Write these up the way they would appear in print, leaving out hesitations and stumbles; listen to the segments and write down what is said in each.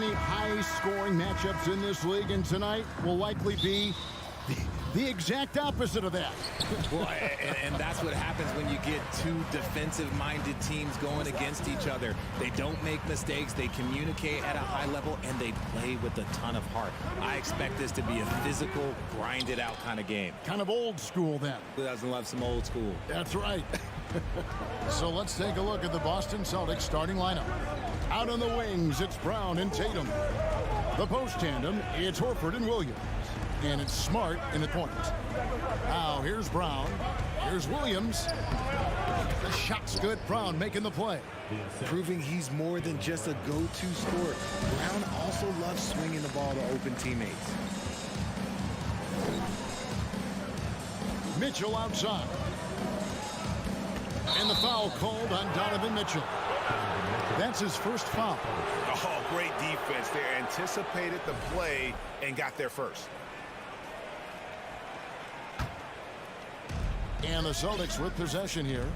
many high-scoring matchups in this league, and tonight will likely be the exact opposite of that. Well, and that's what happens when you get two defensive-minded teams going against each other. They don't make mistakes, they communicate at a high level, and they play with a ton of heart. I expect this to be a physical, grinded-out kind of game. Kind of old school, then. Who doesn't love some old school? That's right. So let's take a look at the Boston Celtics starting lineup. Out on the wings, it's Brown and Tatum. The post tandem, it's Horford and Williams. And it's Smart in the point. Now, here's Brown. Here's Williams. The shot's good. Brown making the play. Proving he's more than just a go-to scorer. Brown also loves swinging the ball to open teammates. Mitchell outside. And the foul called on Donovan Mitchell. That's his first foul. Oh, great defense. They anticipated the play and got there first. And the Celtics with possession here.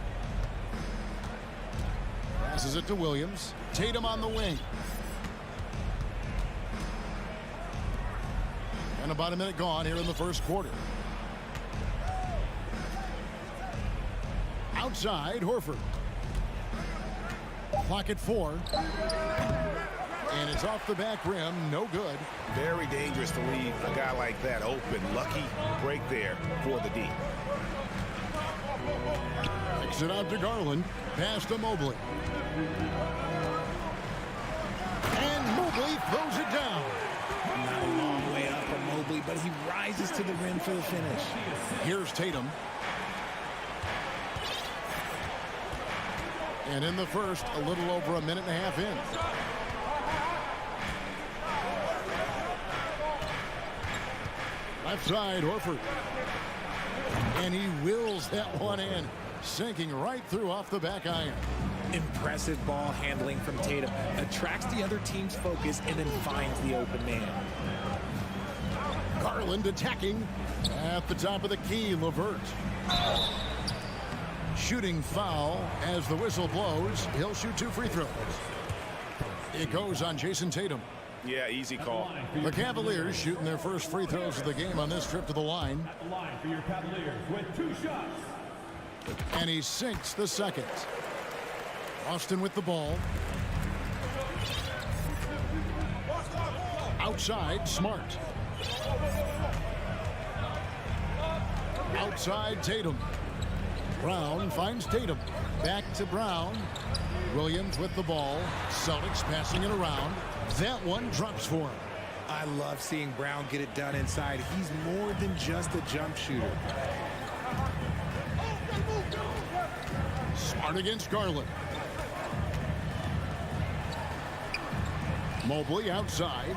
Passes it to Williams. Tatum on the wing. And about a minute gone here in the first quarter. Outside, Horford. Clock at 4. And it's off the back rim. No good. Very dangerous to leave a guy like that open. Lucky break there for the D. Kicks it out to Garland. Pass to Mobley. And Mobley throws it down. Not a long way up from Mobley, but he rises to the rim for the finish. Here's Tatum. And in the first, a little over a minute and a half in. Left side, Horford. And he wills that one in, sinking right through off the back iron. Impressive ball handling from Tatum. Attracts the other team's focus and then finds the open man. Garland attacking at the top of the key, LeVert. Shooting foul as the whistle blows. He'll shoot 2 free throws. It goes on Jason Tatum. Yeah, easy call. The Cavaliers shooting their first free throws of the game on this trip to the line. At the line for your Cavaliers with 2 shots. And he sinks the second. Austin with the ball. Outside, Smart. Outside, Tatum. Brown finds Tatum. Back to Brown. Williams with the ball. Celtics passing it around. That one drops for him. I love seeing Brown get it done inside. He's more than just a jump shooter. Smart against Garland. Mobley outside.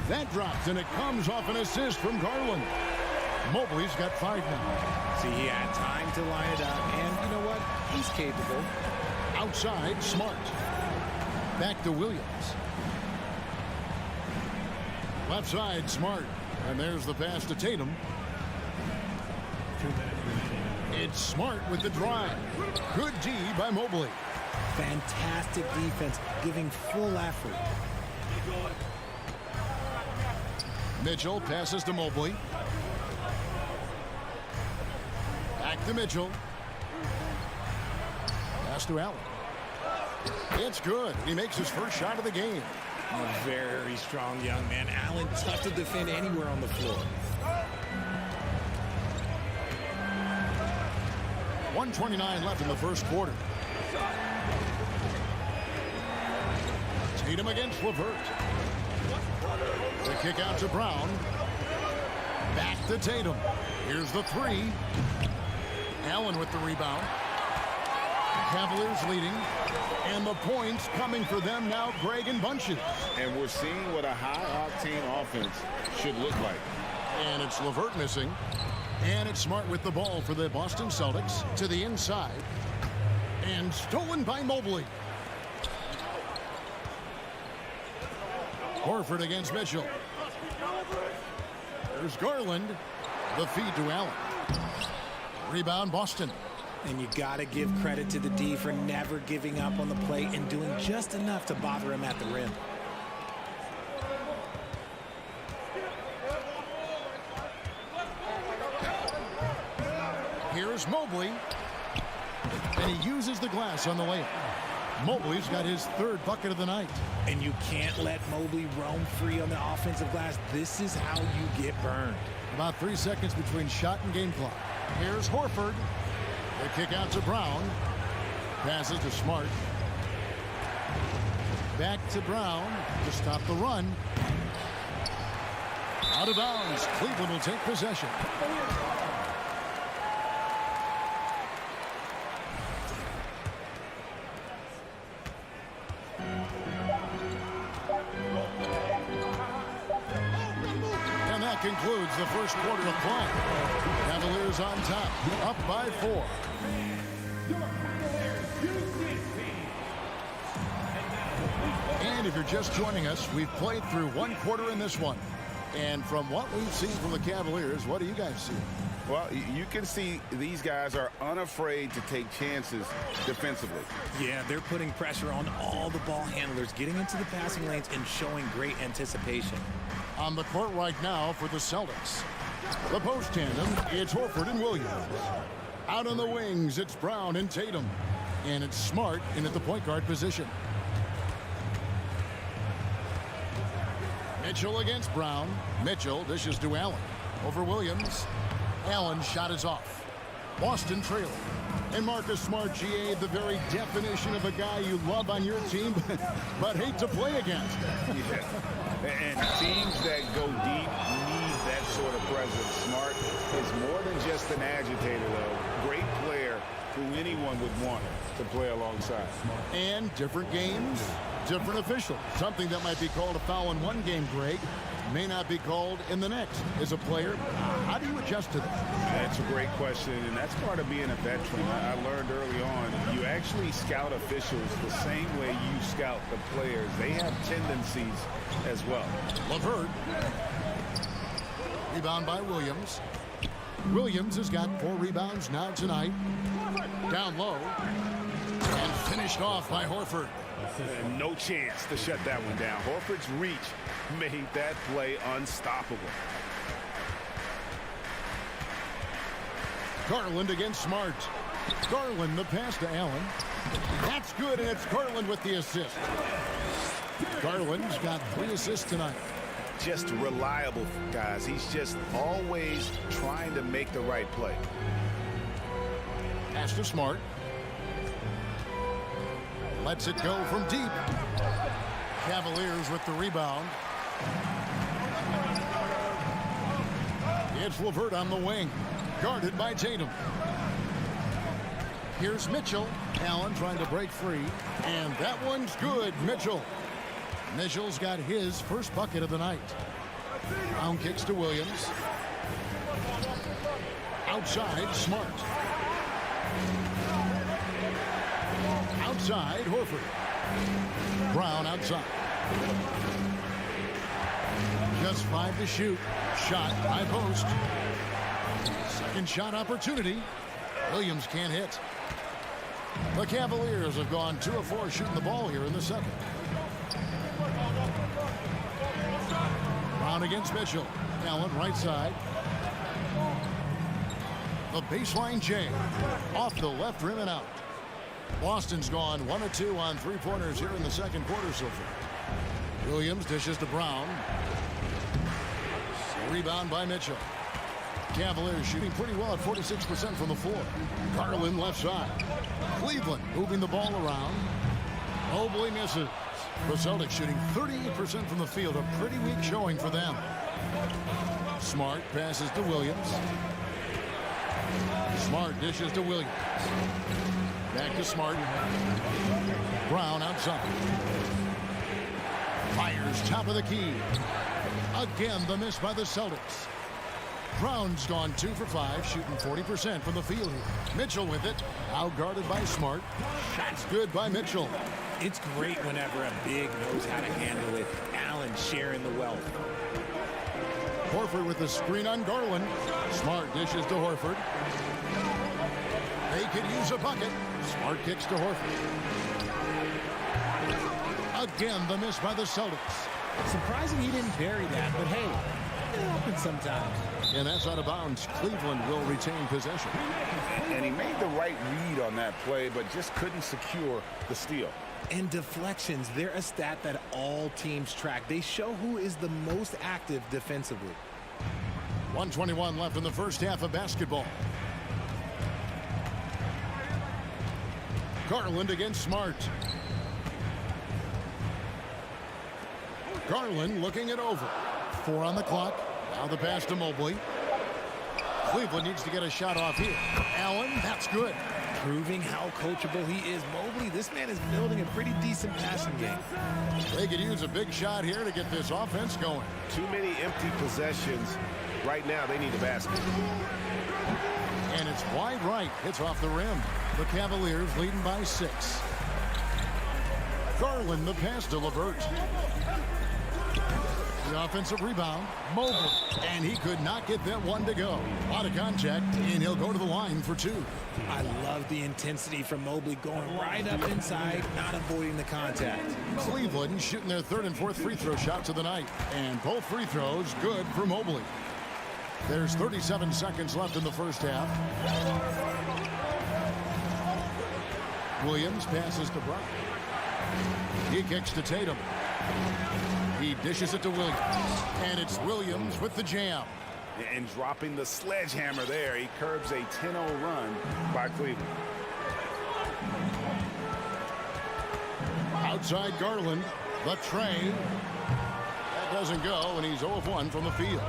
That drops, and it comes off an assist from Garland. Mobley's got 5 now. See, he had time to line it up, and you know what? He's capable. Outside, Smart. Back to Williams. Left side, Smart. And there's the pass to Tatum. It's Smart with the drive. Good D by Mobley. Fantastic defense, giving full effort. Mitchell passes to Mobley. Back to Mitchell. Pass to Allen. It's good. He makes his first shot of the game. A very strong young man. Allen, tough to defend anywhere on the floor. 1:29 left in the first quarter. Tatum against LeVert. The kick out to Brown. Back to Tatum. Here's the 3. Allen with the rebound. Cavaliers leading. And the points coming for them now, Greg and Bunches. And we're seeing what a high-octane offense should look like. And it's LeVert missing. And it's Smart with the ball for the Boston Celtics to the inside. And stolen by Mobley. Horford against Mitchell. There's Garland. The feed to Allen. Rebound, Boston. And you got to give credit to the D for never giving up on the play and doing just enough to bother him at the rim. Here's Mobley. And he uses the glass on the layup. Mobley's got his third bucket of the night. And you can't let Mobley roam free on the offensive glass. This is how you get burned. About 3 seconds between shot and game clock. Here's Horford. The kick out to Brown. Passes to Smart. Back to Brown to stop the run. Out of bounds. Cleveland will take possession. And that concludes the first quarter of play. Cavaliers on top, up by 4. And if you're just joining us, we've played through one quarter in this one. And from what we've seen from the Cavaliers, what do you guys see? Well, you can see these guys are unafraid to take chances defensively. Yeah, they're putting pressure on all the ball handlers, getting into the passing lanes and showing great anticipation. On the court right now for the Celtics. The post tandem, it's Horford and Williams. Out on the wings, it's Brown and Tatum. And it's Smart in at the point guard position. Mitchell against Brown. Mitchell dishes to Allen. Over Williams. Allen's shot is off. Boston trailing. And Marcus Smart, GA, the very definition of a guy you love on your team, but hate to play against. Yeah. And teams that go deep need that sort of presence. Smart is more than just an agitator, though. Great player who anyone would want to play alongside. And different games, different officials. Something that might be called a foul in one game, Greg, may not be called in the next. As a player, how do you adjust to that? That's a great question, and that's part of being a veteran. I learned early on, you actually scout officials the same way you scout the players. They have tendencies as well. LeVert. Rebound by Williams. Williams has got 4 rebounds now tonight. Down low. And finished off by Horford. And no chance to shut that one down. Horford's reach made that play unstoppable. Garland against Smart. Garland, the pass to Allen. That's good, and it's Garland with the assist. Garland's got 3 assists tonight. Just reliable, guys. He's just always trying to make the right play. Pass to Smart. Lets it go from deep. Cavaliers with the rebound. It's LeVert on the wing. Guarded by Tatum. Here's Mitchell. Allen trying to break free. And that one's good. Mitchell. Mitchell's got his first bucket of the night. Brown kicks to Williams. Outside, Smart. Outside, Horford. Brown outside. Just 5 to shoot. Shot by post. Second shot opportunity. Williams can't hit. The Cavaliers have gone 2 of 4 shooting the ball here in the second. Brown against Mitchell. Allen right side. The baseline J. Off the left rim and out. Boston's gone 1 of 2 on 3-pointers here in the second quarter so far. Williams dishes to Brown. Rebound by Mitchell. Cavaliers shooting pretty well at 46% from the floor. Garland left side. Cleveland moving the ball around. Mobley misses. The Celtics shooting 38% from the field. A pretty weak showing for them. Smart passes to Williams. Smart dishes to Williams. Back to Smart. Brown outside. Fires top of the key. Again, the miss by the Celtics. Brown's gone 2 for 5, shooting 40% from the field here. Mitchell with it. Out guarded by Smart. Shots good by Mitchell. It's great whenever a big knows how to handle it. Allen sharing the wealth. Horford with the screen on Garland. Smart dishes to Horford. They could use a bucket. Smart kicks to Horford. Again, the miss by the Celtics. Surprising he didn't bury that, but hey, it happens sometimes. And that's out of bounds. Cleveland will retain possession. And he made the right read on that play, but just couldn't secure the steal. And deflections, they're a stat that all teams track. They show who is the most active defensively. 1:21 left in the first half of basketball. Garland against Smart. Garland looking it over. 4 on the clock. Now the pass to Mobley. Cleveland needs to get a shot off here. Allen, that's good. Proving how coachable he is. Mobley, this man is building a pretty decent passing game. They could use a big shot here to get this offense going. Too many empty possessions. Right now, they need a basket. And it's wide right. It's off the rim. The Cavaliers leading by 6. Garland, the pass to LeVert. The offensive rebound, Mobley. And he could not get that one to go. A lot of contact, and he'll go to the line for 2. I love the intensity from Mobley going right up inside, not avoiding the contact. Cleveland shooting their 3rd and 4th free throw shots of the night. And both free throws good for Mobley. There's 37 seconds left in the first half. Williams passes to Brown. He kicks to Tatum. He dishes it to Williams. And it's Williams with the jam. And dropping the sledgehammer there, he curbs a 10-0 run by Cleveland. Outside Garland, the tray. That doesn't go, and he's 0 of 1 from the field.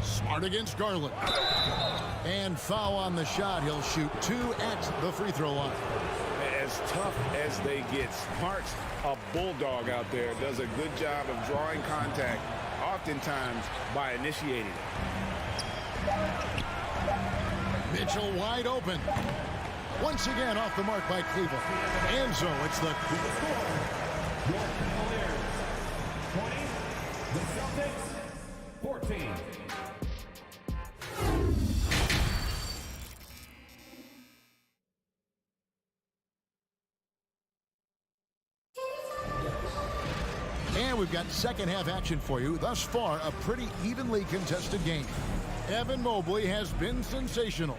Smart against Garland. And foul on the shot. He'll shoot 2 at the free throw line. As tough as they get, Smart's a bulldog out there. Does a good job of drawing contact, oftentimes by initiating it. Mitchell wide open. Once again off the mark by Cleveland. And so it's the Cavaliers 20, the Celtics 14. And we've got second half action for you. Thus far, a pretty evenly contested game. Evan Mobley has been sensational.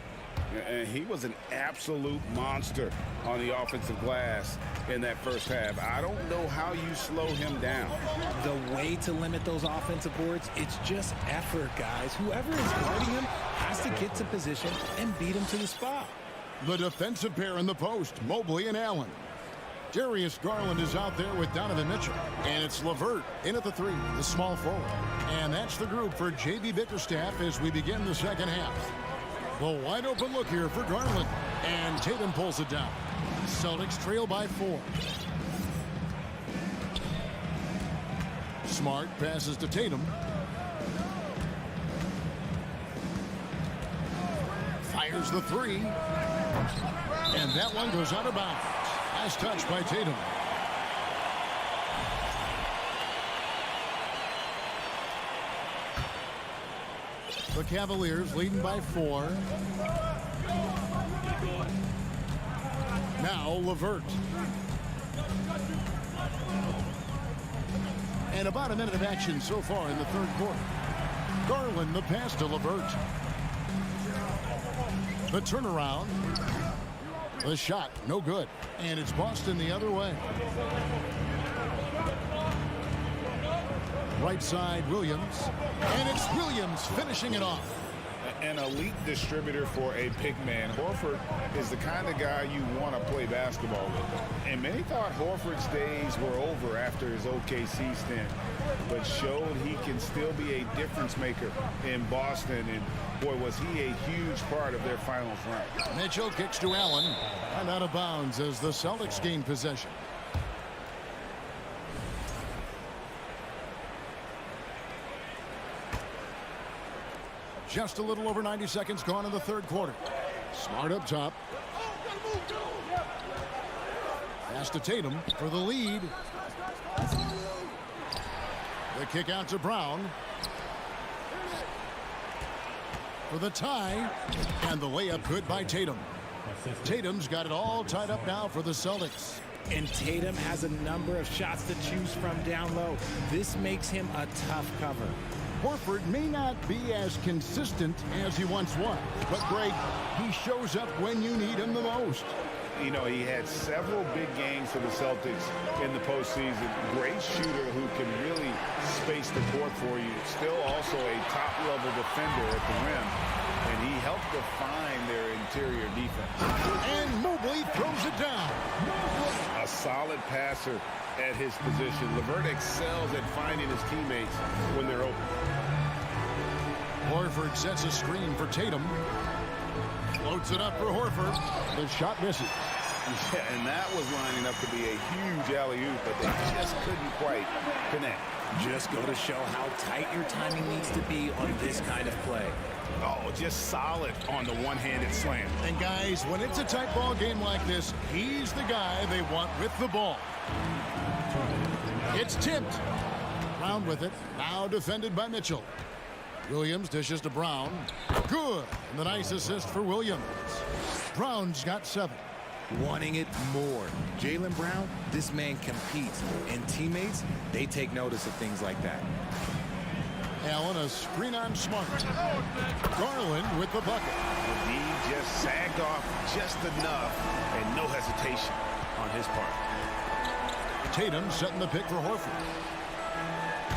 And he was an absolute monster on the offensive glass in that first half. I don't know how you slow him down. The way to limit those offensive boards, it's just effort, guys. Whoever is guarding him has to get to position and beat him to the spot. The defensive pair in the post, Mobley and Allen. Darius Garland is out there with Donovan Mitchell. And it's LeVert in at the 3, the small forward. And that's the group for J.B. Bickerstaff as we begin the second half. The wide open look here for Garland. And Tatum pulls it down. Celtics trail by 4. Smart passes to Tatum. Fires the 3. And that one goes out of bounds. Nice touch by Tatum. The Cavaliers leading by 4. Now LeVert. And about a minute of action so far in the third quarter. Garland the pass to LeVert. The turnaround. The shot, no good. And it's Boston the other way. Right side, Williams. And it's Williams finishing it off. An elite distributor for a big man. Horford is the kind of guy you want to play basketball with. And many thought Horford's days were over after his OKC stint, but showed he can still be a difference maker in Boston. And boy, was he a huge part of their finals run. Mitchell kicks to Allen. And out of bounds as the Celtics gain possession. Just a little over 90 seconds gone in the third quarter. Smart up top. Pass to Tatum for the lead. The kick out to Brown. For the tie. And the layup good by Tatum. Tatum's got it all tied up now for the Celtics. And Tatum has a number of shots to choose from down low. This makes him a tough cover. Horford may not be as consistent as he once was, but Greg, he shows up when you need him the most. You know, he had several big games for the Celtics in the postseason. Great shooter who can really space the court for you. Still also a top-level defender at the rim. And he helped define their interior defense. And Mobley throws it down. A solid passer at his position. LeVert excels at finding his teammates when they're open. Horford sets a screen for Tatum. Floats it up for Horford. The shot misses. Yeah, and that was lining up to be a huge alley-oop, but they just couldn't quite connect. Just go to show how tight your timing needs to be on this kind of play. Oh, just solid on the one-handed slam. And guys, when it's a tight ball game like this, he's the guy they want with the ball. It's tipped. Brown with it. Now defended by Mitchell. Williams dishes to Brown. Good. And the nice assist for Williams. Brown's got 7. Wanting it more. Jaylen Brown, this man competes. And teammates, they take notice of things like that. Allen, a screen on Smart. Garland with the bucket. The D just sagged off just enough and no hesitation on his part. Tatum setting the pick for Horford.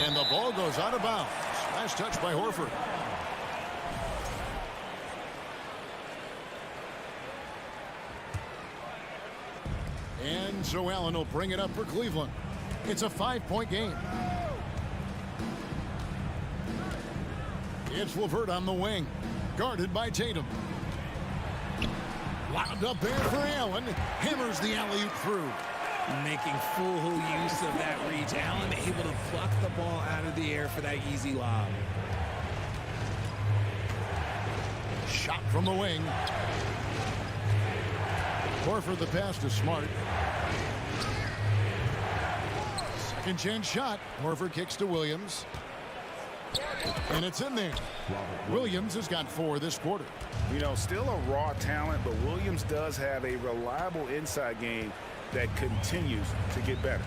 And the ball goes out of bounds. Last touch by Horford. And so Allen will bring it up for Cleveland. It's a 5-point game. It's LeVert on the wing. Guarded by Tatum. Lobbed up there for Allen. Hammers the alley-oop through. Making full use of that reach. Allen able to pluck the ball out of the air for that easy lob. Shot from the wing. Horford the pass to Smart. Second chance shot. Horford kicks to Williams. And it's in there. Williams has got 4 this quarter. You know, still a raw talent, but Williams does have a reliable inside game that continues to get better.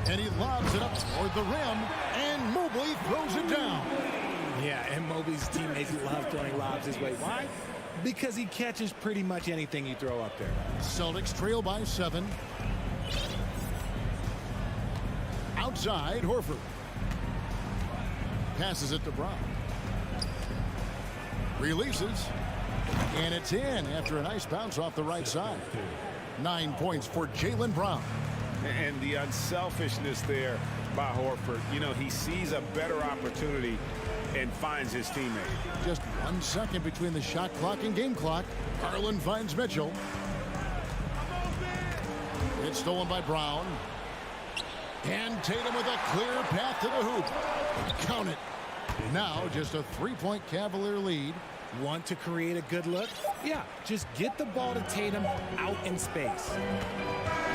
And he lobs it up toward the rim, and Mobley throws it down. Yeah, and Mobley's teammates love throwing lobs his way. Why? Because he catches pretty much anything you throw up there. Celtics trail by 7. Outside, Horford. Passes it to Brown. Releases. And it's in after a nice bounce off the right side. 9 points for Jaylen Brown. And the unselfishness there by Horford. You know, he sees a better opportunity and finds his teammate. Just 1 second between the shot clock and game clock. Garland finds Mitchell. It's stolen by Brown. And Tatum with a clear path to the hoop. Count it. Now just a 3-point Cavalier lead. Want to create a good look? Yeah, just get the ball to Tatum out in space.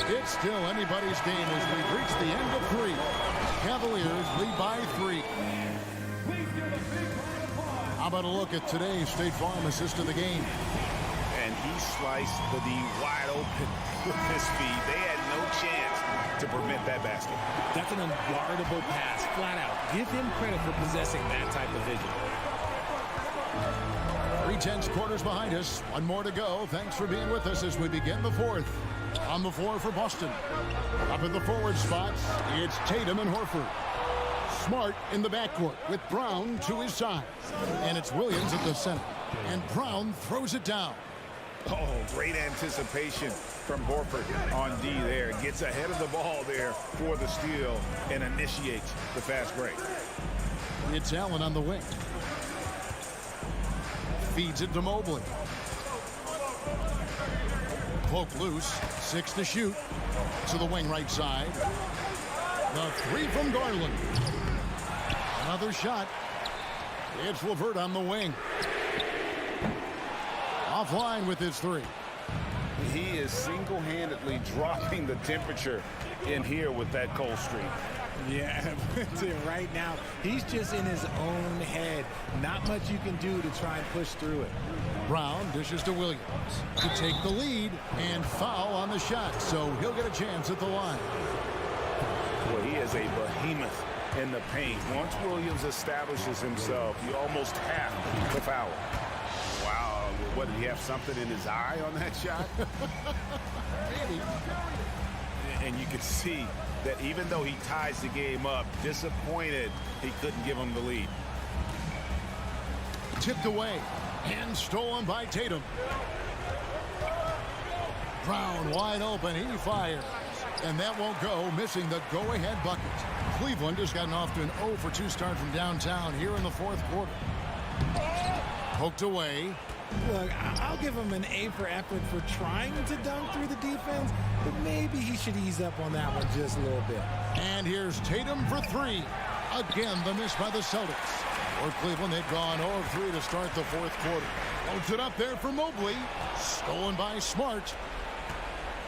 It's still anybody's game as we've reached the end of 3. Cavaliers lead by 3. How about a look at today's State Farm assist of the game? And he sliced the D wide open with his speed. They had no chance to prevent that basket. That's an unguardable pass, flat out. Give him credit for possessing that type of vision. 3 quarters behind us. 1 more to go. Thanks for being with us as we begin the 4th. On the floor for Boston. Up in the forward spots, it's Tatum and Horford. Smart in the backcourt with Brown to his side. And it's Williams at the center. And Brown throws it down. Oh, great anticipation from Horford on D there. Gets ahead of the ball there for the steal and initiates the fast break. It's Allen on the wing. Feeds it to Mobley. Poke loose. 6 to shoot. To the wing right side. The 3 from Garland. Another shot. It's LeVert on the wing. Offline with his 3. He is single-handedly dropping the temperature in here with that cold streak. Yeah, right now, he's just in his own head. Not much you can do to try and push through it. Brown dishes to Williams to take the lead and foul on the shot, so he'll get a chance at the line. Well, he is a behemoth in the paint. Once Williams establishes himself, you almost have to foul. Wow, what, did he have something in his eye on that shot? Maybe. And you can see that even though he ties the game up, disappointed he couldn't give him the lead. Tipped away and stolen by Tatum. Brown wide open, he fires. And that won't go, missing the go-ahead bucket. Cleveland has gotten off to an 0 for 2 start from downtown here in the fourth quarter. Poked away. Look, I'll give him an A for effort for trying to dunk through the defense, but maybe he should ease up on that one just a little bit. And here's Tatum for 3. Again, the miss by the Celtics. For Cleveland, they've gone 0 of 3 to start the fourth quarter. Holds it up there for Mobley. Stolen by Smart.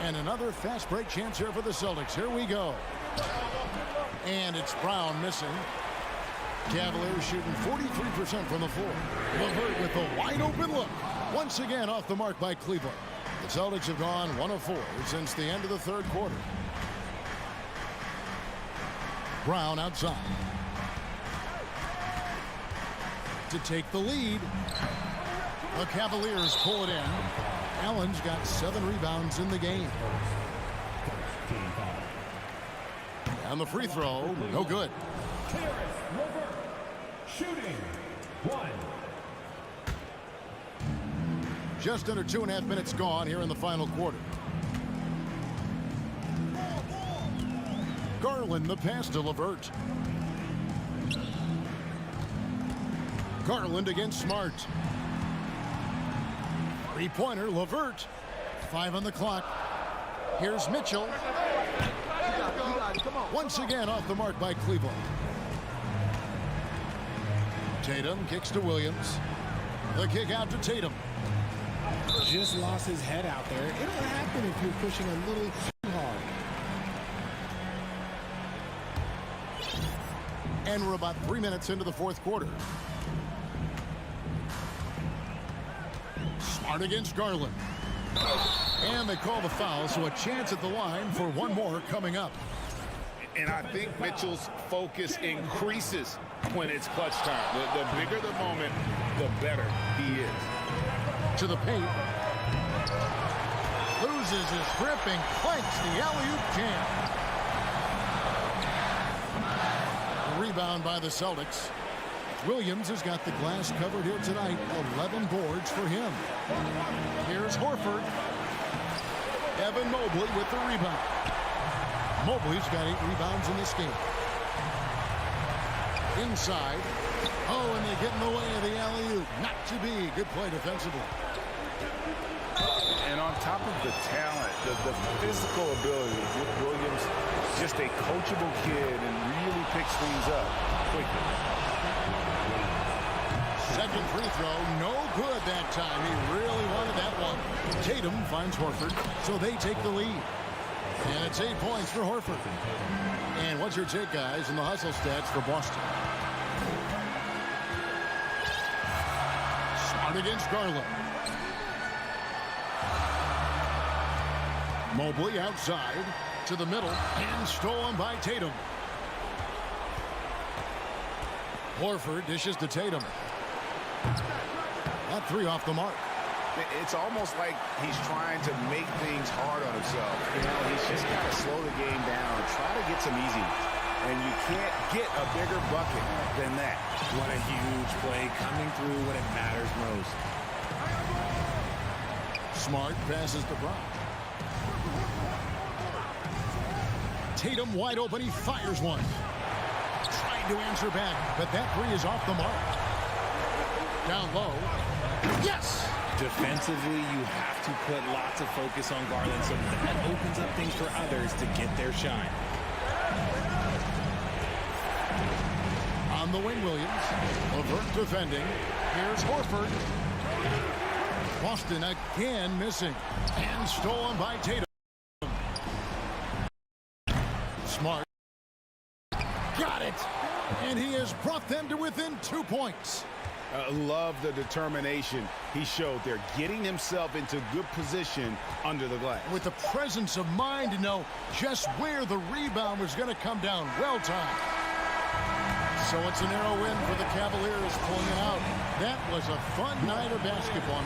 And another fast break chance here for the Celtics. Here we go. And it's Brown missing. Cavaliers shooting 43% from the floor. LeVert with a wide open look. Once again off the mark by Cleveland. The Celtics have gone 1 of 4 since the end of the third quarter. Brown outside. To take the lead. The Cavaliers pull it in. Allen's got 7 rebounds in the game. And the free throw, no good. Shooting 1. Just under 2.5 minutes gone here in the final quarter. Garland the pass to LeVert. Garland against Smart. Three-pointer, LeVert. 5 on the clock. Here's Mitchell. Once again off the mark by Cleveland. Tatum kicks to Williams. The kick out to Tatum. Just lost his head out there. It'll happen if you're pushing a little too hard. And we're about 3 minutes into the fourth quarter. Smart against Garland. And they call the foul, so a chance at the line for one more coming up. And I think Mitchell's focus increases when it's clutch time. The bigger the moment, the better he is. To the paint. Loses his grip and clanks the alley-oop jam. Rebound by the Celtics. Williams has got the glass covered here tonight. 11 boards for him. Here's Horford. Evan Mobley with the rebound. Mobley's got 8 rebounds in this game. Inside. Oh, and they get in the way of the alley-oop. Not to be. Good play defensively. And on top of the talent, the physical ability, Williams just a coachable kid and really picks things up quickly. Second free throw, no good that time. He really wanted that one. Tatum finds Horford, so they take the lead. And it's 8 points for Horford. And what's your take, guys, in the hustle stats for Boston? Smart against Garland. Mobley outside to the middle and stolen by Tatum. Horford dishes to Tatum. That 3 off the mark. It's almost like he's trying to make things hard on himself. You know, he's just got to slow the game down and try to get some easiness. And you can't get a bigger bucket than that. What a huge play coming through when it matters most. Smart passes to Brown. Tatum wide open. He fires one. Trying to answer back, but that 3 is off the mark. Down low. Yes! Defensively, you have to put lots of focus on Garland, so that opens up things for others to get their shine. On the wing, Williams. LeVert defending. Here's Horford. Boston again missing. And stolen by Tatum. Smart. brought them to within 2 points. Love the determination he showed there, getting himself into good position under the glass. With the presence of mind to know just where the rebound was going to come down. Well timed. So it's a narrow win for the Cavaliers pulling it out. That was a fun night of basketball.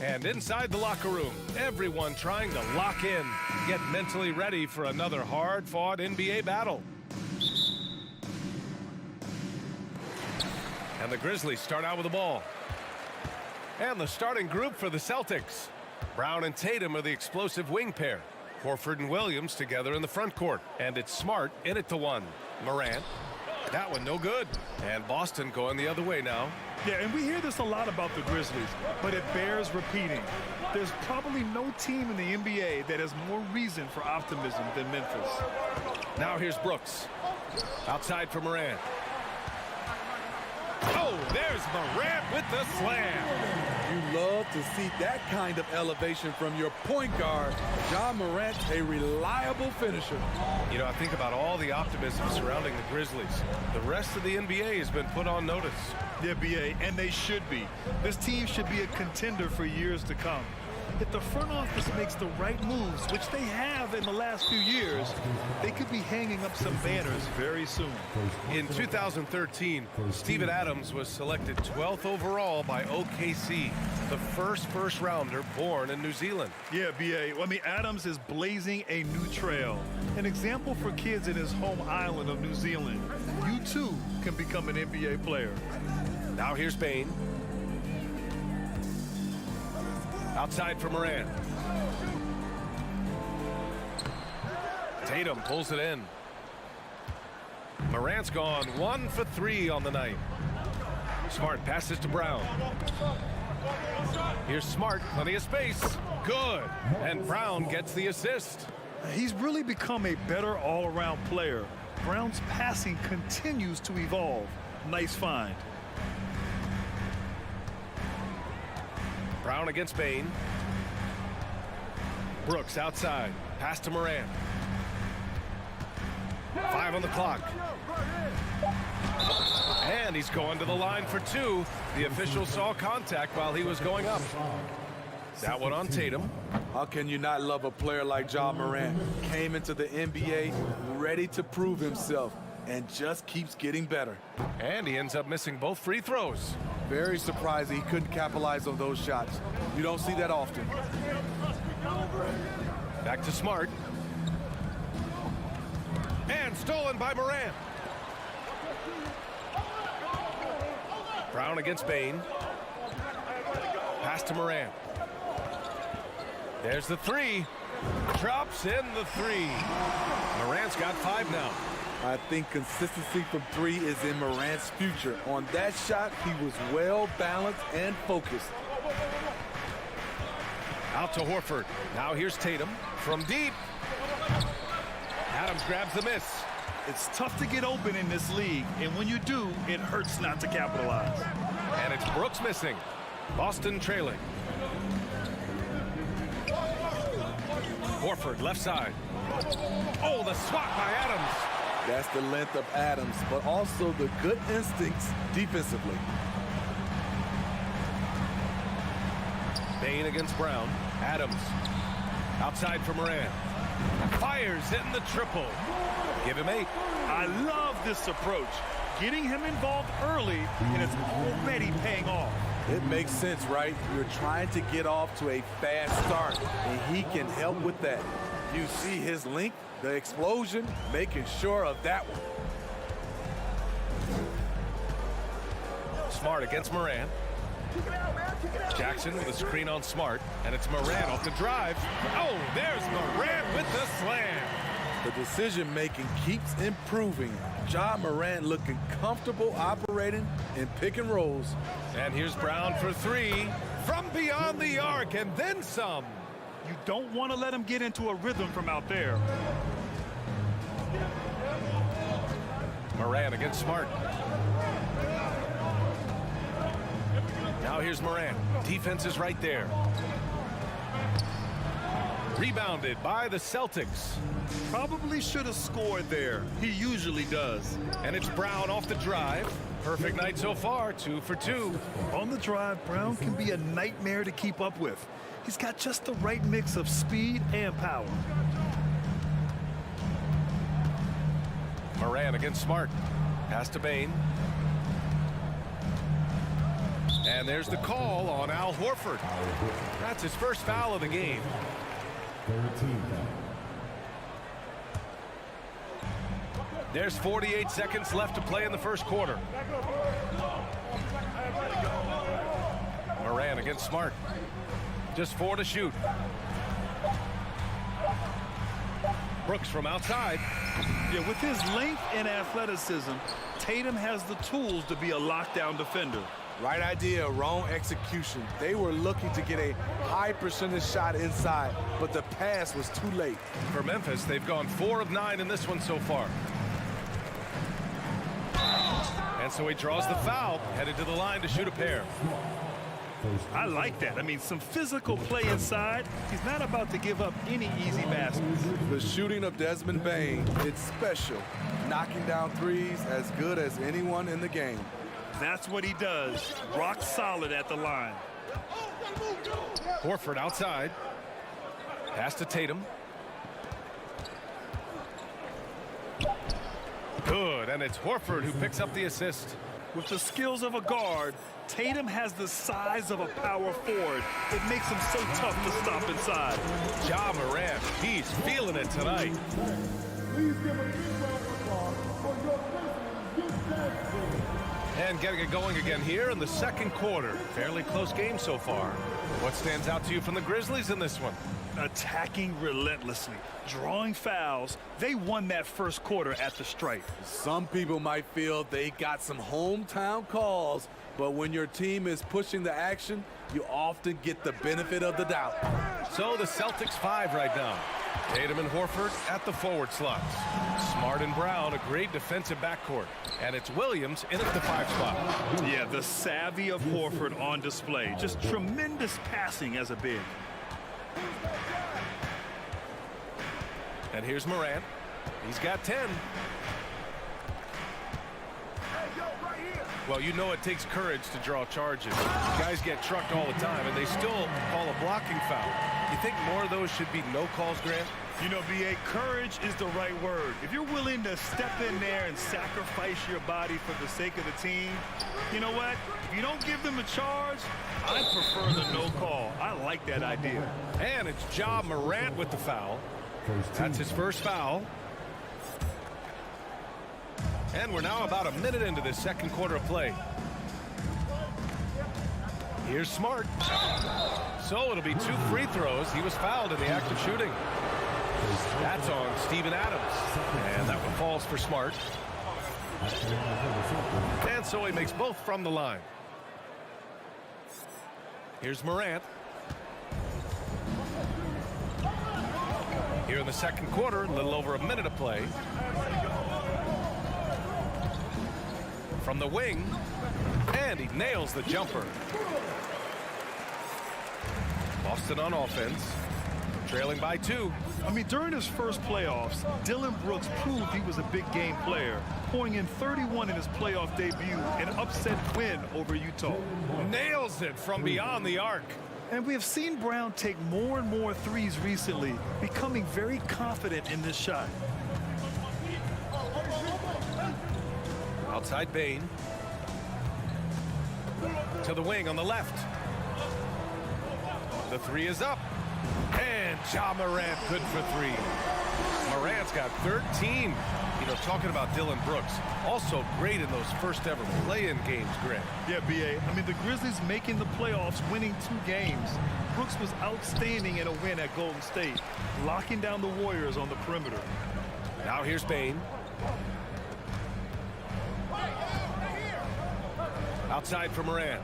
And inside the locker room, everyone trying to lock in, get mentally ready for another hard-fought NBA battle. And the Grizzlies start out with the ball. And the starting group for the Celtics. Brown and Tatum are the explosive wing pair. Horford and Williams together in the front court. And it's Smart in at the one. Morant. That one no good. And Boston going the other way now. Yeah, and we hear this a lot about the Grizzlies, but it bears repeating. There's probably no team in the NBA that has more reason for optimism than Memphis. Now here's Brooks. Outside for Morant. Oh, there's Morant with the slam. You love to see that kind of elevation from your point guard. Ja Morant, a reliable finisher. You know, I think about all the optimism surrounding the Grizzlies. The rest of the NBA has been put on notice. Yeah, BA, and they should be. This team should be a contender for years to come. If the front office makes the right moves, which they have in the last few years, they could be hanging up some banners very soon. In 2013, Steven Adams was selected 12th overall by OKC, the first rounder born in New Zealand. Yeah, BA. I mean, Adams is blazing a new trail. An example for kids in his home island of New Zealand. You, too, can become an NBA player. Now here's Bane. Outside for Morant. Tatum pulls it in. Morant's gone 1 for 3 on the night. Smart passes to Brown. Here's Smart, plenty of space. Good. And Brown gets the assist. He's really become a better all-around player. Brown's passing continues to evolve. Nice find. Brown against Bane. Brooks outside. Pass to Morant. 5 on the clock. And he's going to the line for 2. The official saw contact while he was going up. That one on Tatum. How can you not love a player like Ja Morant? Came into the NBA ready to prove himself and just keeps getting better. And he ends up missing both free throws. Very surprising he couldn't capitalize on those shots. You don't see that often. Back to Smart. And stolen by Morant. Brown against Bane. Pass to Morant. There's the 3. Drops in the 3. Morant's got 5 now. I think consistency from 3 is in Morant's future. On that shot, he was well balanced and focused. Out to Horford. Now here's Tatum from deep. Adams grabs the miss. It's tough to get open in this league, and when you do, it hurts not to capitalize. And it's Brooks missing. Boston trailing. Horford left side. Oh, the swat by Adams. That's the length of Adams, but also the good instincts defensively. Bane against Brown. Adams. Outside for Morant. Fires in the triple. Give him 8. I love this approach. Getting him involved early, and it's already paying off. It makes sense, right? You're trying to get off to a fast start, and he can help with that. You see his length, the explosion, making sure of that one. Smart against Morant. Jackson with a screen on Smart, and it's Morant off the drive. Oh, there's Morant with the slam. The decision-making keeps improving. Ja Morant looking comfortable operating in pick and rolls. And here's Brown for 3 from beyond the arc, and then some. You don't want to let him get into a rhythm from out there. Morant against Smart. Now here's Morant. Defense is right there. Rebounded by the Celtics. Probably should have scored there. He usually does. And it's Brown off the drive. Perfect night so far, 2 for 2. On the drive, Brown can be a nightmare to keep up with. He's got just the right mix of speed and power. Morant against Smart. Pass to Bane. And there's the call on Al Horford. That's his first foul of the game. 13 foul. There's 48 seconds left to play in the first quarter. Moran against Smart. Just 4 to shoot. Brooks from outside. Yeah, with his length and athleticism, Tatum has the tools to be a lockdown defender. Right idea, wrong execution. They were looking to get a high percentage shot inside, but the pass was too late. For Memphis, they've gone 4 of 9 in this one so far. And so he draws the foul, headed to the line to shoot a pair. I like that. I mean, some physical play inside. He's not about to give up any easy baskets. The shooting of Desmond Bane, it's special. Knocking down threes as good as anyone in the game. That's what he does. Rock solid at the line. Horford outside. Pass to Tatum. Good, and it's Horford who picks up the assist. With the skills of a guard, Tatum has the size of a power forward. It makes him so tough to stop inside. Ja Morant, he's feeling it tonight. Please give a big round of applause for your Grizzlies. And getting it going again here in the second quarter. Fairly close game so far. What stands out to you from the Grizzlies in this one? Attacking relentlessly, drawing fouls. They won that first quarter at the stripe. Some people might feel they got some hometown calls, but when your team is pushing the action, you often get the benefit of the doubt. So the Celtics 5 right now. Tatum and Horford at the forward slots. Smart and Brown, a great defensive backcourt. And it's Williams in at the 5 spot. Yeah, the savvy of Horford on display. Just tremendous passing as a big. And here's Morant. He's got 10. Well, you know it takes courage to draw charges. Guys get trucked all the time, and they still call a blocking foul. You think more of those should be no calls, Grant? You know, B.A., courage is the right word. If you're willing to step in there and sacrifice your body for the sake of the team, you know what? If you don't give them a charge, I prefer the no call. I like that idea. And it's Ja Morant with the foul. That's his first foul. And we're now about a minute into this second quarter of play. Here's Smart. So it'll be 2 free throws. He was fouled in the act of shooting. That's on Steven Adams. And that one falls for Smart. And so he makes both from the line. Here's Morant. Here in the second quarter, a little over a minute of play. From the wing, and he nails the jumper. Boston on offense, trailing by 2. I mean, during his first playoffs, Dillon Brooks proved he was a big game player, pouring in 31 in his playoff debut, an upset win over Utah. Nails it from beyond the arc. And we have seen Brown take more and more threes recently, becoming very confident in this shot. Outside Bane. To the wing on the left. The 3 is up. And Ja Morant good for 3. Morant's got 13. You know, talking about Dillon Brooks, also great in those first ever play-in games, Grant. Yeah, B.A. I mean, the Grizzlies making the playoffs, winning 2 games. Brooks was outstanding in a win at Golden State, locking down the Warriors on the perimeter. Now here's Bane. Outside for Morant.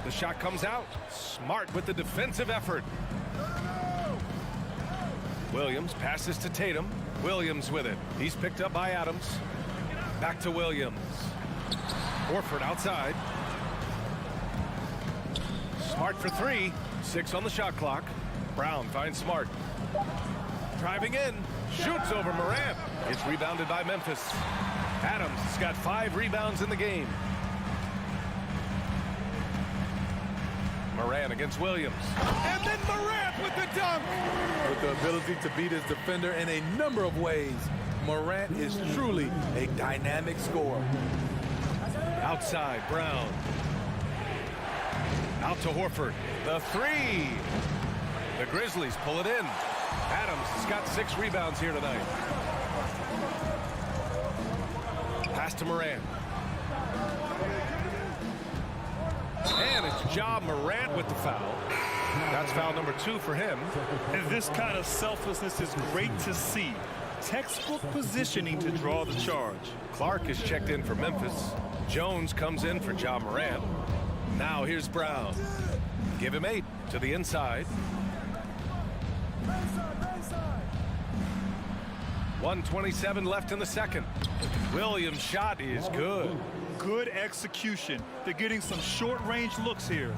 The shot comes out. Smart with the defensive effort. Williams passes to Tatum. Williams with it. He's picked up by Adams. Back to Williams. Horford outside. Smart for 3. 6 on the shot clock. Brown finds Smart. Driving in. Shoots over Morant. It's rebounded by Memphis. Adams has got 5 rebounds in the game. Morant against Williams. And then Morant with the dunk. With the ability to beat his defender in a number of ways, Morant is truly a dynamic scorer. Outside, Brown. Out to Horford. The three. The Grizzlies pull it in. Adams has got 6 rebounds here tonight. Pass to Morant. And it's Ja Morant with the foul. That's foul number 2 for him. And this kind of selflessness is great to see. Textbook positioning to draw the charge. Clark is checked in for Memphis. Jones comes in for Ja Morant. Now here's Brown. Give him 8 to the inside. 1:27 left in the second. Williams' shot is good. Good execution. They're getting some short-range looks here.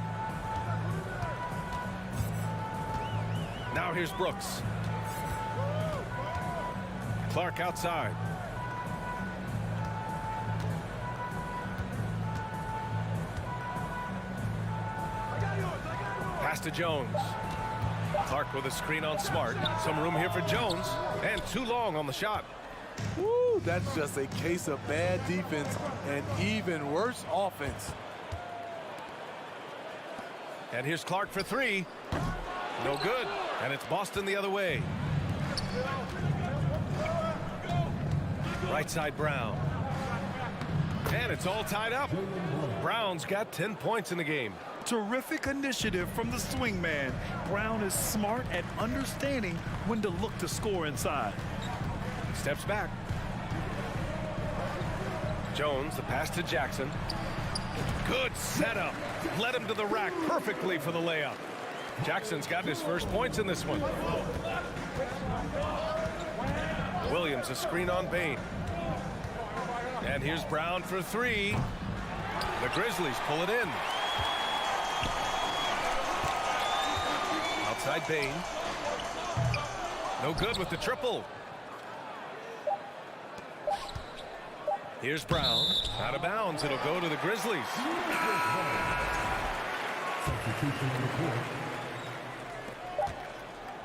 Now here's Brooks. Clark outside. Pass to Jones. Clark with a screen on Smart. Some room here for Jones. And too long on the shot. Woo, that's just a case of bad defense and even worse offense. And here's Clark for 3. No good. And it's Boston the other way. Right side, Brown. And it's all tied up. Brown's got 10 points in the game. Terrific initiative from the swingman. Brown is smart at understanding when to look to score inside. Steps back. Jones, the pass to Jackson. Good setup. Led him to the rack perfectly for the layup. Jackson's got his first points in this one. Williams, a screen on Bain. And here's Brown for 3. The Grizzlies pull it in. Outside Bain. No good with the triple. Here's Brown. Out of bounds. It'll go to the Grizzlies.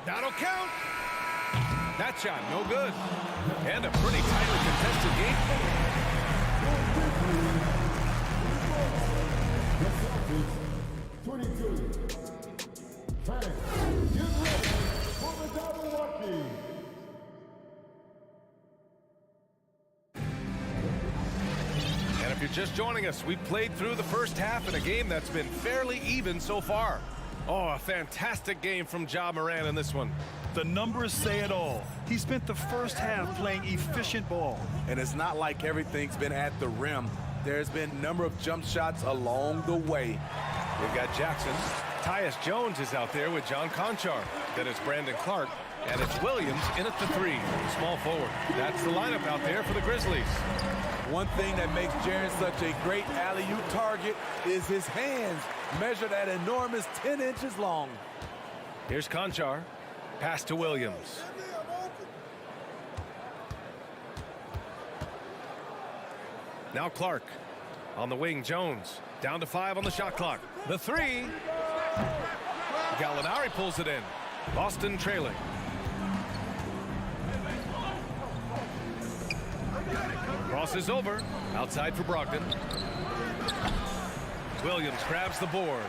That'll count. That shot, no good. And a pretty tightly contested game. And if you're just joining us, we played through the first half in a game that's been fairly even so far. Oh, a fantastic game from Ja Morant in this one. The numbers say it all. He spent the first half playing efficient ball. And it's not like everything's been at the rim. There's been a number of jump shots along the way. We've got Jackson. Tyus Jones is out there with John Conchar. Then it's Brandon Clark. And it's Williams in at the 3. Small forward. That's the lineup out there for the Grizzlies. One thing that makes Jaren such a great alley-oop target is his hands, measured at enormous 10 inches long. Here's Conchar. Pass to Williams. Now Clark. On the wing, Jones. Down to 5 on the shot clock. The 3. Gallinari pulls it in. Boston trailing. Crosses over. Outside for Brogdon. Williams grabs the board.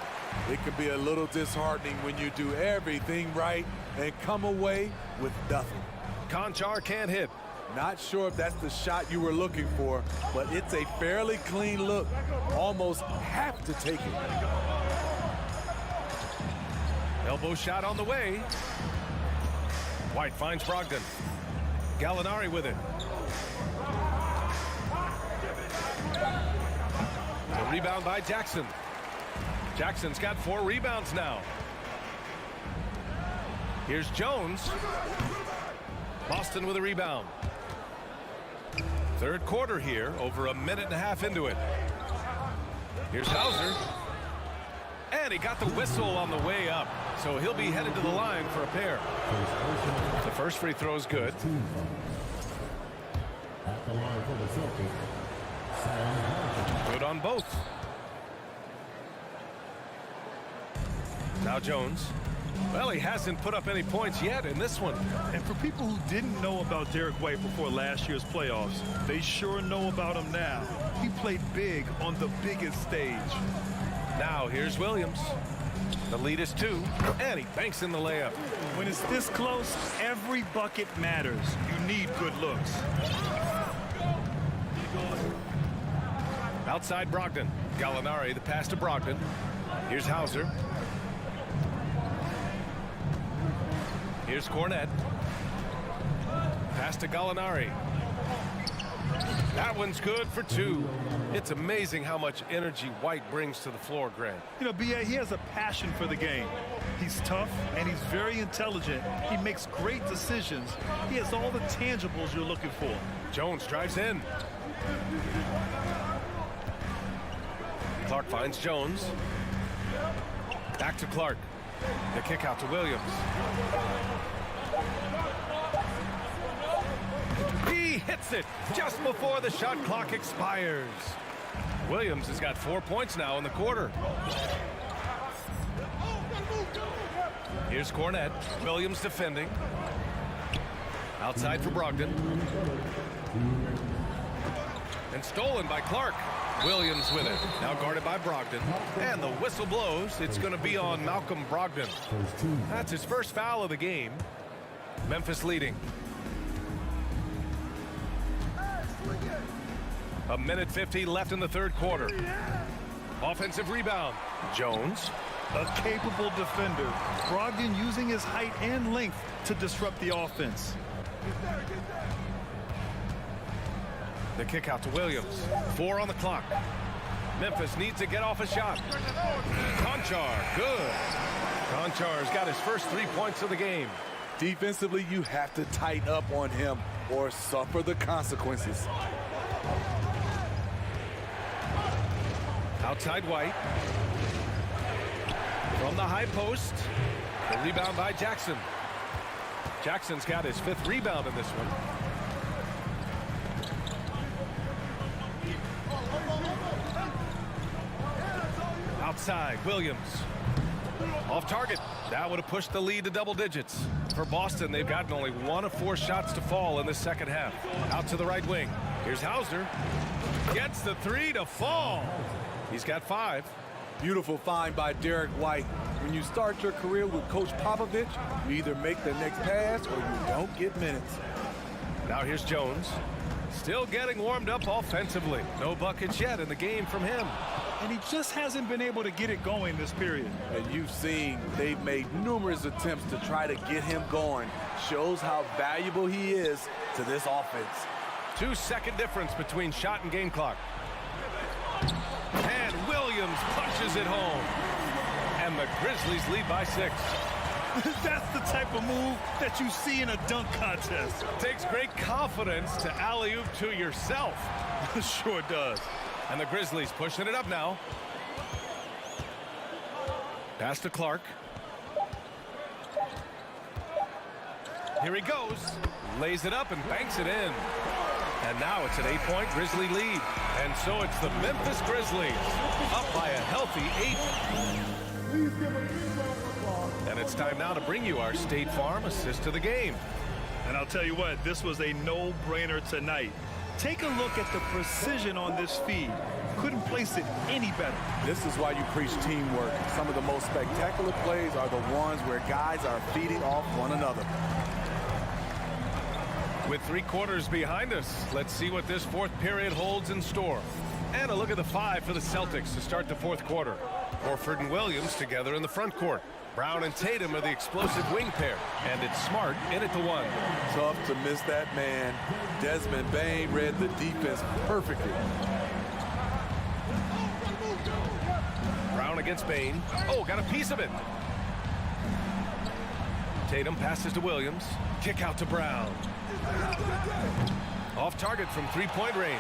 It can be a little disheartening when you do everything right and come away with nothing. Conchar can't hit. Not sure if that's the shot you were looking for, but it's a fairly clean look. Almost have to take it. Elbow shot on the way. White finds Brogdon. Gallinari with it. The rebound by Jackson. Jackson's got 4 rebounds now. Here's Jones. Boston with a rebound. Third quarter here, over a minute and a half into it. Here's Hauser. And he got the whistle on the way up, so he'll be headed to the line for a pair. The first free throw is good. At the line for the Celtics. Good on both. Now Jones. Well, he hasn't put up any points yet in this one. And for people who didn't know about Derek White before last year's playoffs, they sure know about him now. He played big on the biggest stage. Now here's Williams. The lead is 2, and he banks in the layup. When it's this close, every bucket matters. You need good looks. Outside Brogdon. Gallinari, the pass to Brogdon. Here's Hauser. Here's Cornette. Pass to Gallinari. That one's good for 2. It's amazing how much energy White brings to the floor, Grant. You know, B.A., he has a passion for the game. He's tough, and he's very intelligent. He makes great decisions. He has all the tangibles you're looking for. Jones drives in. Clark finds Jones. Back to Clark. The kick out to Williams. He hits it just before the shot clock expires. Williams has got 4 points now in the quarter. Here's Cornette. Williams defending. Outside for Brogdon. And stolen by Clark. Williams with it. Now guarded by Brogdon. And the whistle blows. It's going to be on Malcolm Brogdon. That's his first foul of the game. Memphis leading. A minute 50 left in the third quarter. Offensive rebound. Jones. A capable defender. Brogdon using his height and length to disrupt the offense. The kick out to Williams. 4 on the clock. Memphis needs to get off a shot. Conchar, good. Conchar's got his first 3 points of the game. Defensively, you have to tighten up on him or suffer the consequences. Outside White. From the high post. The rebound by Jackson. Jackson's got his 5th rebound in this one. Outside, Williams. Off target. That would have pushed the lead to double digits. For Boston, they've gotten only 1 of 4 shots to fall in the second half. Out to the right wing. Here's Hauser. Gets the 3 to fall. He's got 5. Beautiful find by Derek White. When you start your career with Coach Popovich, you either make the next pass or you don't get minutes. Now here's Jones. Still getting warmed up offensively. No buckets yet in the game from him. And he just hasn't been able to get it going this period. And you've seen they've made numerous attempts to try to get him going. Shows how valuable he is to this offense. 2-second difference between shot and game clock. And Williams punches it home. And the Grizzlies lead by 6. That's the type of move that you see in a dunk contest. Takes great confidence to alley-oop to yourself. Sure does. And the Grizzlies pushing it up now. Pass to Clark. Here he goes. Lays it up and banks it in. And now it's an 8-point Grizzly lead. And so it's the Memphis Grizzlies up by a healthy 8. Please give a big round of applause. And it's time now to bring you our State Farm assist to the game. And I'll tell you what, this was a no-brainer tonight. Take a look at the precision on this feed. Couldn't place it any better. This is why you preach teamwork. Some of the most spectacular plays are the ones where guys are feeding off one another. With 3 quarters behind us, let's see what this 4th period holds in store. And a look at the 5 for the Celtics to start the 4th quarter. Horford and Williams together in the front court. Brown and Tatum are the explosive wing pair. And it's Smart in at the 1. Tough to miss that man. Desmond Bain read the defense perfectly. Brown against Bain. Oh, got a piece of it. Tatum passes to Williams. Kick out to Brown. Off target from 3-point range.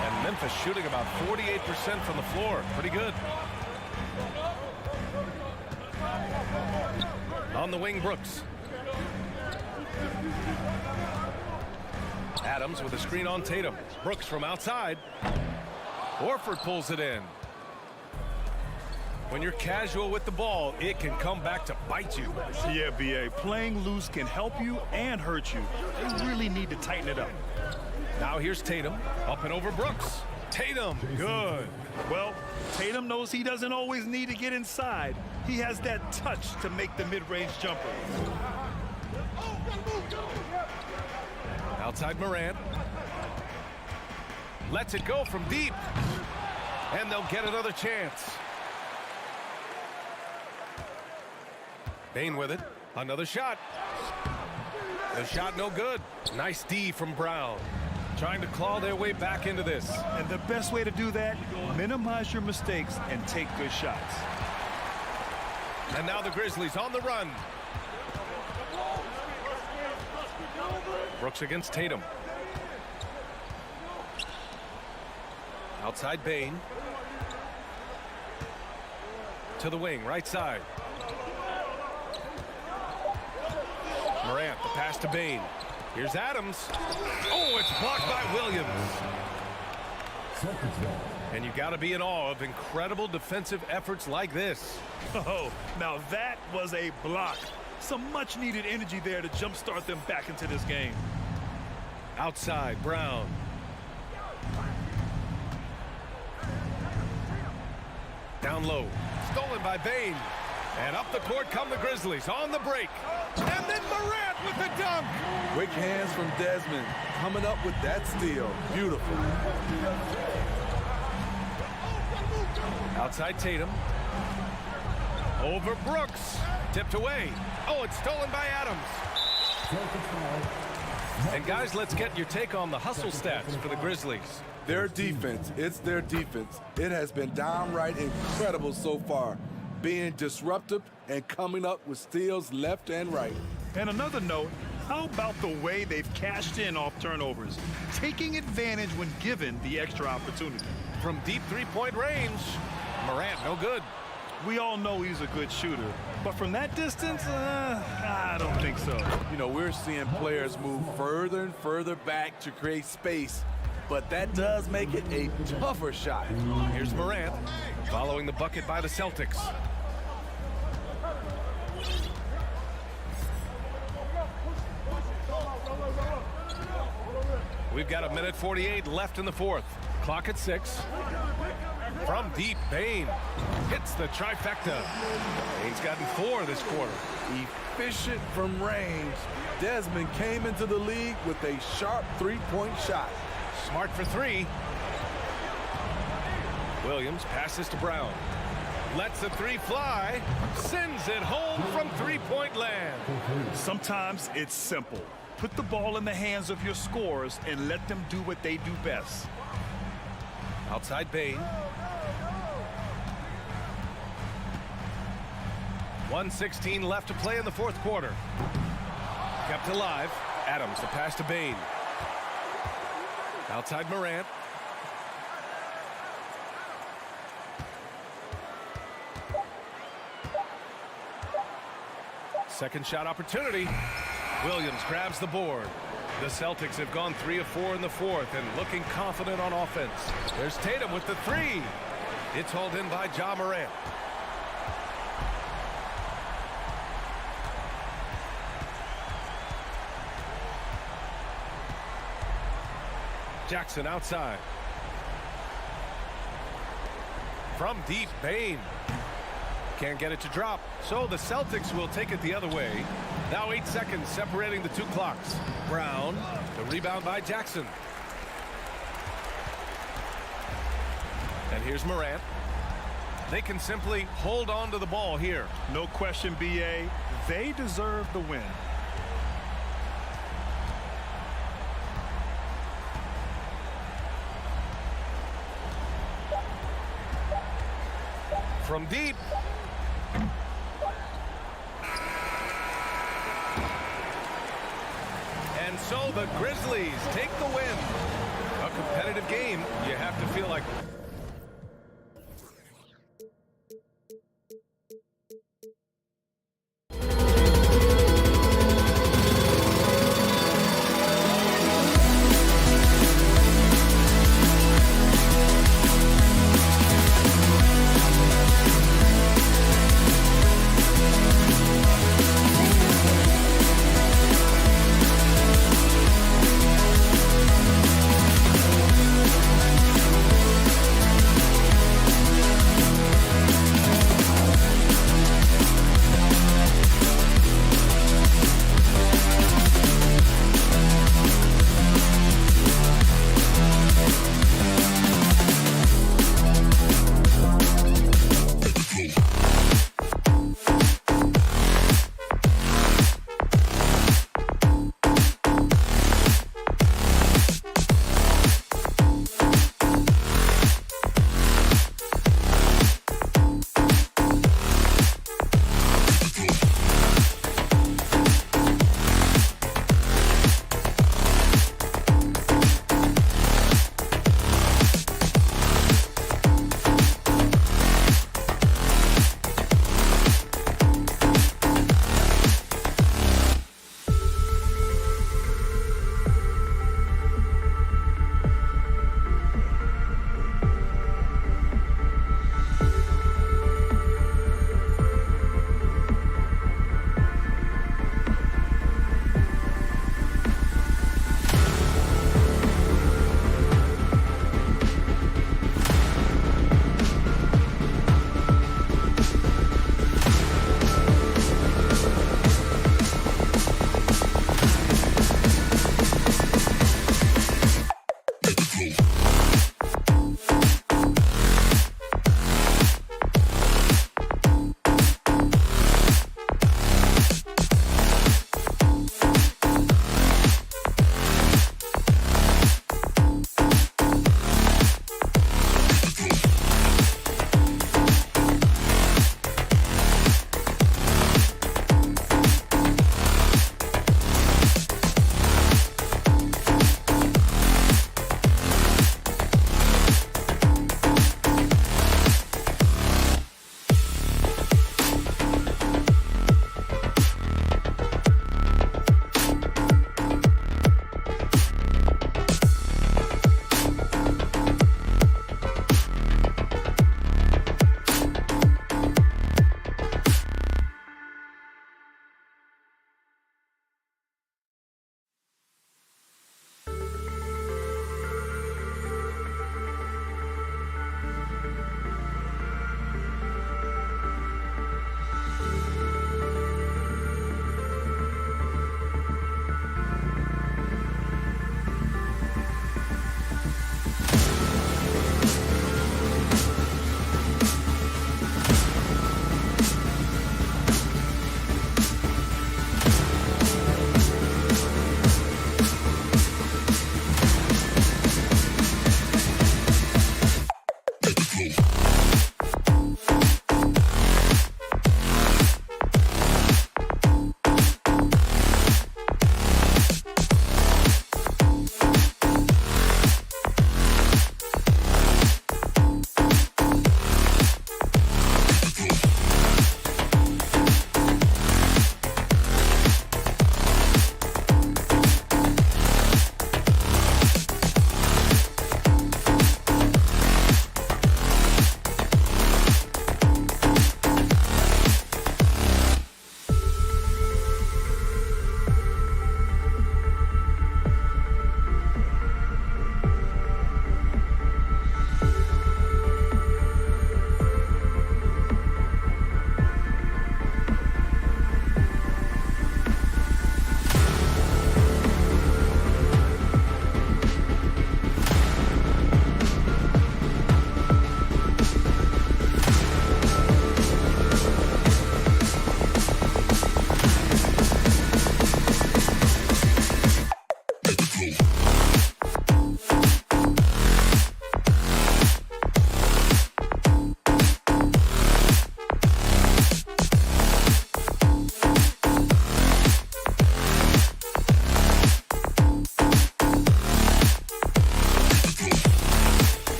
And Memphis shooting about 48% from the floor. Pretty good. On the wing, Brooks. Adams with a screen on Tatum. Brooks from outside. Horford pulls it in. When you're casual with the ball, it can come back to bite you. Yeah, B.A. Playing loose can help you and hurt you. They really need to tighten it up. Now here's Tatum, up and over Brooks. Tatum, good. Well, Tatum knows he doesn't always need to get inside. He has that touch to make the mid-range jumper. Outside Morant. Lets it go from deep. And they'll get another chance. Bane with it. Another shot. The shot no good. Nice D from Brown. Trying to claw their way back into this. And the best way to do that, minimize your mistakes and take good shots. And now the Grizzlies on the run. Brooks against Tatum. Outside Bane. To the wing, right side. Morant, the pass to Bane. Here's Adams. Oh, it's blocked by Williams. And you got to be in awe of incredible defensive efforts like this. Oh, now that was a block. Some much needed energy there to jumpstart them back into this game. Outside, Brown. Down low. Stolen by Bane. And up the court come the Grizzlies on the break. And then Morant with the dunk. Quick hands from Desmond. Coming up with that steal. Beautiful. Outside Tatum. Over Brooks. Tipped away. Oh, it's stolen by Adams. And guys, let's get your take on the hustle stats for the Grizzlies. Their defense, it's their defense. It has been downright incredible so far, being disruptive and coming up with steals left and right. And another note, how about the way they've cashed in off turnovers, taking advantage when given the extra opportunity? From deep three-point range, Morant no good. We all know he's a good shooter, but from that distance, I don't think so. You know, we're seeing players move further and further back to create space, but that does make it a tougher shot. Here's Morant, following the bucket by the Celtics. We've got 1:48 left in the fourth. Clock at 6. From deep, Bane hits the trifecta. Bane's gotten 4 this quarter. Efficient from range. Desmond came into the league with a sharp three-point shot. Smart for 3. Williams passes to Brown. Lets the 3 fly. Sends it home from three-point land. Sometimes it's simple. Put the ball in the hands of your scorers and let them do what they do best. Outside Bane. 1:16 left to play in the fourth quarter. Kept alive. Adams, the pass to Bane. Outside Morant. Second shot opportunity. Williams grabs the board. The Celtics have gone 3 of 4 in the fourth and looking confident on offense. There's Tatum with the 3. It's hauled in by Ja Morant. Jackson outside. From deep, Bane. Can't get it to drop, so the Celtics will take it the other way. Now 8 seconds separating the 2 clocks. Brown, the rebound by Jackson. And here's Morant. They can simply hold on to the ball here. No question, B.A. They deserve the win. From deep. And so the Grizzlies take the win. A competitive game, you have to feel like.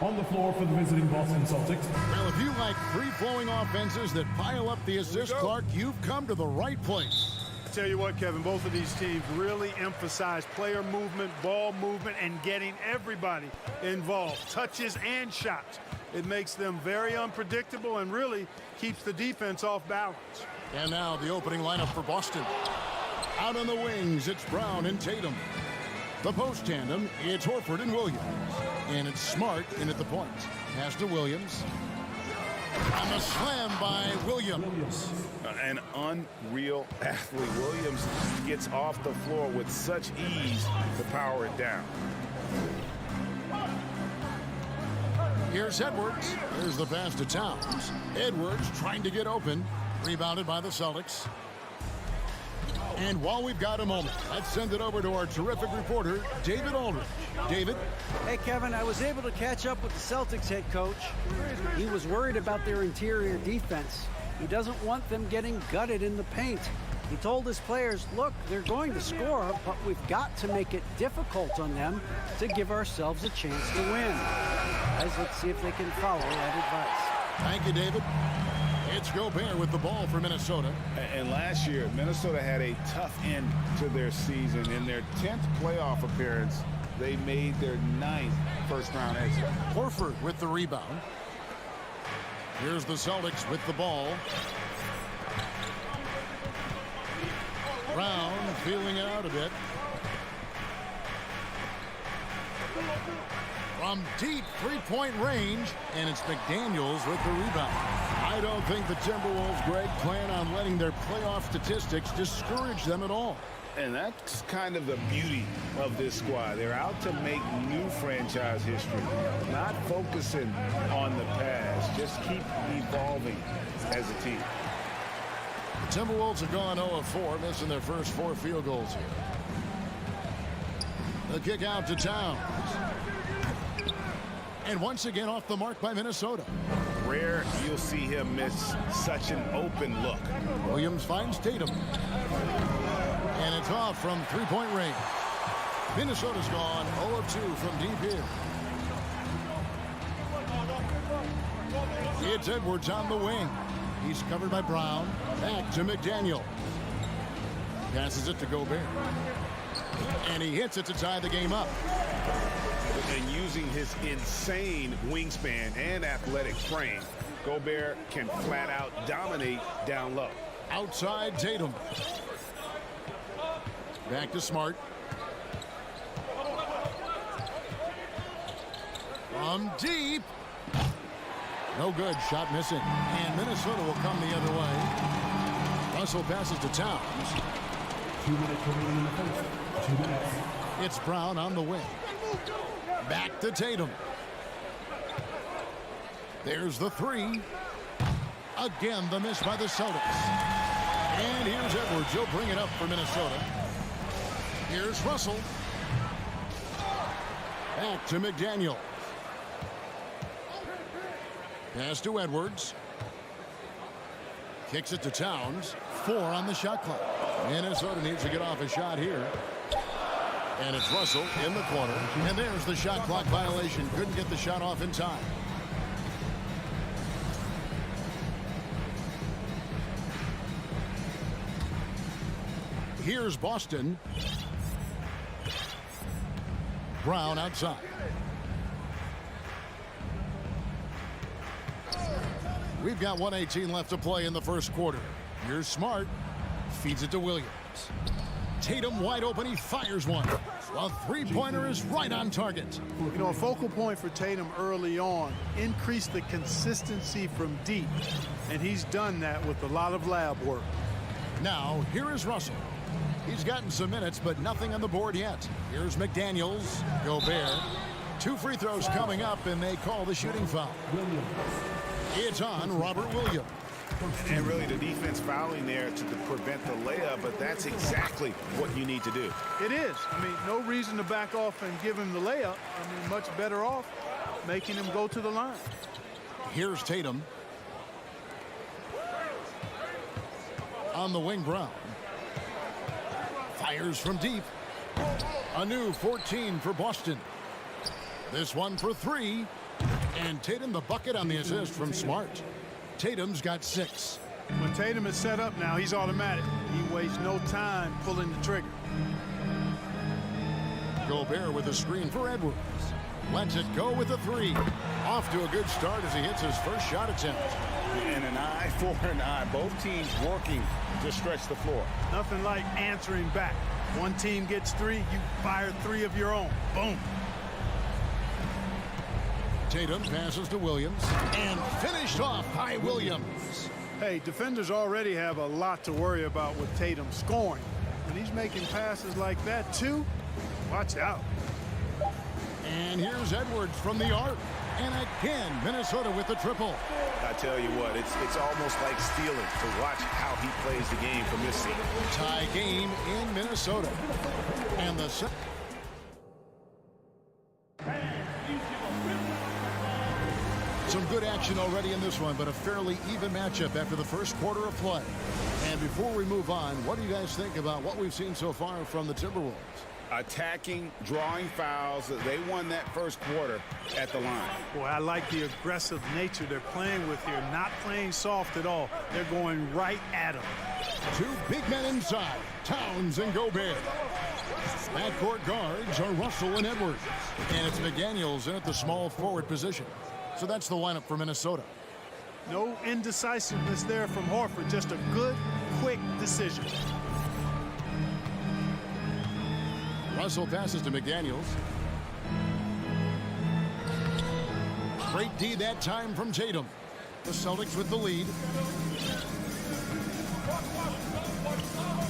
On the floor for the visiting Boston Celtics. Well, if you like free-flowing offenses that pile up the assist, Clark, you've come to the right place. I tell you what, Kevin, both of these teams really emphasize player movement, ball movement, and getting everybody involved, touches and shots. It makes them very unpredictable and really keeps the defense off balance. And now the opening lineup for Boston. Out on the wings, it's Brown and Tatum. The post tandem, it's Horford and Williams. And it's Smart in at the point. Pass to Williams. On the slam by Williams. An unreal athlete. Williams gets off the floor with such ease to power it down. Here's Edwards. Here's the pass to Towns. Edwards trying to get open. Rebounded by the Celtics. And while we've got a moment, let's send it over to our terrific reporter, David Aldridge. David? Hey, Kevin, I was able to catch up with the Celtics head coach. He was worried about their interior defense. He doesn't want them getting gutted in the paint. He told his players, look, they're going to score, but we've got to make it difficult on them to give ourselves a chance to win. Guys, let's see if they can follow that advice. Thank you, David. It's Gobert with the ball for Minnesota. And last year, Minnesota had a tough end to their season. In their 10th playoff appearance, they made their 9th first-round exit. Horford with the rebound. Here's the Celtics with the ball. Brown feeling it out a bit. From deep three-point range, and it's McDaniels with the rebound. I don't think the Timberwolves, Greg, plan on letting their playoff statistics discourage them at all. And that's kind of the beauty of this squad. They're out to make new franchise history, not focusing on the past. Just keep evolving as a team. The Timberwolves have gone 0 of 4, missing their first 4 field goals here. The kick out to Towns. And once again off the mark by Minnesota. Rare you'll see him miss such an open look. Williams finds Tatum. And it's off from three-point range. Minnesota's gone 0 of 2 from deep here. It's Edwards on the wing. He's covered by Brown. Back to McDaniel. Passes it to Gobert. And he hits it to tie the game up. And using his insane wingspan and athletic frame, Gobert can flat out dominate down low. Outside Tatum. Back to Smart. From deep. No good. Shot missing. And Minnesota will come the other way. Russell passes to Towns. 2 minutes remaining in the first. 2 minutes. It's Brown on the wing. Back to Tatum. There's the three. Again, the miss by the Celtics. And here's Edwards. He'll bring it up for Minnesota. Here's Russell. Back to McDaniel. Pass to Edwards. Kicks it to Towns. 4 on the shot clock. Minnesota needs to get off a shot here. And it's Russell in the corner. And there's the shot clock violation. Couldn't get the shot off in time. Here's Boston. Brown outside. We've got 1:18 left to play in the first quarter. Here's Smart. Feeds it to Williams. Tatum wide open. He fires one. A three-pointer is right on target. You know, a focal point for Tatum early on, increase the consistency from deep. And he's done that with a lot of lab work. Now, here is Russell. He's gotten some minutes, but nothing on the board yet. Here's McDaniels. Gobert. 2 free throws coming up, and they call the shooting foul. It's on Robert Williams. And really the defense fouling there to prevent the layup, but that's exactly what you need to do. It is. I mean, no reason to back off and give him the layup. I mean, much better off making him go to the line. Here's Tatum. On the wing, Brown. Fires from deep. A new 14 for Boston. This one for 3. And Tatum the bucket on the assist from Smart. Tatum's got 6. When Tatum is set up now, he's automatic. He wastes no time pulling the trigger. Gobert with a screen for Edwards. Lets it go with a 3. Off to a good start as he hits his first shot attempt. And an eye for an eye. Both teams working to stretch the floor. Nothing like answering back. One team gets 3, you fire 3 of your own. Boom. Tatum passes to Williams and finished off by Williams. Hey, defenders already have a lot to worry about with Tatum scoring. When he's making passes like that too, watch out. And here's Edwards from the arc. And again, Minnesota with the triple. I tell you what, it's almost like stealing to watch how he plays the game from this seat. Tie game in Minnesota. And the some good action already in this one, but a fairly even matchup after the first quarter of play. And before we move on, what do you guys think about what we've seen so far from the Timberwolves? Attacking, drawing fouls. They won that first quarter at the line. Boy, I like the aggressive nature they're playing with here. Not playing soft at all. They're going right at him. 2 big men inside, Towns and Gobert. Backcourt guards are Russell and Edwards. And it's McDaniels in at the small forward position. So that's the lineup for Minnesota. No indecisiveness there from Horford. Just a good, quick decision. Russell passes to McDaniels. Great D that time from Tatum. The Celtics with the lead.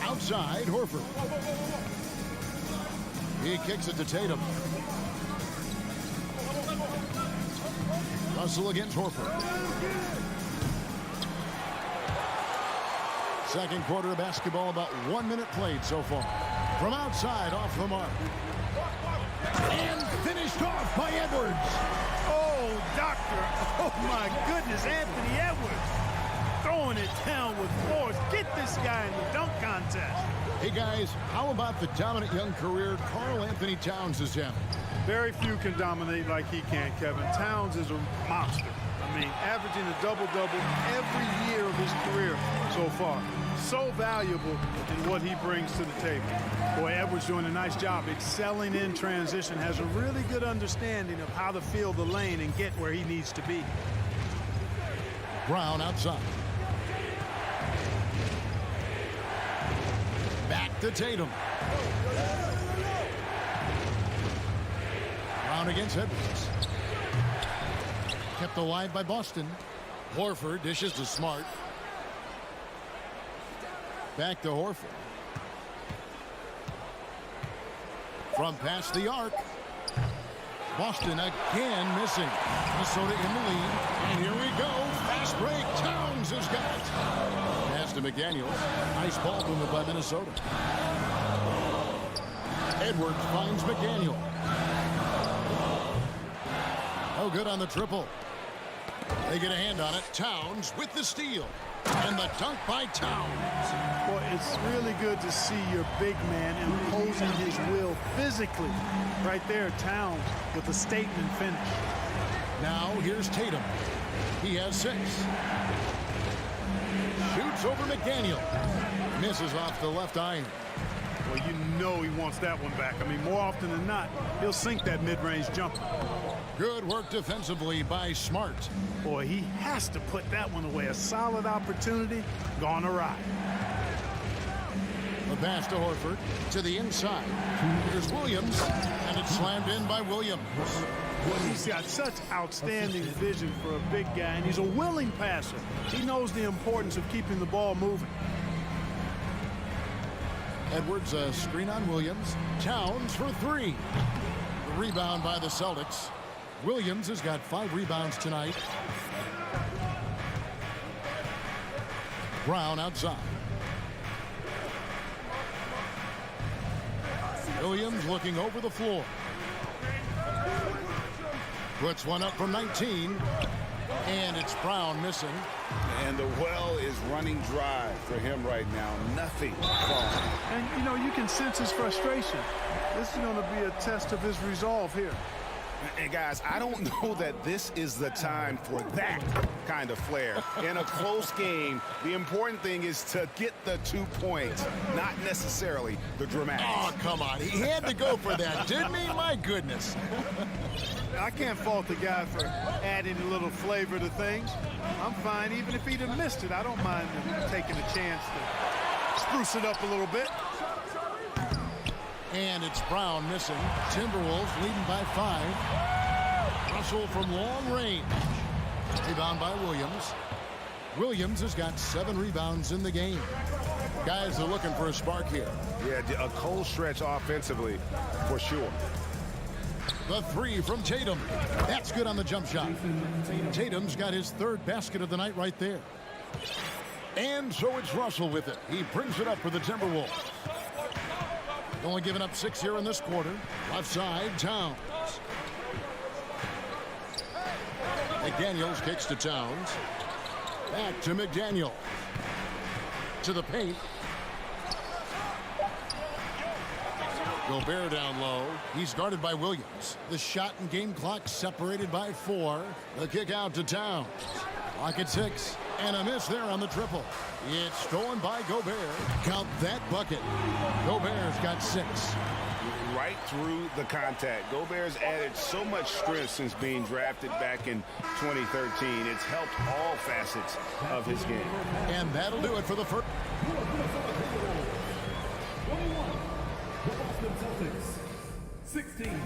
Outside, Horford. He kicks it to Tatum. Russell against Horford. Second quarter of basketball, about 1 minute played so far. From outside, off the mark. And finished off by Edwards. Oh, doctor. Oh, my goodness, Anthony Edwards. Throwing it down with force. Get this guy in the dunk contest. Hey, guys, how about the dominant young career Karl Anthony Towns is having? Very few can dominate like he can, Kevin. Towns is a monster. I mean, averaging a double-double every year of his career so far. So valuable in what he brings to the table. Boy, Edwards doing a nice job excelling in transition, has a really good understanding of how to fill the lane and get where he needs to be. Brown outside. Back to Tatum. Brown against Edwards. Kept alive by Boston. Horford dishes to Smart. Back to Horford. From past the arc. Boston again missing. Minnesota in the lead. And here we go. Fast break. Towns has got it. Pass to McDaniels. Nice ball movement by Minnesota. Edwards finds McDaniel. Oh, good on the triple. They get a hand on it. Towns with the steal. And the dunk by Towns. Boy, it's really good to see your big man imposing his will physically. Right there, Towns with a statement finish. Now here's Tatum. He has 6. Shoots over McDaniel. Misses off the left iron. Well, you know he wants that one back. I mean, more often than not, he'll sink that mid-range jumper. Good work defensively by Smart. Boy, he has to put that one away. A solid opportunity gone awry. The pass to Horford to the inside. Here's Williams, and it's slammed in by Williams. Boy, he's got such outstanding vision for a big guy, and he's a willing passer. He knows the importance of keeping the ball moving. Edwards, a screen on Williams. Towns for 3. The rebound by the Celtics. Williams has got 5 rebounds tonight. Brown outside. Williams looking over the floor. Puts one up from 19. And it's Brown missing. And the well is running dry for him right now. Nothing falling. And, you know, you can sense his frustration. This is going to be a test of his resolve here. And guys, I don't know that this is the time for that kind of flair. In a close game, the important thing is to get the 2 points, not necessarily the dramatics. Oh, come on. He had to go for that, didn't he? My goodness. I can't fault the guy for adding a little flavor to things. I'm fine. Even if he'd have missed it, I don't mind him taking a chance to spruce it up a little bit. And it's Brown missing. Timberwolves leading by 5. Russell from long range. Rebound by Williams. Williams has got 7 rebounds in the game. Guys are looking for a spark here. Yeah, a cold stretch offensively, for sure. The 3 from Tatum. That's good on the jump shot. Tatum's got his 3rd basket of the night right there. And so it's Russell with it. He brings it up for the Timberwolves. Only giving up 6 here in this quarter. Left side, Towns. McDaniels kicks to Towns. Back to McDaniel. To the paint. Gobert down low. He's guarded by Williams. The shot and game clock separated by 4. The kick out to Towns. Clock at 6. And a miss there on the triple. It's stolen by Gobert. Count that bucket. Gobert's got 6. Right through the contact. Gobert's added so much strength since being drafted back in 2013. It's helped all facets of his game. And that'll do it for the first. The Boston Celtics, 16.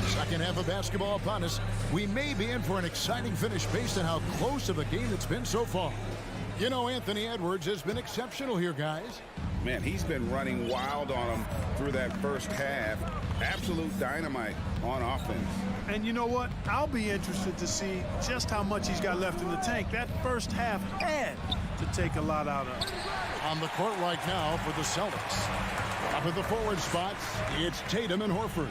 Second half of basketball upon us. We may be in for an exciting finish based on how close of a game it's been so far. You know, Anthony Edwards has been exceptional here, guys. Man, he's been running wild on them through that first half. Absolute dynamite on offense. And you know what? I'll be interested to see just how much he's got left in the tank. That first half had to take a lot out of him. On the court right now for the Celtics. Up at the forward spots, it's Tatum and Horford.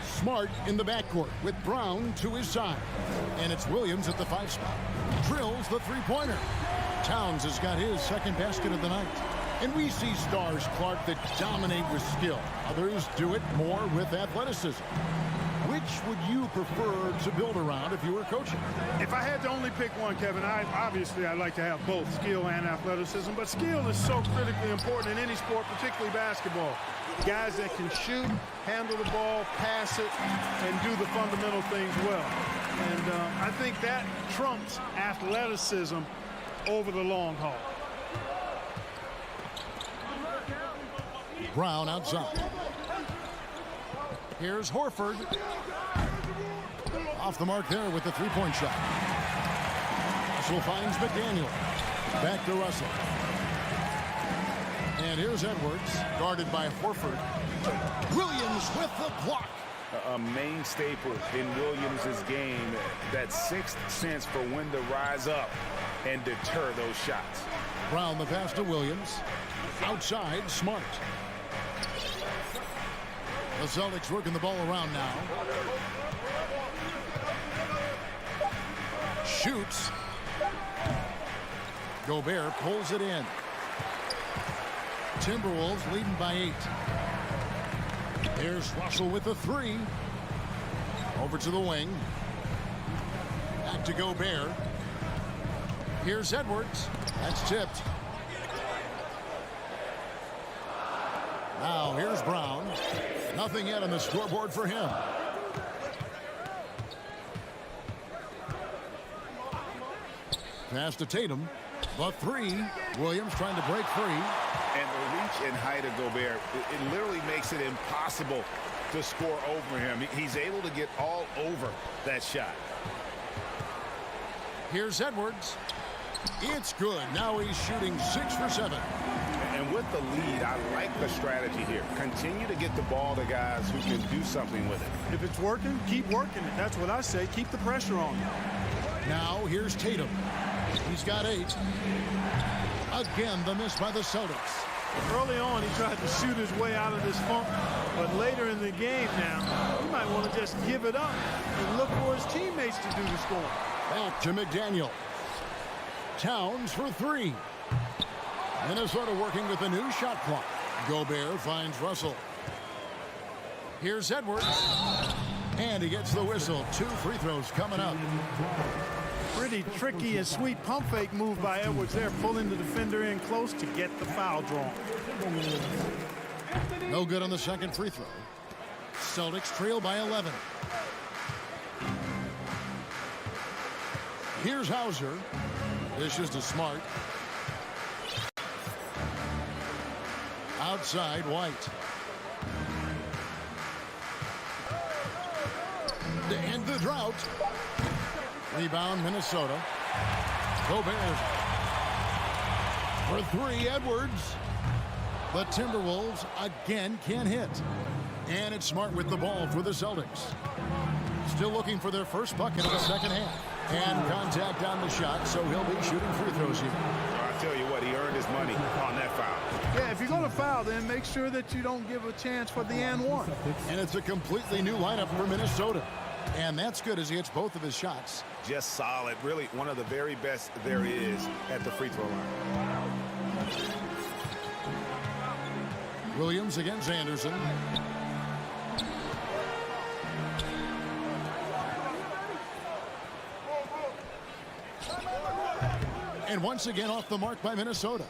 Smart in the backcourt with Brown to his side. And it's Williams at the 5 spot. Drills the 3-pointer. Towns has got his 2nd basket of the night. And we see stars, Clark, that dominate with skill. Others do it more with athleticism. Which would you prefer to build around if you were coaching? If I had to only pick one, Kevin, obviously I'd like to have both skill and athleticism, but skill is so critically important in any sport, particularly basketball. Guys that can shoot, handle the ball, pass it, and do the fundamental things well. And I think that trumps athleticism over the long haul. Brown outside. Here's Horford. Off the mark there with the 3-point shot. Russell finds McDaniel. Back to Russell. And here's Edwards, guarded by Horford. Williams with the block. A main staple in Williams' game, that 6th sense for when to rise up and deter those shots. Brown the pass to Williams. Outside, Smart. The Celtics working the ball around now. Shoots. Gobert pulls it in. Timberwolves leading by 8. Here's Russell with the 3. Over to the wing. Back to Gobert. Here's Edwards. That's tipped. Now here's Brown. Nothing yet on the scoreboard for him. Pass to Tatum. The 3. Williams trying to break free. And the reach and height of Gobert, it literally makes it impossible to score over him. He's able to get all over that shot. Here's Edwards. It's good. Now he's shooting 6 for 7. And with the lead, I like the strategy here. Continue to get the ball to guys who can do something with it. If it's working, keep working it. That's what I say. Keep the pressure on. Now here's Tatum. He's got 8. Again, the miss by the Celtics. Early on, he tried to shoot his way out of this funk, but later in the game now, he might want to just give it up and look for his teammates to do the scoring. Back to McDaniel. Towns for three. Minnesota working with a new shot clock. Gobert finds Russell. Here's Edwards. And he gets the whistle. 2 free throws coming up. Pretty tricky and sweet pump fake move by Edwards there, pulling the defender in close to get the foul drawn. No good on the second free throw. Celtics trail by 11. Here's Hauser. Dishes to Smart. Outside, White. To end the drought. Rebound, Minnesota. Gobert. For three, Edwards. The Timberwolves again can't hit. And it's Smart with the ball for the Celtics. Still looking for their first bucket of the second half. And contact on the shot, so he'll be shooting free throws here. I tell you what, he earned his money on that foul. Yeah, if you're going to foul, then make sure that you don't give a chance for the and one. And it's a completely new lineup for Minnesota. And that's good as he hits both of his shots. Just solid. Really one of the very best there is at the free throw line. Williams against Anderson. And once again off the mark by Minnesota.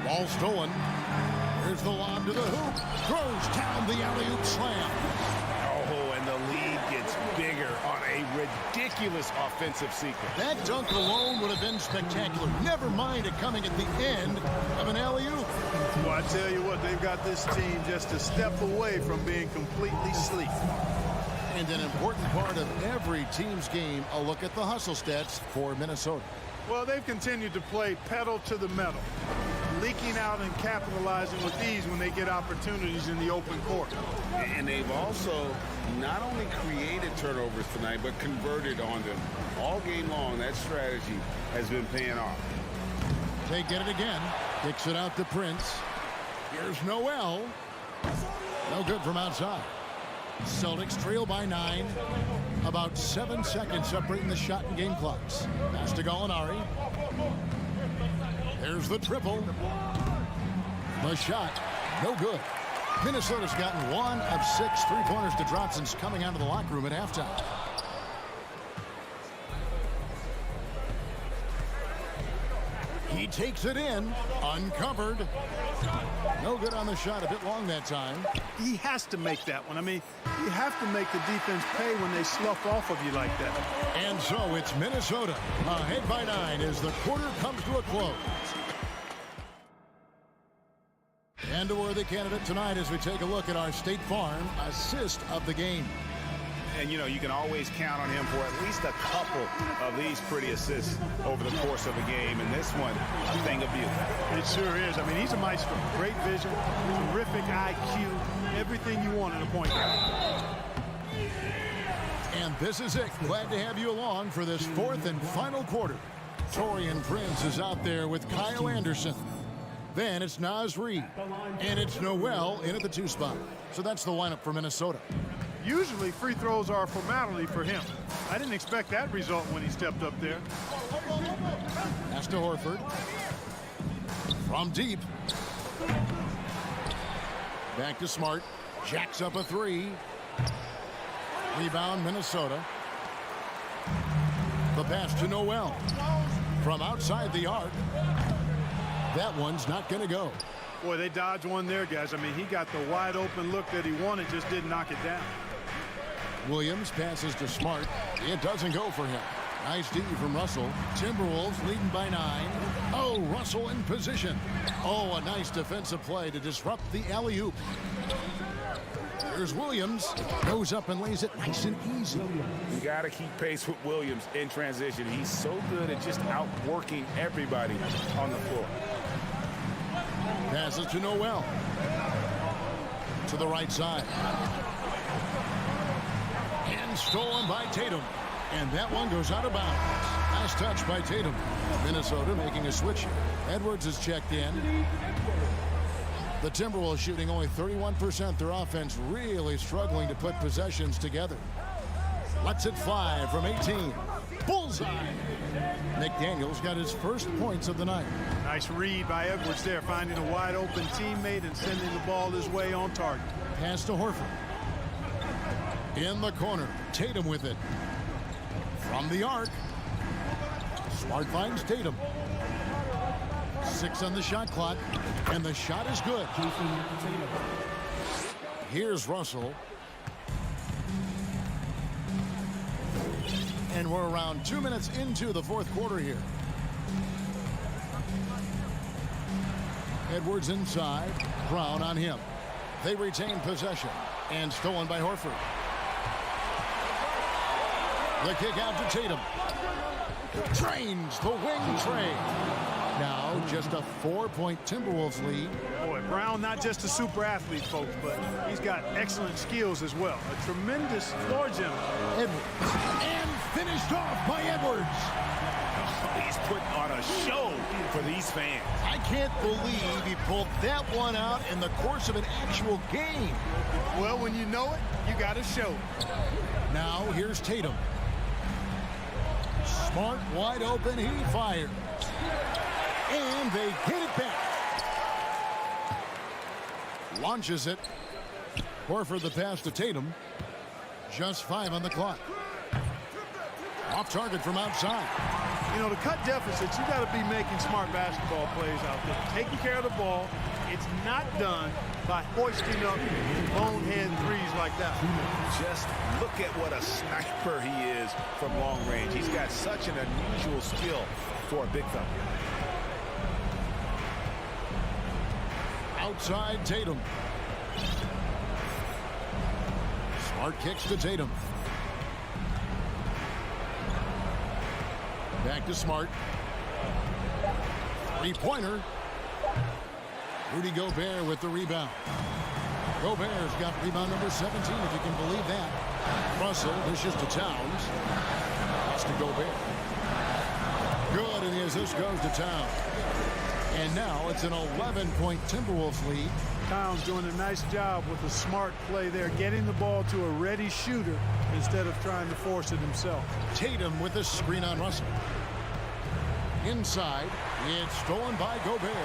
Ball stolen. Here's the lob to the hoop. Throws down the alley-oop slam. Oh, and the lead gets bigger on a ridiculous offensive sequence. That dunk alone would have been spectacular. Never mind it coming at the end of an alley-oop. Well, I tell you what, they've got this team just a step away from being completely asleep. And an important part of every team's game, a look at the hustle stats for Minnesota. Well, they've continued to play pedal to the metal, leaking out and capitalizing with ease when they get opportunities in the open court. And they've also not only created turnovers tonight, but converted on them. All game long, that strategy has been paying off. They get it again. Kicks it out to Prince. Here's Noel. No good from outside. Celtics trail by 9. About 7 seconds separating the shot and game clocks. Pass to Gallinari. There's the triple. The shot. No good. Minnesota's gotten 1 of 6 three-pointers to drop since coming out of the locker room at halftime. He takes it in. Uncovered. No good on the shot. A bit long that time. He has to make that one. I mean, you have to make the defense pay when they slough off of you like that. And so it's Minnesota ahead by 9 as the quarter comes to a close. And a worthy candidate tonight as we take a look at our State Farm assist of the game. And, you know, you can always count on him for at least a couple of these pretty assists over the course of a game. And this one, a thing of beauty. It sure is. I mean, he's a maestro. Great vision, terrific IQ, everything you want in a point guard. And this is it. Glad to have you along for this 4th and final quarter. Torian Prince is out there with Kyle Anderson. Then it's Naz Reid. And it's Noel in at the 2 spot. So that's the lineup for Minnesota. Usually free throws are a formality for him. I didn't expect that result when he stepped up there. Pass to Horford. From deep. Back to Smart. Jacks up a 3. Rebound, Minnesota. The pass to Noel. From outside the arc. That one's not going to go. Boy, they dodged one there, guys. I mean, he got the wide open look that he wanted, just didn't knock it down. Williams passes to Smart. It doesn't go for him. Nice D from Russell. Timberwolves leading by 9. Oh, Russell in position. Oh, a nice defensive play to disrupt the alley-oop. Here's Williams. Goes up and lays it nice and easy. You got to keep pace with Williams in transition. He's so good at just outworking everybody on the floor. Passes to Noel. To the right side. And stolen by Tatum. And that one goes out of bounds. Nice touch by Tatum. Minnesota making a switch. Edwards is checked in. The Timberwolves shooting only 31%. Their offense really struggling to put possessions together. Lets it fly from 18. Bullseye. McDaniels got his first points of the night. Nice read by Edwards there, finding a wide open teammate and sending the ball his way on target. Pass to Horford. In the corner, Tatum with it. From the arc, Smart finds Tatum. 6 on the shot clock, and the shot is good. Here's Russell. And we're around 2 minutes into the fourth quarter here. Edwards inside, Brown on him. They retain possession, and stolen by Horford. The kick out to Tatum. Drains the wing trade. Now just a 4-point Timberwolves lead. Boy, Brown not just a super athlete, folks, but he's got excellent skills as well. A tremendous floor general. Edwards. And finished off by Edwards. He's putting on a show for these fans. I can't believe he pulled that one out in the course of an actual game. Well, when you know it, you got to show it. Now here's Tatum. Smart wide open, he fires. And they get it back. Launches it. Horford the pass to Tatum. Just 5 on the clock. Off target from outside. You know, to cut deficits, you got to be making smart basketball plays out there. Taking care of the ball. It's not done by hoisting up bonehead threes like that. Just look at what a sniper he is from long range. He's got such an unusual skill for a big fella. Outside Tatum. Smart kicks to Tatum. Back to Smart. Three-pointer. Rudy Gobert with the rebound. Gobert's got rebound number 17, if you can believe that. Russell dishes to Towns. That's to Gobert. Good, and the assist goes to Towns. And now it's an 11-point Timberwolves lead. Towns doing a nice job with a smart play there, getting the ball to a ready shooter instead of trying to force it himself. Tatum with a screen on Russell. Inside, it's stolen by Gobert.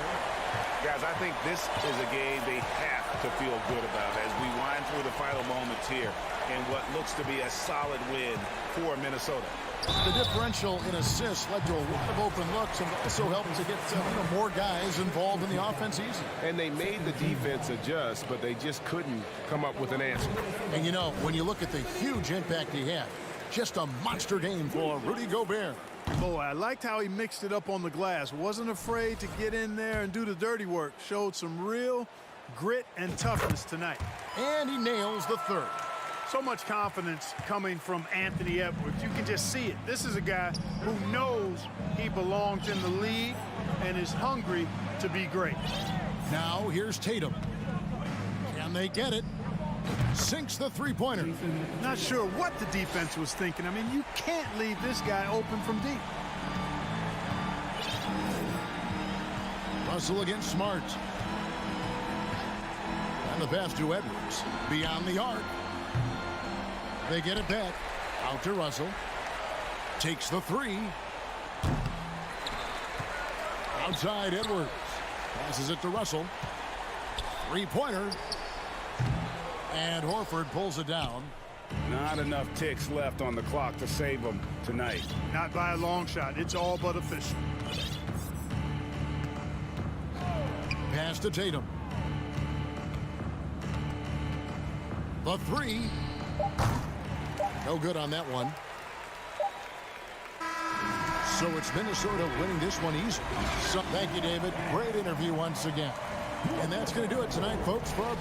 Guys, I think this is a game they have to feel good about as we wind through the final moments here in what looks to be a solid win for Minnesota. The differential in assists led to a lot of open looks and also helped to get more guys involved in the offense easy. And they made the defense adjust, but they just couldn't come up with an answer. And you know, when you look at the huge impact he had, just a monster game for Rudy Gobert. Boy, I liked how he mixed it up on the glass. Wasn't afraid to get in there and do the dirty work. Showed some real grit and toughness tonight. And he nails the third. So much confidence coming from Anthony Edwards. You can just see it. This is a guy who knows he belongs in the league and is hungry to be great. Now here's Tatum. Can they get it? Sinks the three-pointer. Not sure what the defense was thinking. I mean, you can't leave this guy open from deep. Russell against Smart. And the pass to Edwards. Beyond the arc. They get it back. Out to Russell. Takes the three. Outside Edwards. Passes it to Russell. Three-pointer. And Horford pulls it down. Not enough ticks left on the clock to save him tonight. Not by a long shot. It's all but official. Pass to Tatum. The three. No good on that one. So it's Minnesota winning this one easily. So thank you, David. Great interview once again. And that's going to do it tonight, folks, for our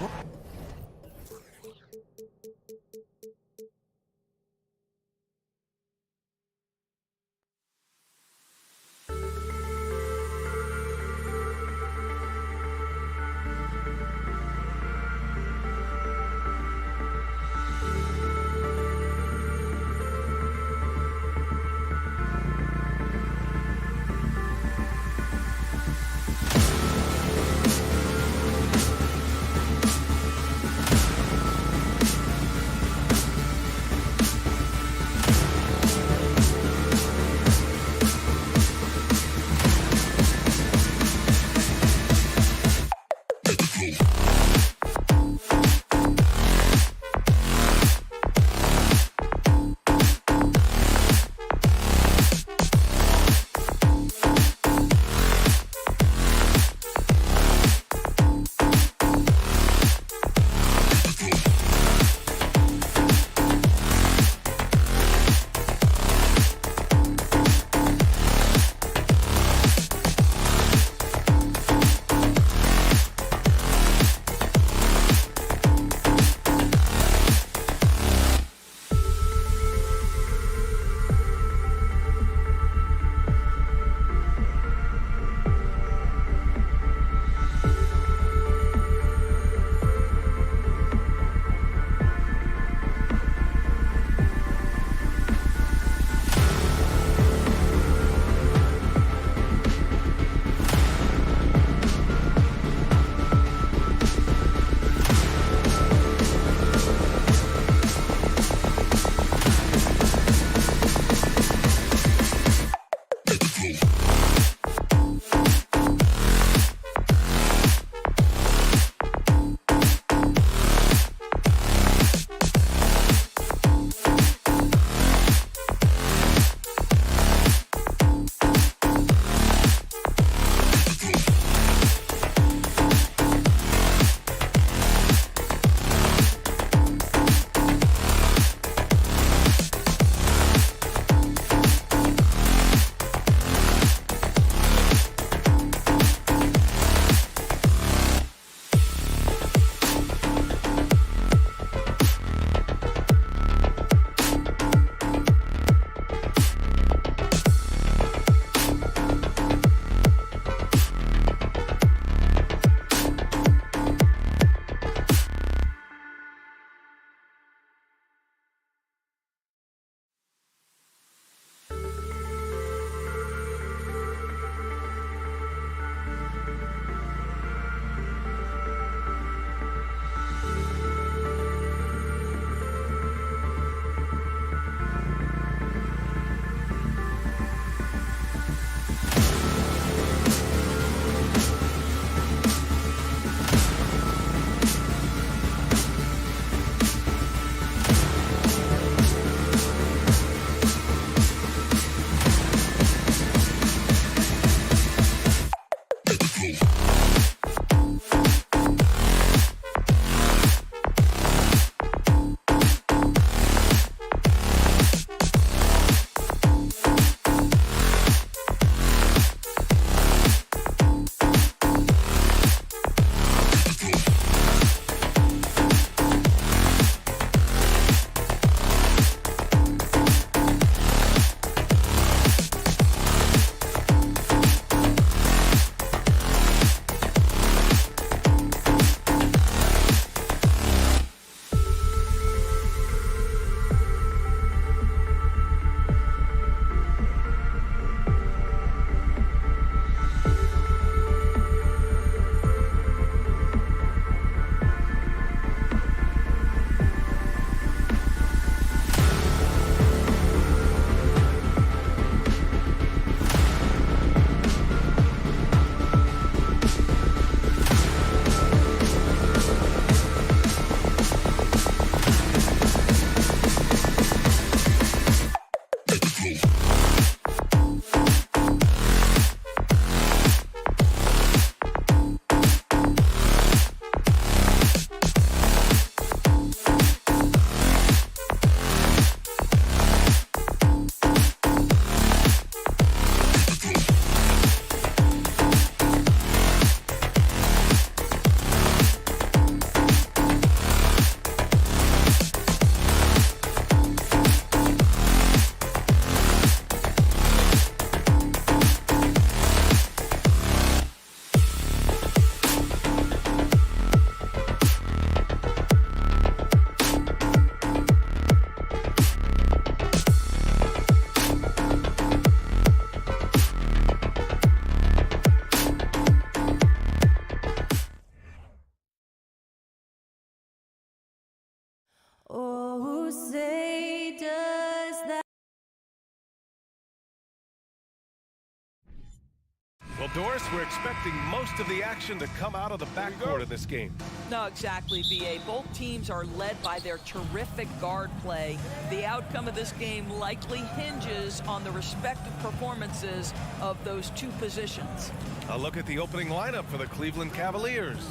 Well, Doris, we're expecting most of the action to come out of the backcourt of this game. No, exactly, B.A. Both teams are led by their terrific guard play. The outcome of this game likely hinges on the respective performances of those two positions. A look at the opening lineup for the Cleveland Cavaliers.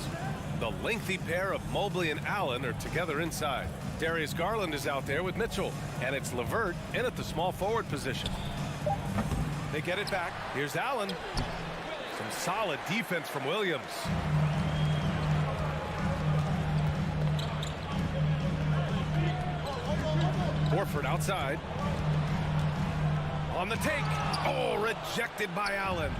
The lengthy pair of Mobley and Allen are together inside. Darius Garland is out there with Mitchell, and it's LeVert in at the small forward position. They get it back. Here's Allen. Some solid defense from Williams. Horford outside. On the take. Oh, rejected by Allen.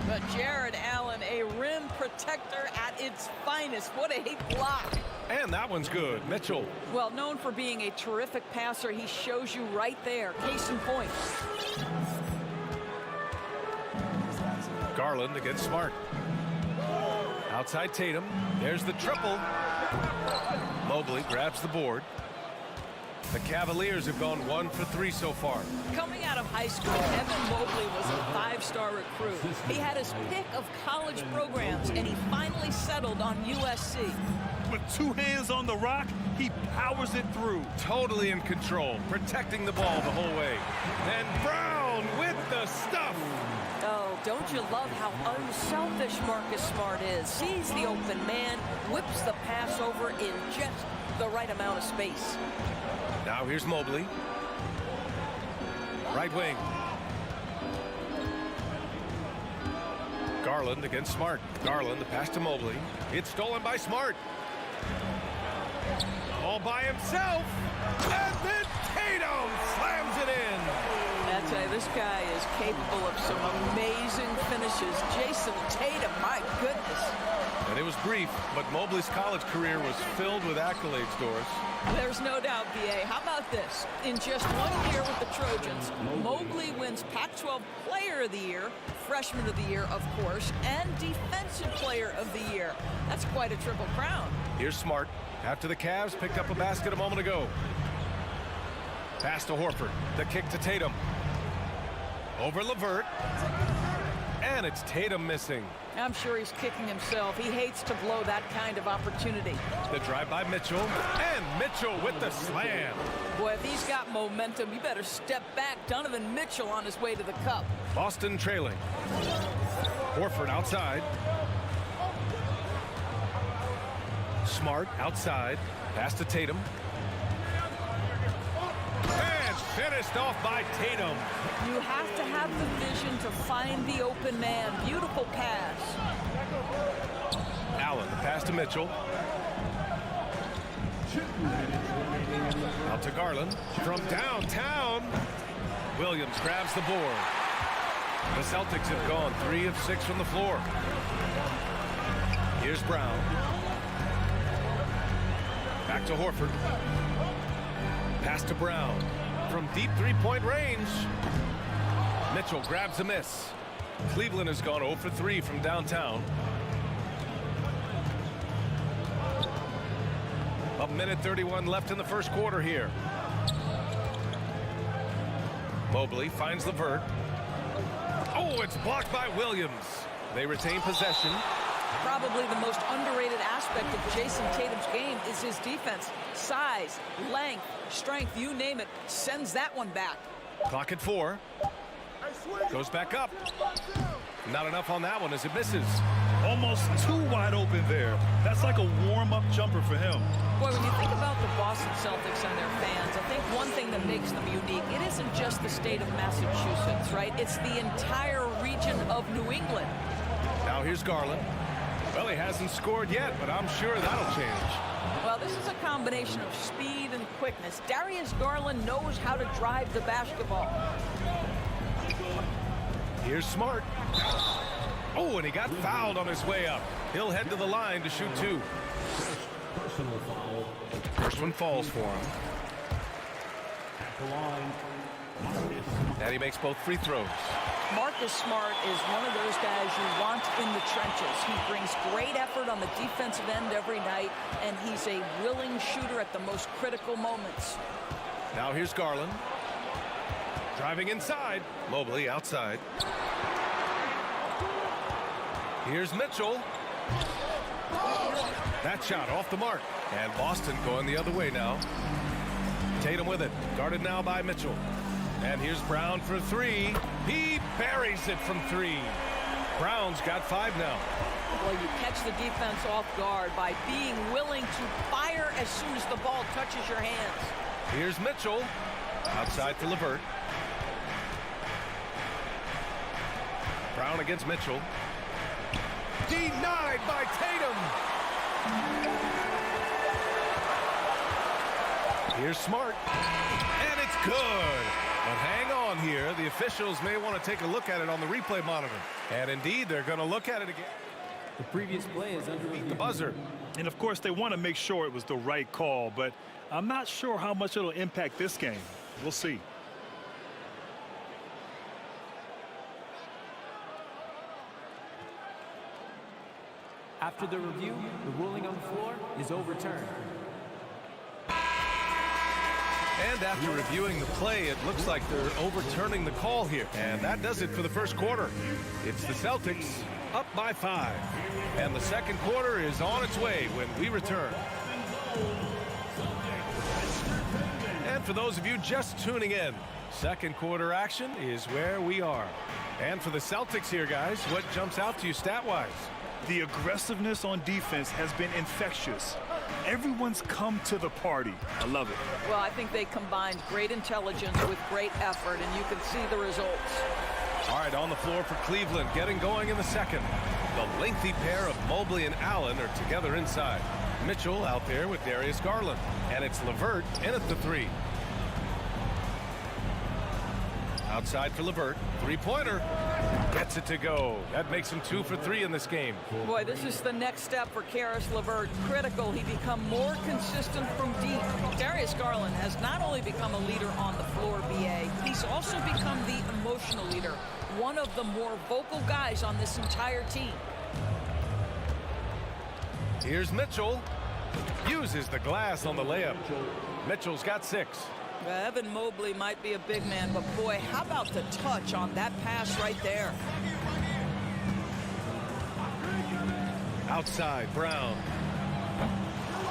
But Jared Allen, a rim protector at its finest. What a block. And that one's good. Mitchell. Well, known for being a terrific passer, he shows you right there. Case in point. Garland against Smart. Outside Tatum. There's the triple. Mobley grabs the board. The Cavaliers have gone 1 for 3 so far. Coming out of high school, Evan Mobley was a 5-star recruit. He had his pick of college programs, and he finally settled on USC. With 2 hands on the rock, he powers it through. Totally in control, protecting the ball the whole way. And Brown with the stuff. Oh, don't you love how unselfish Marcus Smart is? Sees the open man, whips the pass over in just the right amount of space. Now here's Mobley. Right wing. Garland against Smart. Garland, the pass to Mobley. It's stolen by Smart. All by himself. And then Tatum slams it in. I tell you, this guy is capable of some amazing finishes. Jason Tatum, my goodness. And it was brief, but Mobley's college career was filled with accolades, Doris. There's no doubt, BA. How about this? In just 1 year with the Trojans, Mobley wins Pac-12 Player of the Year, Freshman of the Year, of course, and Defensive Player of the Year. That's quite a triple crown. Here's Smart. After the Cavs picked up a basket a moment ago. Pass to Horford. The kick to Tatum. Over LeVert. And it's Tatum missing. I'm sure he's kicking himself. He hates to blow that kind of opportunity. The drive by Mitchell. And Mitchell with the slam. Boy, if he's got momentum, you better step back. Donovan Mitchell on his way to the cup. Boston trailing. Horford outside. Smart outside. Pass to Tatum. And finished off by Tatum. You have to have the vision to find the open man. Beautiful pass. Allen, the pass to Mitchell. Out to Garland. From downtown. Williams grabs the board. The Celtics have gone 3 of 6 from the floor. Here's Brown. Back to Horford. Pass to Brown. From deep three-point range. Mitchell grabs a miss. Cleveland has gone 0 for 3 from downtown. A minute 31 left in the first quarter here. Mobley finds LeVert. Oh, it's blocked by Williams. They retain possession. Probably the most underrated aspect of Jason Tatum's game is his defense. Size, length, strength, you name it, sends that one back. Clock at 4. Goes back up. Not enough on that one as it misses. Almost too wide open there. That's like a warm-up jumper for him. Boy, when you think about the Boston Celtics and their fans, I think one thing that makes them unique, it isn't just the state of Massachusetts, right? It's the entire region of New England. Now here's Garland. Well, he hasn't scored yet, but I'm sure that'll change. Well, this is a combination of speed and quickness. Darius Garland knows how to drive the basketball. Here's Smart. Oh, and he got fouled on his way up. He'll head to the line to shoot 2. First one falls for him. And he makes both free throws. Marcus Smart is one of those guys you want in the trenches. He brings great effort on the defensive end every night, and he's a willing shooter at the most critical moments. Now here's Garland. Driving inside. Mobley outside. Here's Mitchell. That shot off the mark. And Boston going the other way now. Tatum with it. Guarded now by Mitchell. And here's Brown for 3. He buries it from 3. Brown's got 5 now. Well, you catch the defense off guard by being willing to fire as soon as the ball touches your hands. Here's Mitchell. Outside for LeVert. Brown against Mitchell. Denied by Tatum. Here's Smart. And it's good. But hang on here. The officials may want to take a look at it on the replay monitor. And indeed, they're going to look at it again. The previous play is under the buzzer. And of course, they want to make sure it was the right call, but I'm not sure how much it'll impact this game. We'll see. After the review, the ruling on the floor is overturned. And after reviewing the play, it looks like they're overturning the call here. And that does it for the first quarter. It's the Celtics up by 5. And the second quarter is on its way when we return. And for those of you just tuning in, second quarter action is where we are. And for the Celtics here, guys, what jumps out to you stat-wise? The aggressiveness on defense has been infectious. Everyone's come to the party. I love it. Well, I think they combined great intelligence with great effort, and you can see the results. All right, on the floor for Cleveland, getting going in the second. The lengthy pair of Mobley and Allen are together inside. Mitchell out there with Darius Garland. And it's LeVert in at the 3. Outside for LeVert. Three-pointer. Gets it to go. That makes him 2 for 3 in this game. Boy, this is the next step for Caris LeVert. Critical. He become more consistent from deep. Darius Garland has not only become a leader on the floor, BA, he's also become the emotional leader. One of the more vocal guys on this entire team. Here's Mitchell. Uses the glass on the layup. Mitchell's got 6. Evan Mobley might be a big man, but boy, how about the touch on that pass right there? Outside, Brown.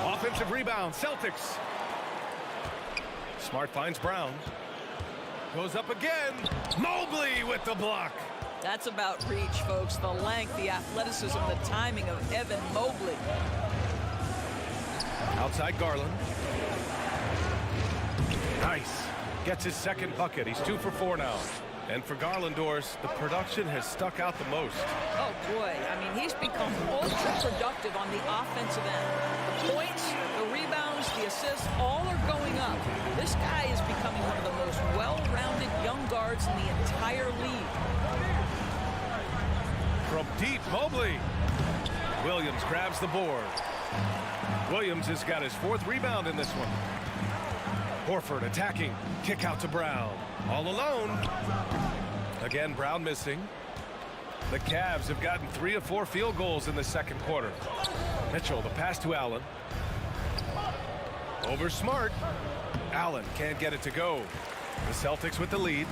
Offensive rebound, Celtics. Smart finds Brown. Goes up again. Mobley with the block. That's about reach, folks. The length, the athleticism, the timing of Evan Mobley. Outside Garland. Nice. Gets his second bucket. He's 2 for 4 now. And for Garland, Doris, the production has stuck out the most. Oh, boy. I mean, he's become ultra-productive on the offensive end. The points, the rebounds, the assists, all are going up. This guy is becoming one of the most well-rounded young guards in the entire league. From deep, Mobley. Williams grabs the board. Williams has got his 4th rebound in this one. Horford attacking. Kick out to Brown. All alone. Again, Brown missing. The Cavs have gotten 3 of 4 field goals in the second quarter. Mitchell, the pass to Allen. Over Smart. Allen can't get it to go. The Celtics with the lead.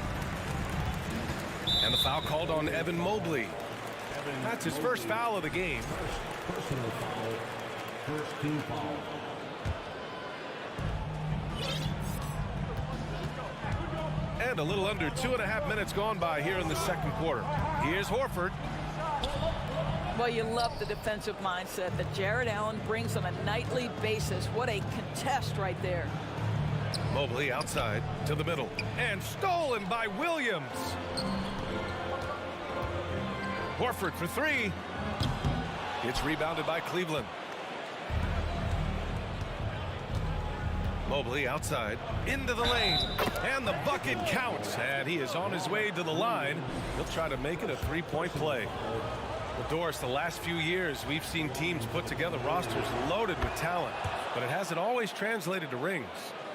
And the foul called on Evan Mobley. That's his first foul of the game. Personal foul. First team foul. And a little under 2.5 minutes gone by here in the second quarter. Here's Horford. Well, you love the defensive mindset that Jared Allen brings on a nightly basis. What a contest right there. Mobley outside to the middle. And stolen by Williams. Horford for 3. It's rebounded by Cleveland. Mobley outside, into the lane, and the bucket counts, and he is on his way to the line. He'll try to make it a 3-point play. Well, Doris, the last few years, we've seen teams put together rosters loaded with talent, but it hasn't always translated to rings.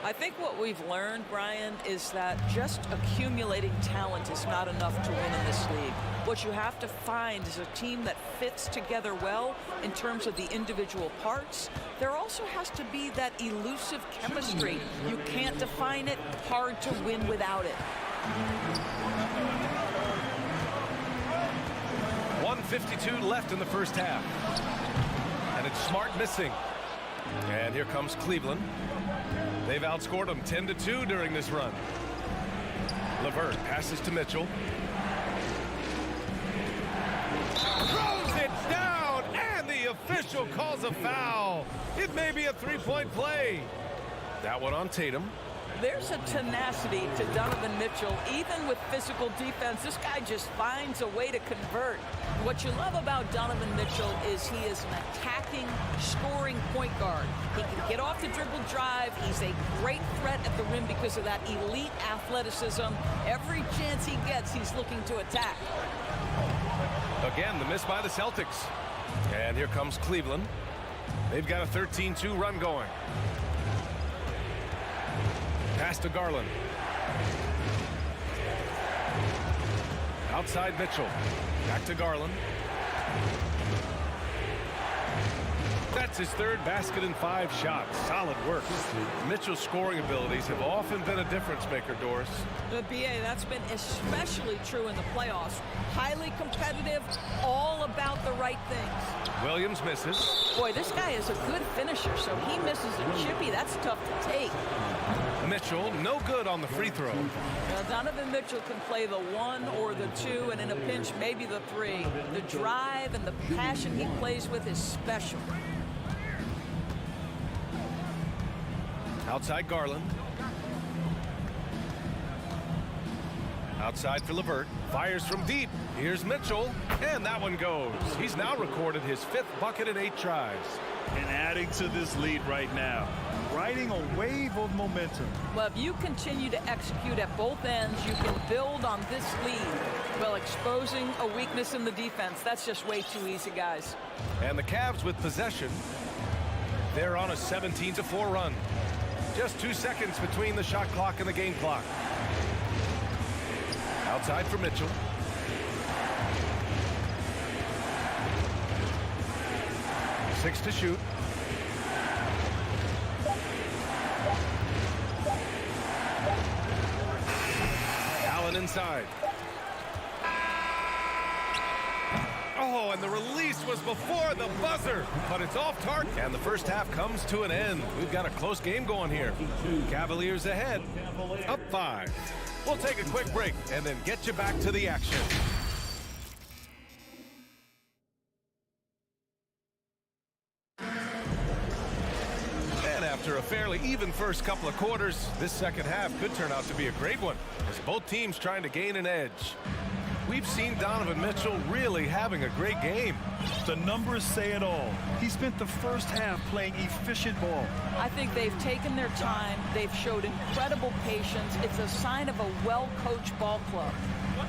I think what we've learned, Brian, is that just accumulating talent is not enough to win in this league. What you have to find is a team that fits together well in terms of the individual parts. There also has to be that elusive chemistry. You can't define it, hard to win without it. 1:52 left in the first half. And it's Smart missing. And here comes Cleveland. They've outscored them 10-2 during this run. LeVert passes to Mitchell. Throws it down, and the official calls a foul. It may be a 3-point play. That one on Tatum. There's a tenacity to Donovan Mitchell. Even with physical defense, this guy just finds a way to convert. What you love about Donovan Mitchell is he is an attacking, scoring point guard. He can get off the dribble drive. He's a great threat at the rim because of that elite athleticism. Every chance he gets, he's looking to attack. Again, the miss by the Celtics. And here comes Cleveland. They've got a 13-2 run going. Pass to Garland. Outside Mitchell. Back to Garland. That's his third basket in 5 shots. Solid work. Mitchell's scoring abilities have often been a difference maker, Doris. The BA, that's been especially true in the playoffs. Highly competitive, all about the right things. Williams misses. Boy, this guy is a good finisher, so he misses a chippy. That's tough to take. Mitchell, no good on the free throw. Now, Donovan Mitchell can play the 1 or the 2, and in a pinch, maybe the 3. The drive and the passion he plays with is special. Outside Garland. Outside for LeVert. Fires from deep. Here's Mitchell. And that one goes. He's now recorded his 5th bucket in 8 tries. And adding to this lead right now. Riding a wave of momentum. Well, if you continue to execute at both ends, you can build on this lead while exposing a weakness in the defense. That's just way too easy, guys. And the Cavs with possession. They're on a 17-4 run. Just 2 seconds between the shot clock and the game clock. Outside for Mitchell. Six to shoot. Allen inside. Oh, and the release was before the buzzer, but it's off target. And the first half comes to an end. We've got a close game going here. Cavaliers ahead, up 5. We'll take a quick break and then get you back to the action. And after a fairly even first couple of quarters, this second half could turn out to be a great one, as both teams trying to gain an edge. We've seen Donovan Mitchell really having a great game. The numbers say it all. He spent the first half playing efficient ball. I think they've taken their time. They've showed incredible patience. It's a sign of a well-coached ball club.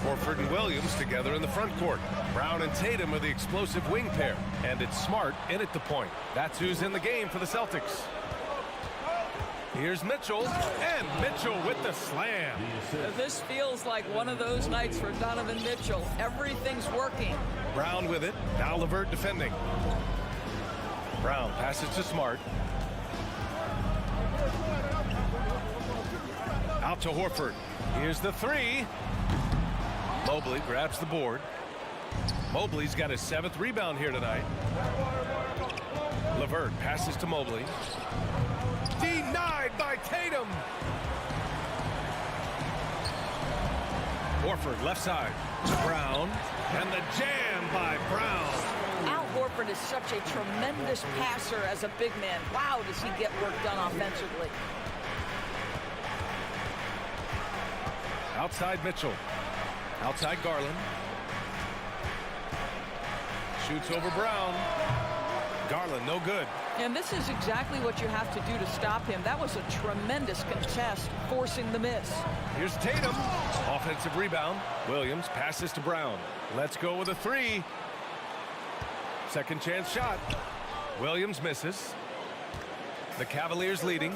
Horford and Williams together in the front court. Brown and Tatum are the explosive wing pair. And it's Smart in at the point. That's who's in the game for the Celtics. Here's Mitchell, and Mitchell with the slam. This feels like one of those nights for Donovan Mitchell. Everything's working. Brown with it. Now LeVert defending. Brown passes to Smart. Out to Horford. Here's the 3. Mobley grabs the board. Mobley's got his 7th rebound here tonight. LeVert passes to Mobley. Denied by Tatum. Horford left side to Brown, and the jam by Brown. Al Horford is such a tremendous passer as a big man. Wow, does he get work done offensively. Outside Mitchell. Outside Garland. Shoots over Brown. Garland no good. And this is exactly what you have to do to stop him. That was a tremendous contest, forcing the miss. Here's Tatum. Offensive rebound. Williams passes to Brown. Let's go with a 3. Second chance shot. Williams misses. The Cavaliers leading.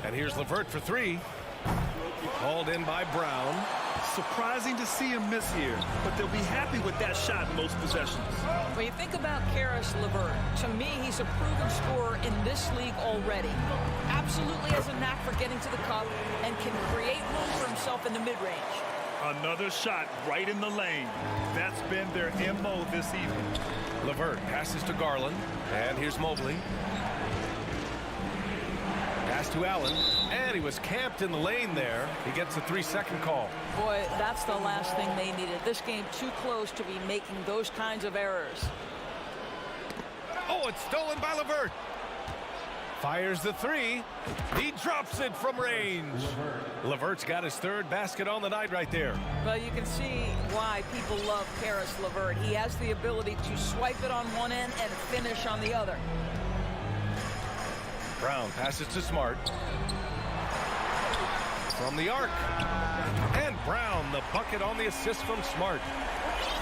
And here's LeVert for 3. Called in by Brown. Surprising to see him miss here, but they'll be happy with that shot in most possessions. When you think about Caris LeVert, to me, he's a proven scorer in this league already. Absolutely has a knack for getting to the cup and can create room for himself in the mid-range. Another shot right in the lane. That's been their MO this evening. LeVert passes to Garland, and here's Mobley. Pass to Allen, and he was camped in the lane there. He gets a 3-second call. Boy, that's the last thing they needed. This game too close to be making those kinds of errors. Oh, it's stolen by LeVert. Fires the 3. He drops it from range. LeVert's got his 3rd basket on the night right there. Well, you can see why people love Caris LeVert. He has the ability to swipe it on one end and finish on the other. Brown passes to Smart. From the arc. And Brown, the bucket on the assist from Smart.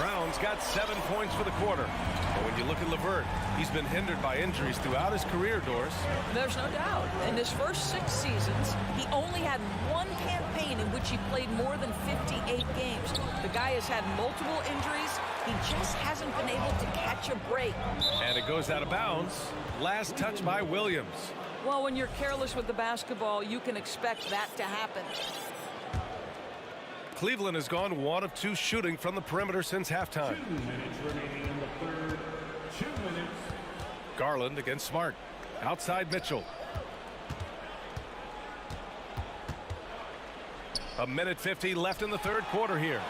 Brown's got 7 points for the quarter. And when you look at LeVert, he's been hindered by injuries throughout his career, Doris. There's no doubt. In his first 6 seasons, he only had one campaign in which he played more than 58 games. The guy has had multiple injuries. He just hasn't been able to catch a break. And it goes out of bounds. Last touch by Williams. Well, when you're careless with the basketball, you can expect that to happen. Cleveland has gone 1 of 2 shooting from the perimeter since halftime. 2 minutes remaining in the third. 2 minutes. Garland against Smart. Outside Mitchell. A minute 50 left in the third quarter here.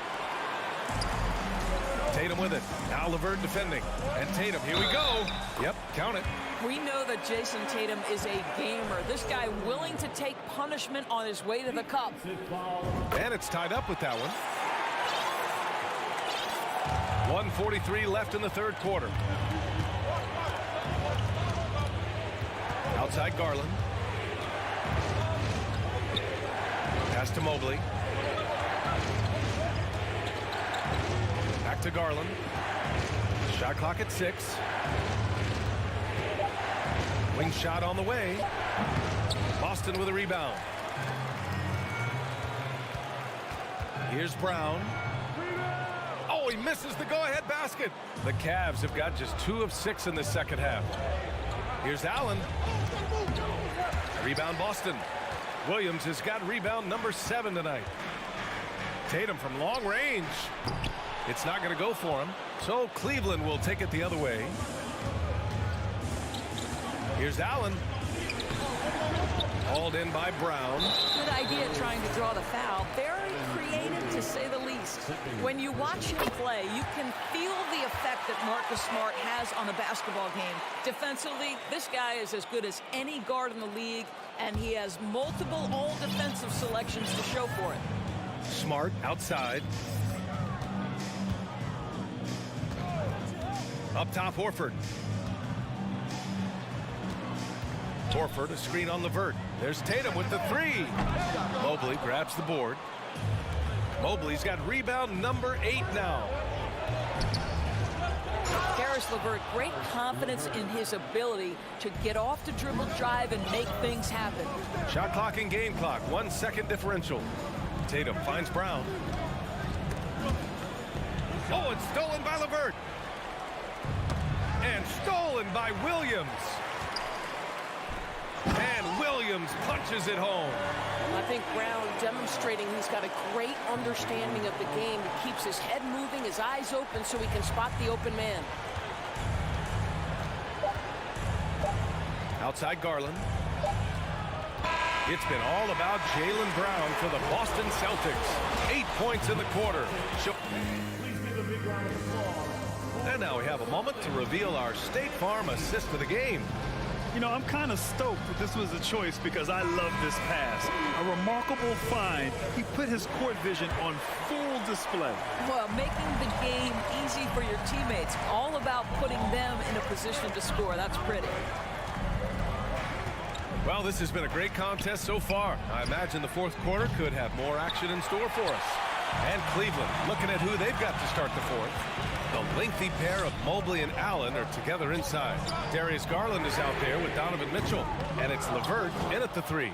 Tatum with it. Now LeVert defending. And Tatum, here we go. Yep, count it. We know that Jason Tatum is a gamer. This guy willing to take punishment on his way to the cup. And it's tied up with that one. 1:43 left in the third quarter. Outside Garland. Pass to Mobley. Back to Garland. Shot clock at 6. Wing shot on the way. Boston with a rebound. Here's Brown. Oh, he misses the go-ahead basket. The Cavs have got just 2 of 6 in the second half. Here's Allen. Rebound Boston. Williams has got rebound number 7 tonight. Tatum from long range. It's not going to go for him. So Cleveland will take it the other way. Here's Allen. Hauled in by Brown. Good idea trying to draw the foul. Very creative, to say the least. When you watch him play, you can feel the effect that Marcus Smart has on a basketball game. Defensively, this guy is as good as any guard in the league, and he has multiple all-defensive selections to show for it. Smart outside. Up top, Horford. Horford, a screen on LeVert. There's Tatum with the 3. Mobley grabs the board. Mobley's got rebound number 8 now. Caris LeVert, great confidence in his ability to get off the dribble drive and make things happen. Shot clock and game clock, 1 second differential. Tatum finds Brown. Oh, it's stolen by LeVert. And stolen by Williams. And Williams punches it home. I think Brown demonstrating he's got a great understanding of the game. He keeps his head moving, his eyes open so he can spot the open man. Outside Garland. It's been all about Jaylen Brown for the Boston Celtics. 8 points in the quarter. And now we have a moment to reveal our State Farm assist for the game. You know, I'm kind of stoked that this was a choice because I love this pass. A remarkable find. He put his court vision on full display. Well, making the game easy for your teammates. All about putting them in a position to score. That's pretty. Well, this has been a great contest so far. I imagine the fourth quarter could have more action in store for us. And Cleveland looking at who they've got to start the fourth. The lengthy pair of Mobley and Allen are together inside. Darius Garland is out there with Donovan Mitchell. And it's LeVert in at the 3.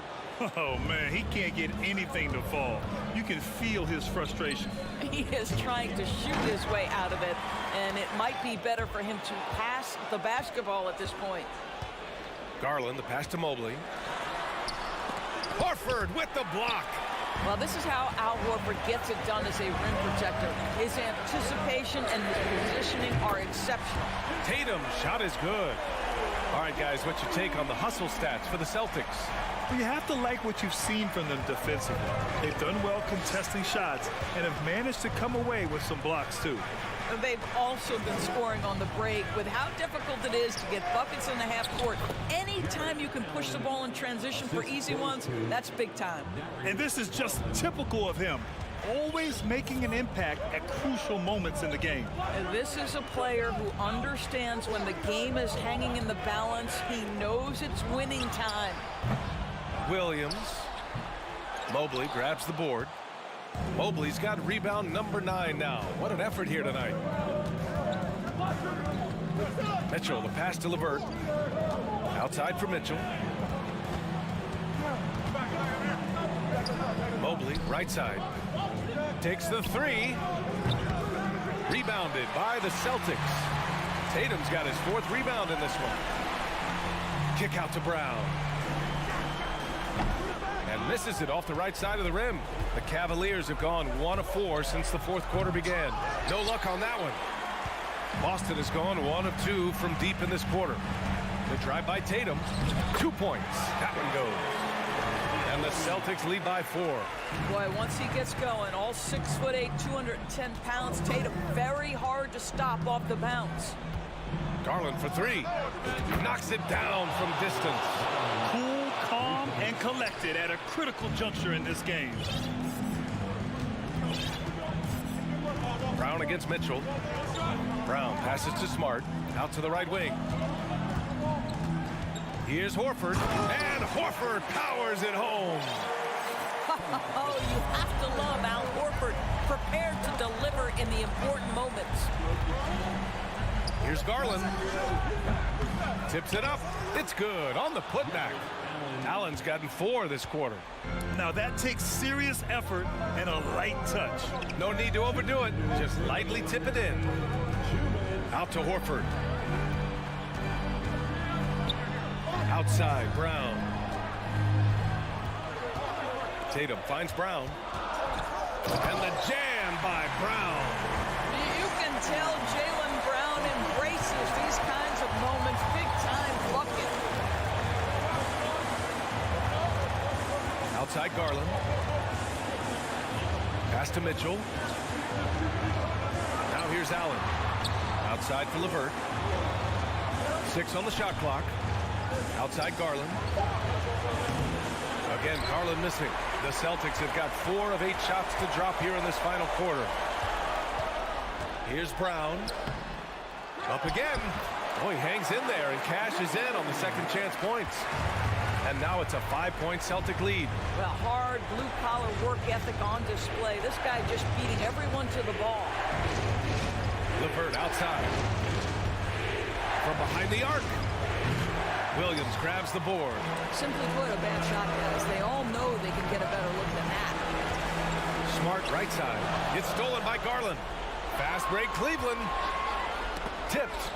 Oh, man, he can't get anything to fall. You can feel his frustration. He is trying to shoot his way out of it, and it might be better for him to pass the basketball at this point. Garland, the pass to Mobley. Horford with the block. Well, this is how Al Horford gets it done as a rim protector. His anticipation and his positioning are exceptional. Tatum, shot is good. All right, guys, what's your take on the hustle stats for the Celtics? Well, you have to like what you've seen from them defensively. They've done well contesting shots and have managed to come away with some blocks, too. And they've also been scoring on the break with how difficult it is to get buckets in the half court. Anytime you can push the ball in transition for easy ones, that's big time. And this is just typical of him. Always making an impact at crucial moments in the game. And this is a player who understands when the game is hanging in the balance. He knows it's winning time. Williams. Mobley grabs the board. Mobley's got rebound number 9 now. What an effort here tonight. Mitchell, the pass to LeVert. Outside for Mitchell. Mobley, right side. Takes the 3. Rebounded by the Celtics. Tatum's got his 4th rebound in this one. Kick out to Brown. And misses it off the right side of the rim. The Cavaliers have gone 1 of 4 since the 4th quarter began. No luck on that one. Boston has gone 1 of 2 from deep in this quarter. The drive by Tatum. 2 points. That one goes. And the Celtics lead by 4. Boy, once he gets going, all 6'8", 210 pounds, Tatum very hard to stop off the bounce. Garland for 3. Knocks it down from distance. Cool, calm, and collected at a critical juncture in this game. Brown against Mitchell. Brown passes to Smart. Out to the right wing. Here's Horford. And Horford powers it home. Oh, you have to love Al Horford, prepared to deliver in the important moments. Here's Garland. Tips it up. It's good on the putback. Allen's gotten 4 this quarter. Now that takes serious effort and a light touch. No need to overdo it. Just lightly tip it in. Out to Horford. Outside, Brown. Tatum finds Brown. And the jam by Brown. You can tell Jaylen Brown embraces these kinds of moments. Big time bucket. Outside Garland. Pass to Mitchell. Now here's Allen. Outside for LeVert. 6 on the shot clock. Outside Garland. Again, Garland missing. The Celtics have got 4 of 8 shots to drop here in this final quarter. Here's Brown. Up again. Oh, he hangs in there and cashes in on the second chance points. And now it's a 5-point Celtic lead. Well, hard blue-collar work ethic on display. This guy just beating everyone to the ball. LeVert outside. From behind the arc. Williams grabs the board. Simply put, a bad shot, guys. They all know they can get a better look than that. Smart right side. It's stolen by Garland. Fast break, Cleveland. Tipped.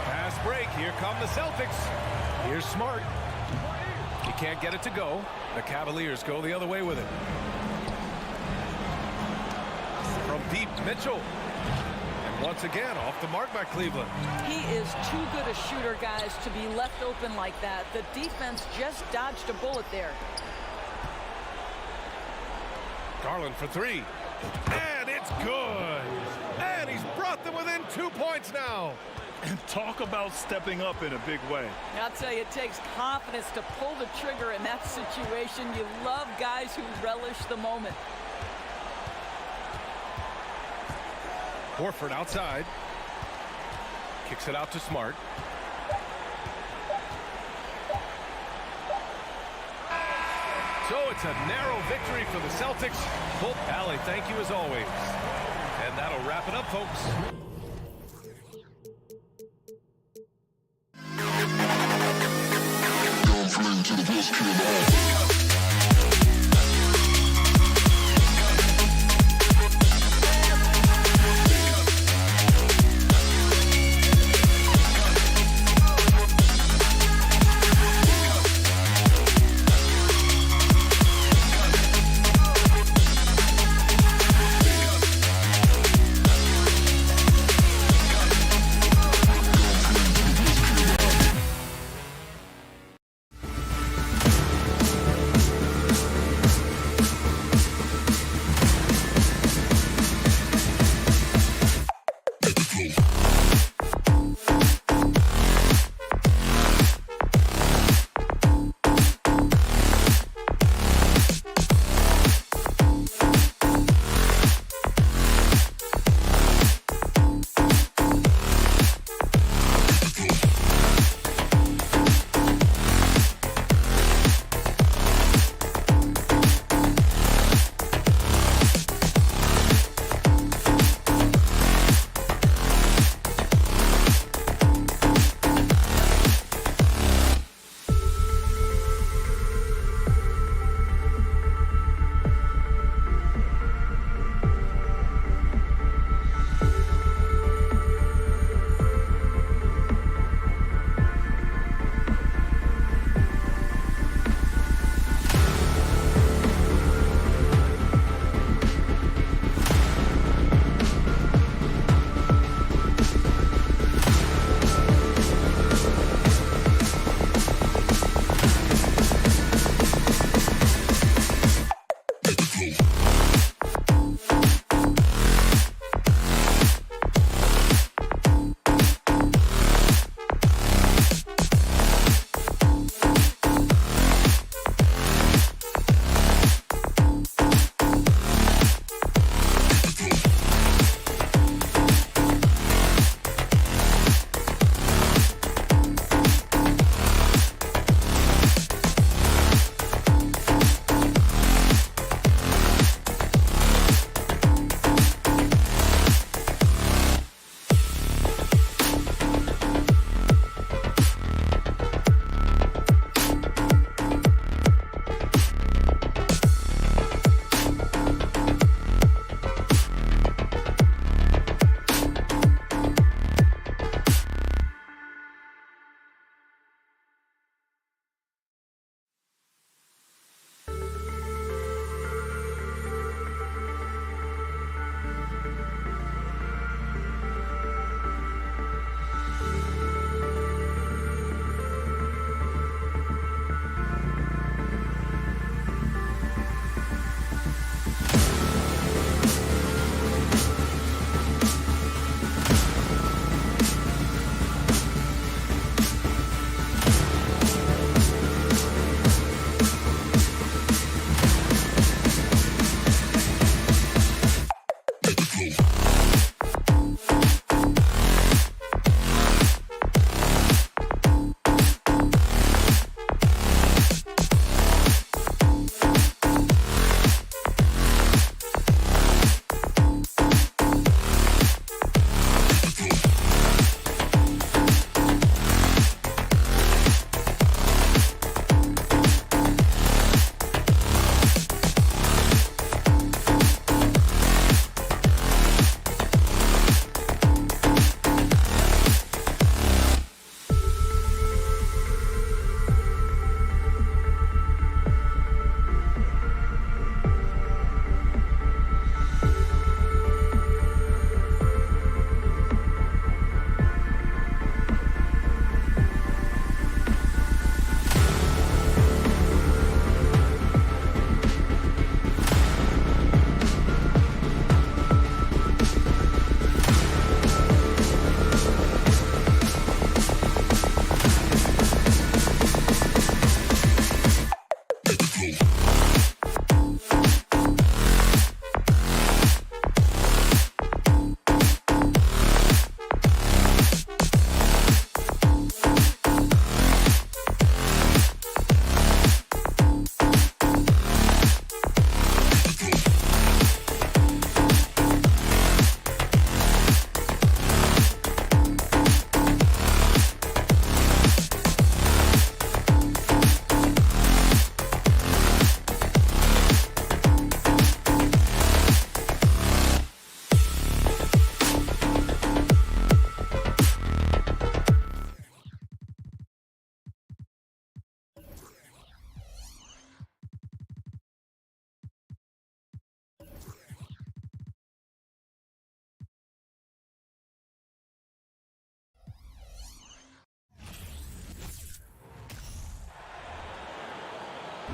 Fast break. Here come the Celtics. Here's Smart. He can't get it to go. The Cavaliers go the other way with it. From deep, Mitchell. And once again, off the mark by Cleveland. He is too good a shooter, guys, to be left open like that. The defense just dodged a bullet there. Garland for 3. And it's good. And he's brought them within 2 points now. And talk about stepping up in a big way. I'll tell you, it takes confidence to pull the trigger in that situation. You love guys who relish the moment. Horford outside. Kicks it out to Smart. So it's a narrow victory for the Celtics. Hope Alley, thank you as always. And that'll wrap it up, folks. To the best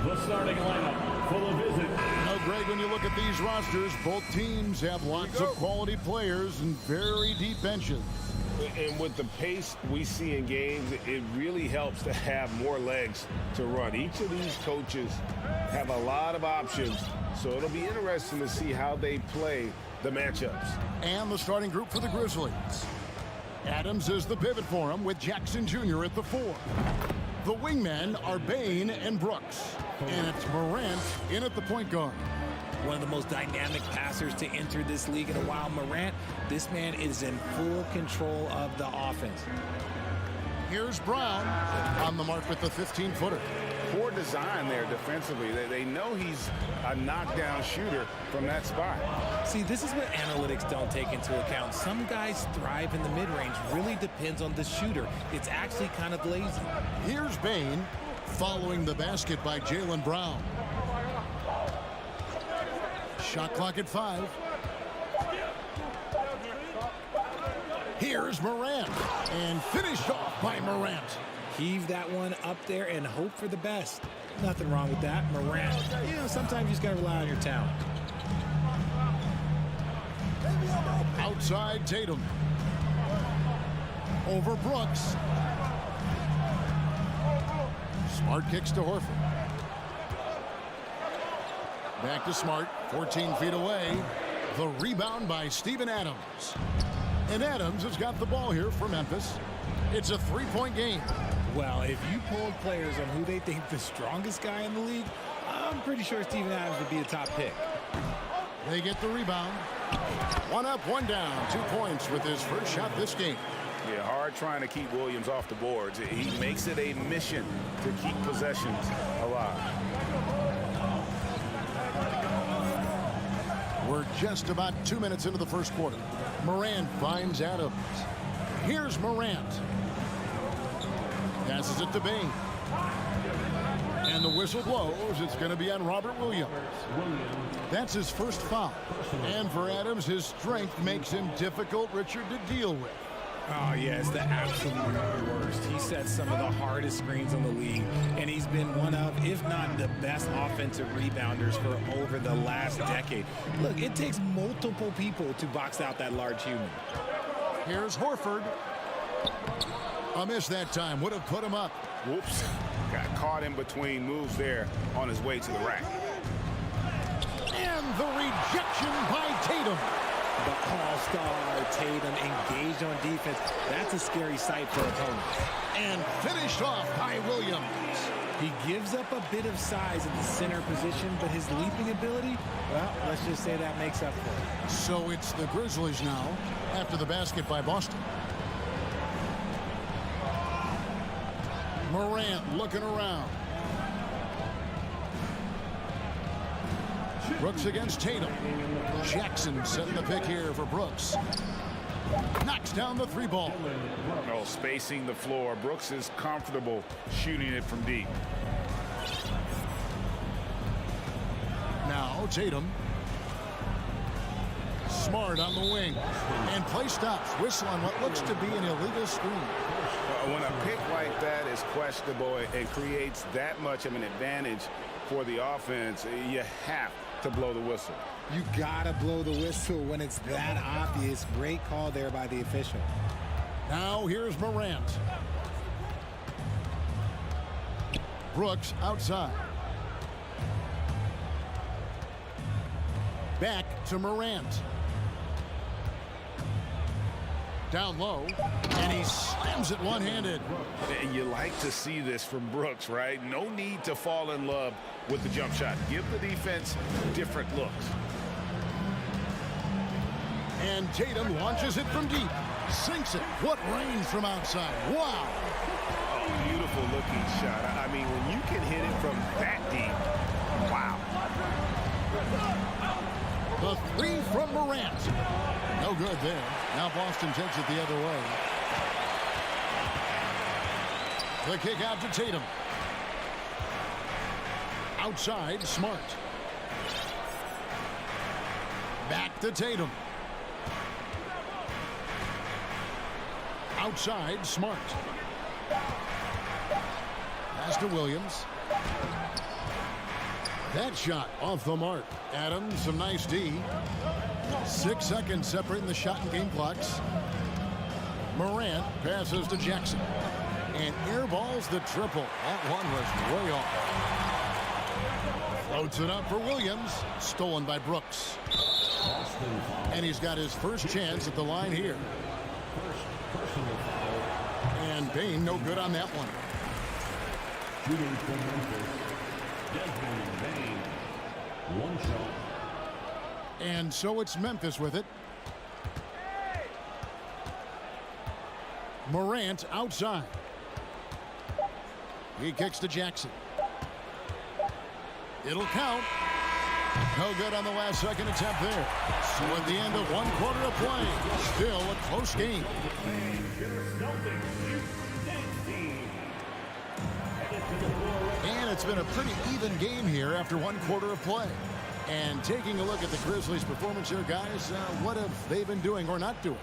The starting lineup for the visit. Now, Greg, when you look at these rosters, both teams have lots of quality players and very deep benches. And with the pace we see in games, it really helps to have more legs to run. Each of these coaches have a lot of options, so it'll be interesting to see how they play the matchups. And the starting group for the Grizzlies. Adams is the pivot for him with Jackson Jr. at the 4. The wingmen are Bain and Brooks. And it's Morant in at the point guard. One of the most dynamic passers to enter this league in a while. Morant, this man is in full control of the offense. Here's Brown on the mark with the 15-footer. Poor design there defensively. They know he's a knockdown shooter from that spot. See, this is what analytics don't take into account. Some guys thrive in the mid-range. Really depends on the shooter. It's actually kind of lazy. Here's Bain following the basket by Jaylen Brown. Shot clock at 5. Here's Morant, and finished off by Morant. Heave that one up there and hope for the best. Nothing wrong with that. Morant, you know, sometimes you just got to rely on your talent. Outside Tatum. Over Brooks. Smart kicks to Horford. Back to Smart, 14 feet away. The rebound by Steven Adams. And Adams has got the ball here for Memphis. It's a 3-point game. Well, if you polled players on who they think the strongest guy in the league, I'm pretty sure Steven Adams would be a top pick. They get the rebound. 1 up, 1 down. 2 points with his first shot this game. Yeah, hard trying to keep Williams off the boards. He makes it a mission to keep possessions alive. We're just about 2 minutes into the first quarter. Morant finds Adams. Here's Morant. Passes it to Bain. And the whistle blows. It's going to be on Robert Williams. That's his first foul. And for Adams, his strength makes him difficult, Richard, to deal with. Oh, yeah, it's the absolute worst. He sets some of the hardest screens in the league, and he's been one of, if not the best offensive rebounders for over the last decade. Look, it takes multiple people to box out that large human. Here's Horford. A miss that time. Would have put him up. Whoops. Got caught in between moves there on his way to the rack. And the rejection by Tatum. The all-star Tatum engaged on defense. That's a scary sight for opponents. And finished off by Williams. He gives up a bit of size in the center position, but his leaping ability, well, let's just say that makes up for it. So it's the Grizzlies now after the basket by Boston. Morant looking around. Brooks against Tatum. Jackson setting the pick here for Brooks. Knocks down the three ball. Oh, spacing the floor. Brooks is comfortable shooting it from deep. Now Tatum. Smart on the wing. And play stops. Whistle on what looks to be an illegal screen. When a pick like that is questionable and creates that much of an advantage for the offense, you have to blow the whistle. You gotta blow the whistle when it's that obvious. Great call there by the official. Now here's Morant. Brooks outside. Back to Morant. Down low, and he slams it one-handed. And you like to see this from Brooks, right? No need to fall in love with the jump shot. Give the defense different looks. And Tatum launches it from deep. Sinks it. What range from outside. Wow. Oh, beautiful looking shot. I mean, when you can hit it from that deep, wow. The three from Morant. No good there. Now Boston takes it the other way. The kick out to Tatum. Outside, Smart. Back to Tatum. Outside, Smart. Pass to Williams. That shot off the mark. Adams, some nice D. 6 seconds separating the shot and game clocks. Morant passes to Jackson. And airballs the triple. That one was way off. Floats it up for Williams. Stolen by Brooks. And he's got his first chance at the line here. And Payne no good on that one. Shooting from Memphis, Payne. One shot. And so it's Memphis with it. Morant outside. He kicks to Jackson. It'll count. No good on the last second attempt there. So at the end of 1 quarter of play, still a close game. And it's been a pretty even game here after 1 quarter of play. And taking a look at the Grizzlies' performance here, guys, what have they been doing or not doing?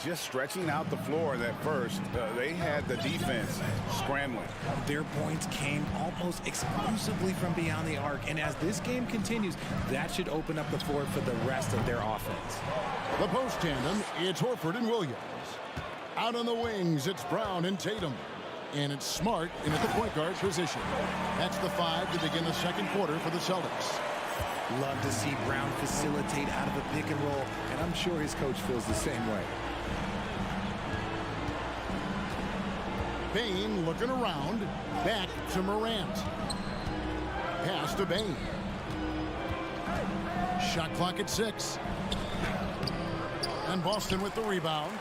Just stretching out the floor at first. They had the defense scrambling. Their points came almost exclusively from beyond the arc. And as this game continues, that should open up the floor for the rest of their offense. The post tandem, it's Horford and Williams. Out on the wings, it's Brown and Tatum. And it's Smart in at the point guard position. That's the 5 to begin the second quarter for the Celtics. Love to see Brown facilitate out of a pick and roll, and I'm sure his coach feels the same way. Payne looking around. Back to Morant. Pass to Payne. Shot clock at 6. And Boston with the rebound.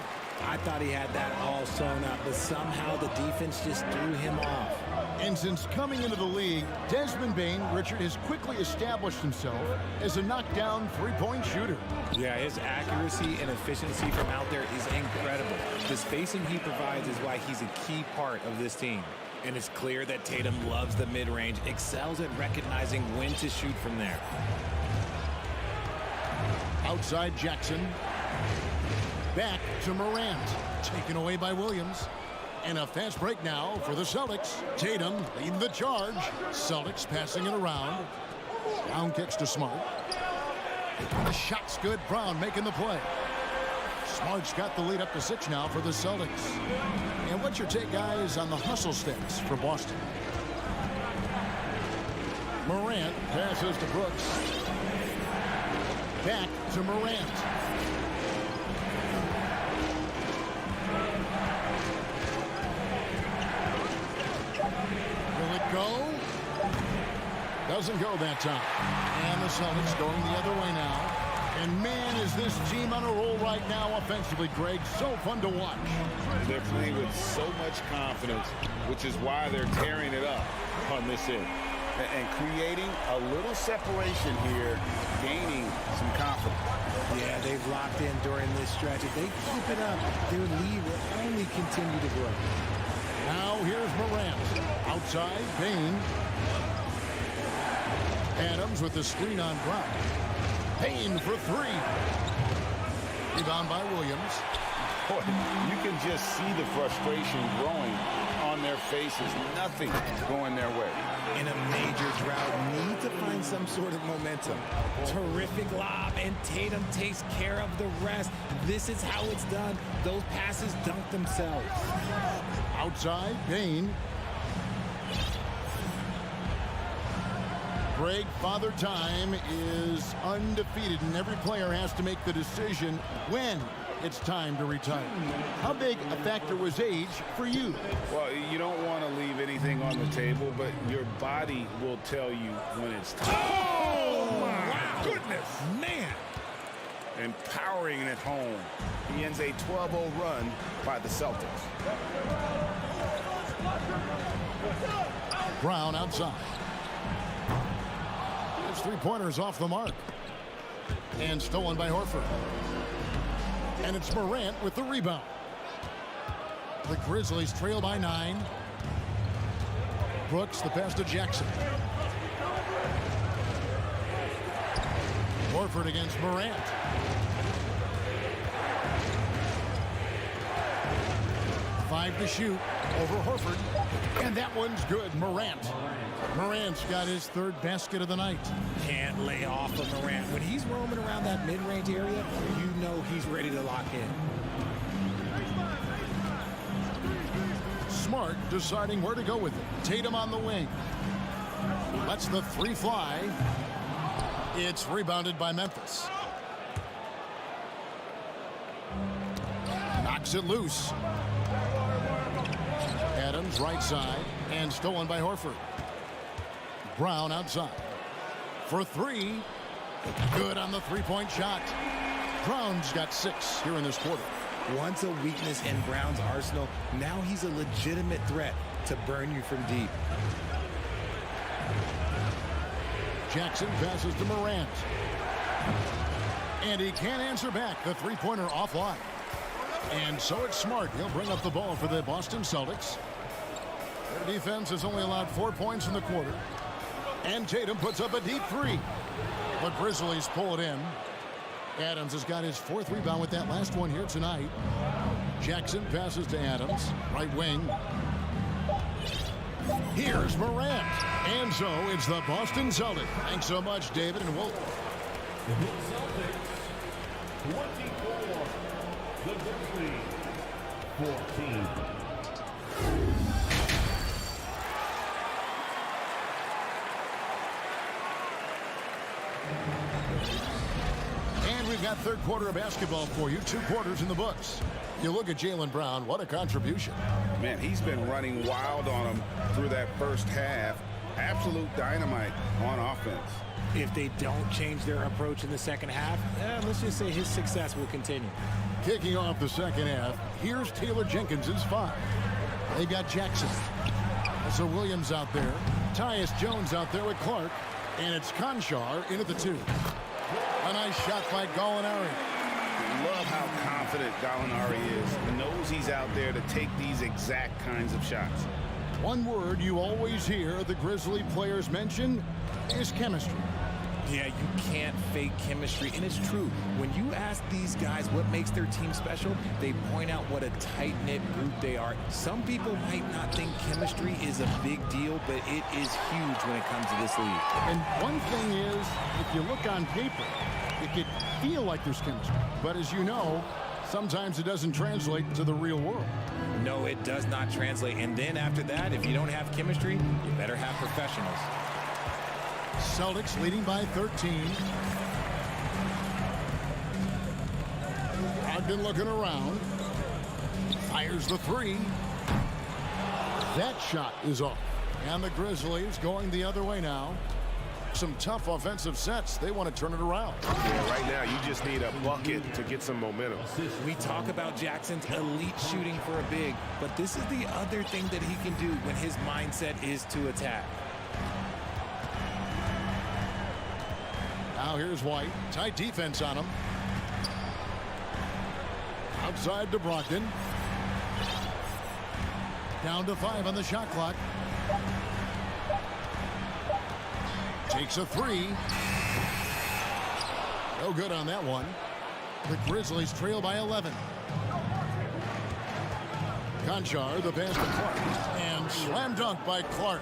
I thought he had that all sewn up, but somehow the defense just threw him off. And since coming into the league, Desmond Bane, Richard, has quickly established himself as a knockdown three-point shooter. Yeah, his accuracy and efficiency from out there is incredible. The spacing he provides is why he's a key part of this team. And it's clear that Tatum loves the mid-range, excels at recognizing when to shoot from there. Outside Jackson. Back to Morant. Taken away by Williams. And a fast break now for the Celtics. Tatum leading the charge. Celtics passing it around. Brown kicks to Smart. The shot's good. Brown making the play. Smart's got the lead up to 6 now for the Celtics. And what's your take, guys, on the hustle stats for Boston? Morant passes to Brooks. Back to Morant. Doesn't go that time. And the Celtics going the other way now. And man, is this team on a roll right now offensively, Greg. So fun to watch. They're playing with so much confidence, which is why they're tearing it up on this end. And creating a little separation here, gaining some confidence. Yeah, they've locked in during this stretch. If they keep it up, their lead will only continue to grow. Now here's Morant. Outside, Payne. Adams with the screen on Brown. Payne for three. Rebound by Williams. Boy, you can just see the frustration growing on their faces. Nothing going their way. In a major drought, need to find some sort of momentum. Terrific lob, and Tatum takes care of the rest. This is how it's done. Those passes dunk themselves. Outside, Payne. Greg, Father Time is undefeated, and every player has to make the decision when it's time to retire. How big a factor was age for you? Well, you don't want to leave anything on the table, but your body will tell you when it's time. Oh, my goodness, man. And powering it home. He ends a 12-0 run by the Celtics. Brown outside. His three-pointers off the mark. And stolen by Horford. And it's Morant with the rebound. The Grizzlies trail by 9. Brooks, the pass to Jackson. Horford against Morant. Five to shoot over Horford. And that one's good. Morant's got his third basket of the night. Can't lay off of Morant. When he's roaming around that mid-range area, you know he's ready to lock in. Smart deciding where to go with it. Tatum on the wing. Lets the three fly. It's rebounded by Memphis. Knocks it loose. Adams right side and stolen by Horford. Brown outside. For three. Good on the three-point shot. Brown's got 6 here in this quarter. Once a weakness in Brown's arsenal, now he's a legitimate threat to burn you from deep. Jackson passes to Morant. And he can't answer back. The three-pointer offline. And so it's Smart. He'll bring up the ball for the Boston Celtics. Their defense has only allowed 4 points in the quarter. And Tatum puts up a deep three. The Grizzlies pull it in. Adams has got his 4th rebound with that last one here tonight. Jackson passes to Adams. Right wing. Here's Morant. And so it's the Boston Celtics. Thanks so much, David, and we'll... The Celtics, 24. The Grizzlies, 14. And we've got third quarter of basketball for you. 2 quarters in the books. You look at Jaylen Brown. What a contribution. Man, he's been running wild on him through that first half. Absolute dynamite on offense. If they don't change their approach in the second half, let's just say his success will continue. Kicking off the second half, here's Taylor Jenkins' 5. They've got Jackson. Also Williams out there. Tyus Jones out there with Clark. And it's Conchar in at the 2. A nice shot by Gallinari. Love how confident Gallinari is. He knows he's out there to take these exact kinds of shots. One word you always hear the Grizzly players mention is chemistry. Yeah, you can't fake chemistry, and it's true. When you ask these guys what makes their team special, they point out what a tight-knit group they are. Some people might not think chemistry is a big deal, but it is huge when it comes to this league. And one thing is, if you look on paper, it could feel like there's chemistry. But as you know, sometimes it doesn't translate to the real world. No, it does not translate. And then after that, if you don't have chemistry, you better have professionals. Celtics leading by 13. Ogden looking around. Fires the 3. That shot is off. And the Grizzlies going the other way now. some tough offensive sets. They want to turn it around. Yeah, right now you just need a bucket to get some momentum. We talk about Jackson's elite shooting for a big, but this is the other thing that he can do when his mindset is to attack. Now here's White. Tight defense on him. Outside to Brogdon. Down to 5 on the shot clock. Takes a 3. No good on that one. The Grizzlies trail by 11. Conchar, the pass to Clark. And slam dunk by Clark.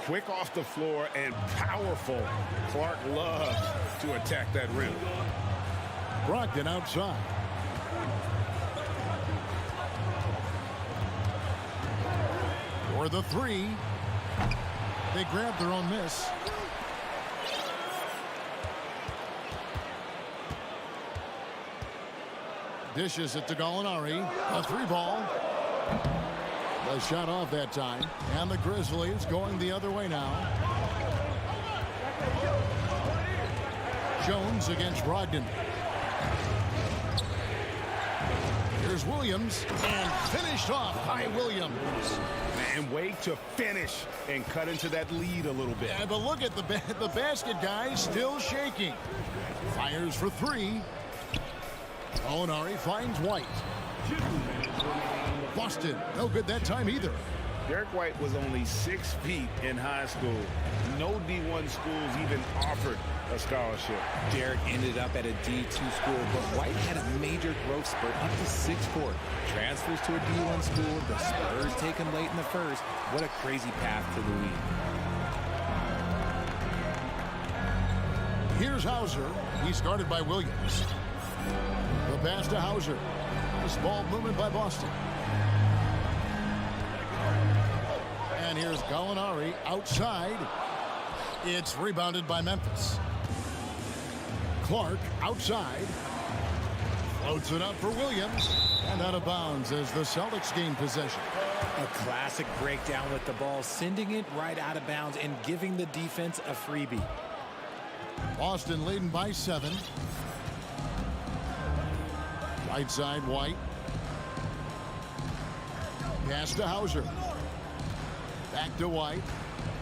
Quick off the floor and powerful. Clark loves to attack that rim. Brogdon outside. For the 3. They grab their own miss. Dishes it to Gallinari. A 3-ball. The shot off that time. And the Grizzlies going the other way now. Jones against Brogdon. Here's Williams. And finished off by Williams. And way to finish and cut into that lead a little bit. Yeah, but look at the basket guy still shaking. Fires for 3. Gallinari finds White. Boston, no good that time either. Derek White was only 6 feet in high school. No D1 schools even offered a scholarship. Derek ended up at a D2 school, but White had a major growth spurt up to 6'4". Transfers to a D1 school, the Spurs take him late in the first. What a crazy path to the league. Here's Hauser. He's guarded by Williams. The pass to Hauser. This ball movement by Boston. And here's Gallinari outside. It's rebounded by Memphis. Clark outside. Floats it up for Williams. And out of bounds as the Celtics gain possession. A classic breakdown with the ball, sending it right out of bounds and giving the defense a freebie. Boston leading by 7. Right side, White. Pass to Hauser. Back to White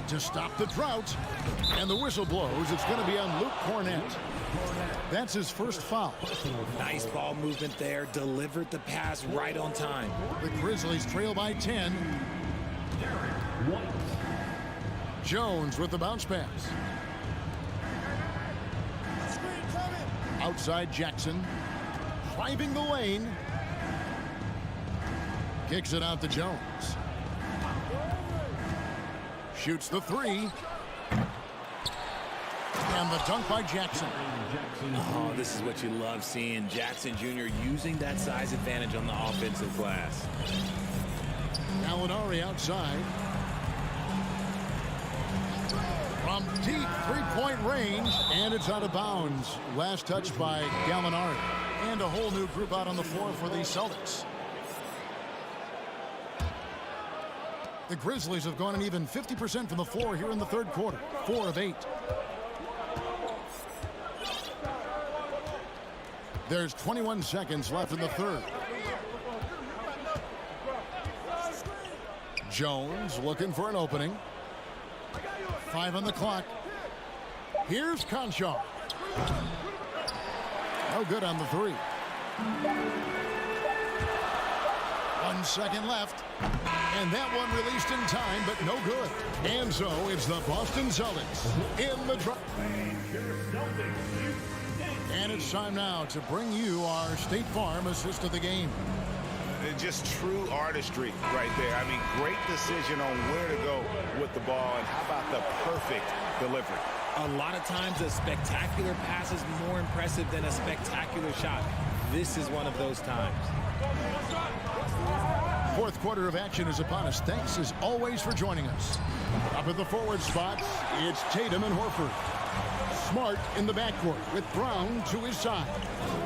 to stop the drought. And the whistle blows. It's going to be on Luke Cornett. That's his first foul. Nice ball movement there. Delivered the pass right on time. The Grizzlies trail by 10. Jones with the bounce pass. Outside Jackson. Driving the lane. Kicks it out to Jones. Shoots the 3. And the dunk by Jackson. Oh, this is what you love seeing. Jackson Jr. using that size advantage on the offensive glass. Gallinari outside. From deep three-point range. And it's out of bounds. Last touch by Gallinari. And a whole new group out on the floor for the Celtics. The Grizzlies have gone an even 50% from the floor here in the third quarter. 4 of 8. There's 21 seconds left in the third. Jones looking for an opening. 5 on the clock. Here's Conchar. No good on the 3. 1 second left. And that one released in time, but no good. And so it's the Boston Celtics in the draw. And it's time now to bring you our State Farm assist of the game. Just true artistry right there. I mean, great decision on where to go with the ball, and how about the perfect delivery? A lot of times a spectacular pass is more impressive than a spectacular shot. This is one of those times. Fourth quarter of action is upon us. Thanks as always for joining us. Up at the forward spots, it's Tatum and Horford. Smart in the backcourt with Brown to his side.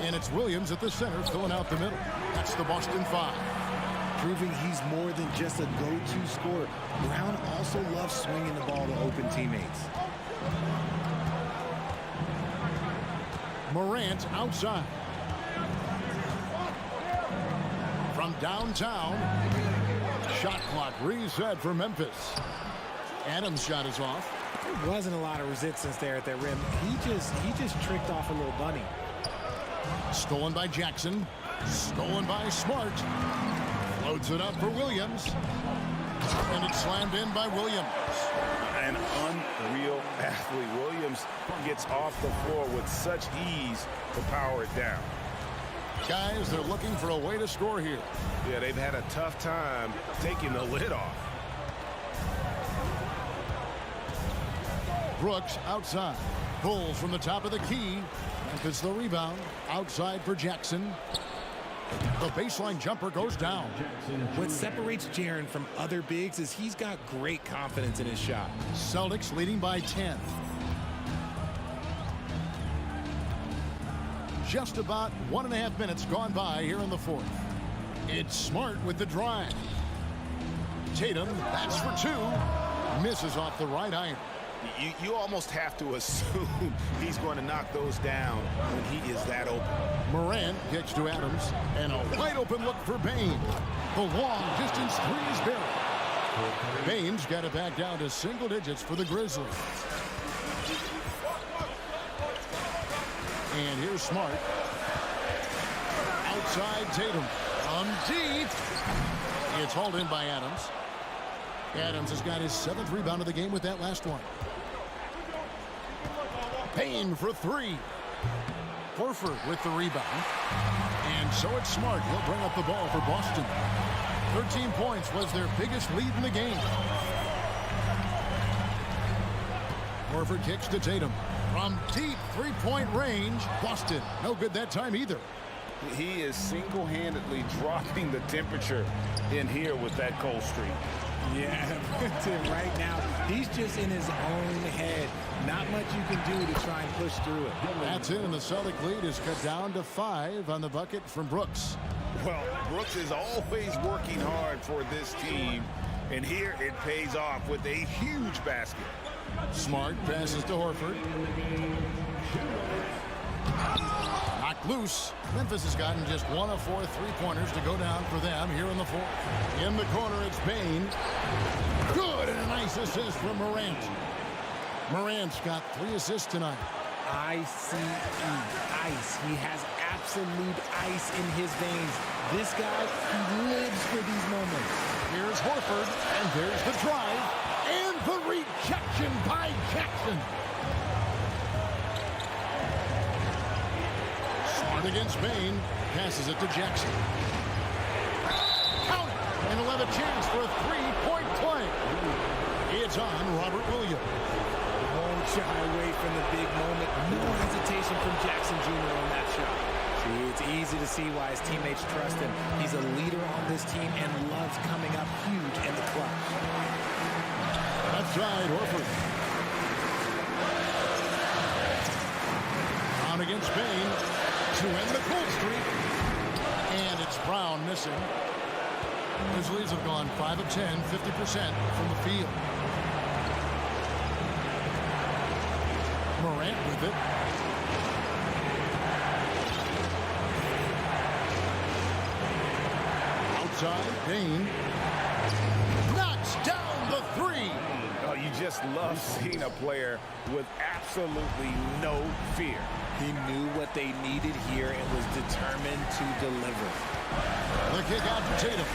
And it's Williams at the center filling out the middle. That's the Boston 5. Proving he's more than just a go-to scorer. Brown also loves swinging the ball to open teammates. Morant outside. From downtown. Shot clock reset for Memphis. Adams' shot is off. There wasn't a lot of resistance there at that rim. He just tricked off a little bunny. Stolen by Jackson. Stolen by Smart. Floats it up for Williams. And it's slammed in by Williams. An unreal athlete. Williams gets off the floor with such ease to power it down. Guys, they're looking for a way to score here. Yeah, they've had a tough time taking the lid off. Brooks outside. Pulls from the top of the key. Memphis the rebound. Outside for Jackson. The baseline jumper goes down. What separates Jaren from other bigs is he's got great confidence in his shot. Celtics leading by 10. Just about 1.5 minutes gone by here in the fourth. It's Smart with the drive. Tatum, that's for two. Misses off the right iron. You almost have to assume he's going to knock those down when he is that open. Morant kicks to Adams, and a wide open look for Bain. The long distance three is buried. Bain's got it back down to single digits for the Grizzlies. And here's Smart. Outside Tatum. From deep. It's hauled in by Adams. Adams has got his 7th rebound of the game with that last one. Payne for three. Horford with the rebound. And so it's Smart. He'll bring up the ball for Boston. 13 points was their biggest lead in the game. Horford kicks to Tatum. From deep three-point range. Boston, no good that time either. He is single-handedly dropping the temperature in here with that cold streak. Yeah, right now, he's just in his own head. Not much you can do to try and push through it. That's it, and the Celtic lead is cut down to 5 on the bucket from Brooks. Well, Brooks is always working hard for this team, and here it pays off with a huge basket. Smart passes to Horford. Knocked loose. Memphis has gotten just 1 of 4 three-pointers to go down for them here in the fourth. In the corner, it's Bain. Good, and a nice assist from Morant. Morant's got 3 assists tonight. ICE, ice. He has absolute ice in his veins. This guy, he lives for these moments. Here's Horford, and there's the drive, and the rejection by Jackson. Smart against Bain, passes it to Jackson. Count it, and he'll have a chance for a three-point play. It's on Robert Williams. Won't shy away from the big moment. No hesitation from Jackson Jr. on that shot. See, it's easy to see why his teammates trust him. He's a leader on this team and loves coming up huge in the clutch. Outside, Horford. Brown against Bain to end the cold streak. And it's Brown missing. Grizzlies have gone 5 of 10, 50% from the field. Morant with it. Outside, Bain knocks down the three. Oh, you just love seeing a player with absolutely no fear. He knew what they needed here and was determined to deliver. The kick out for Tatum.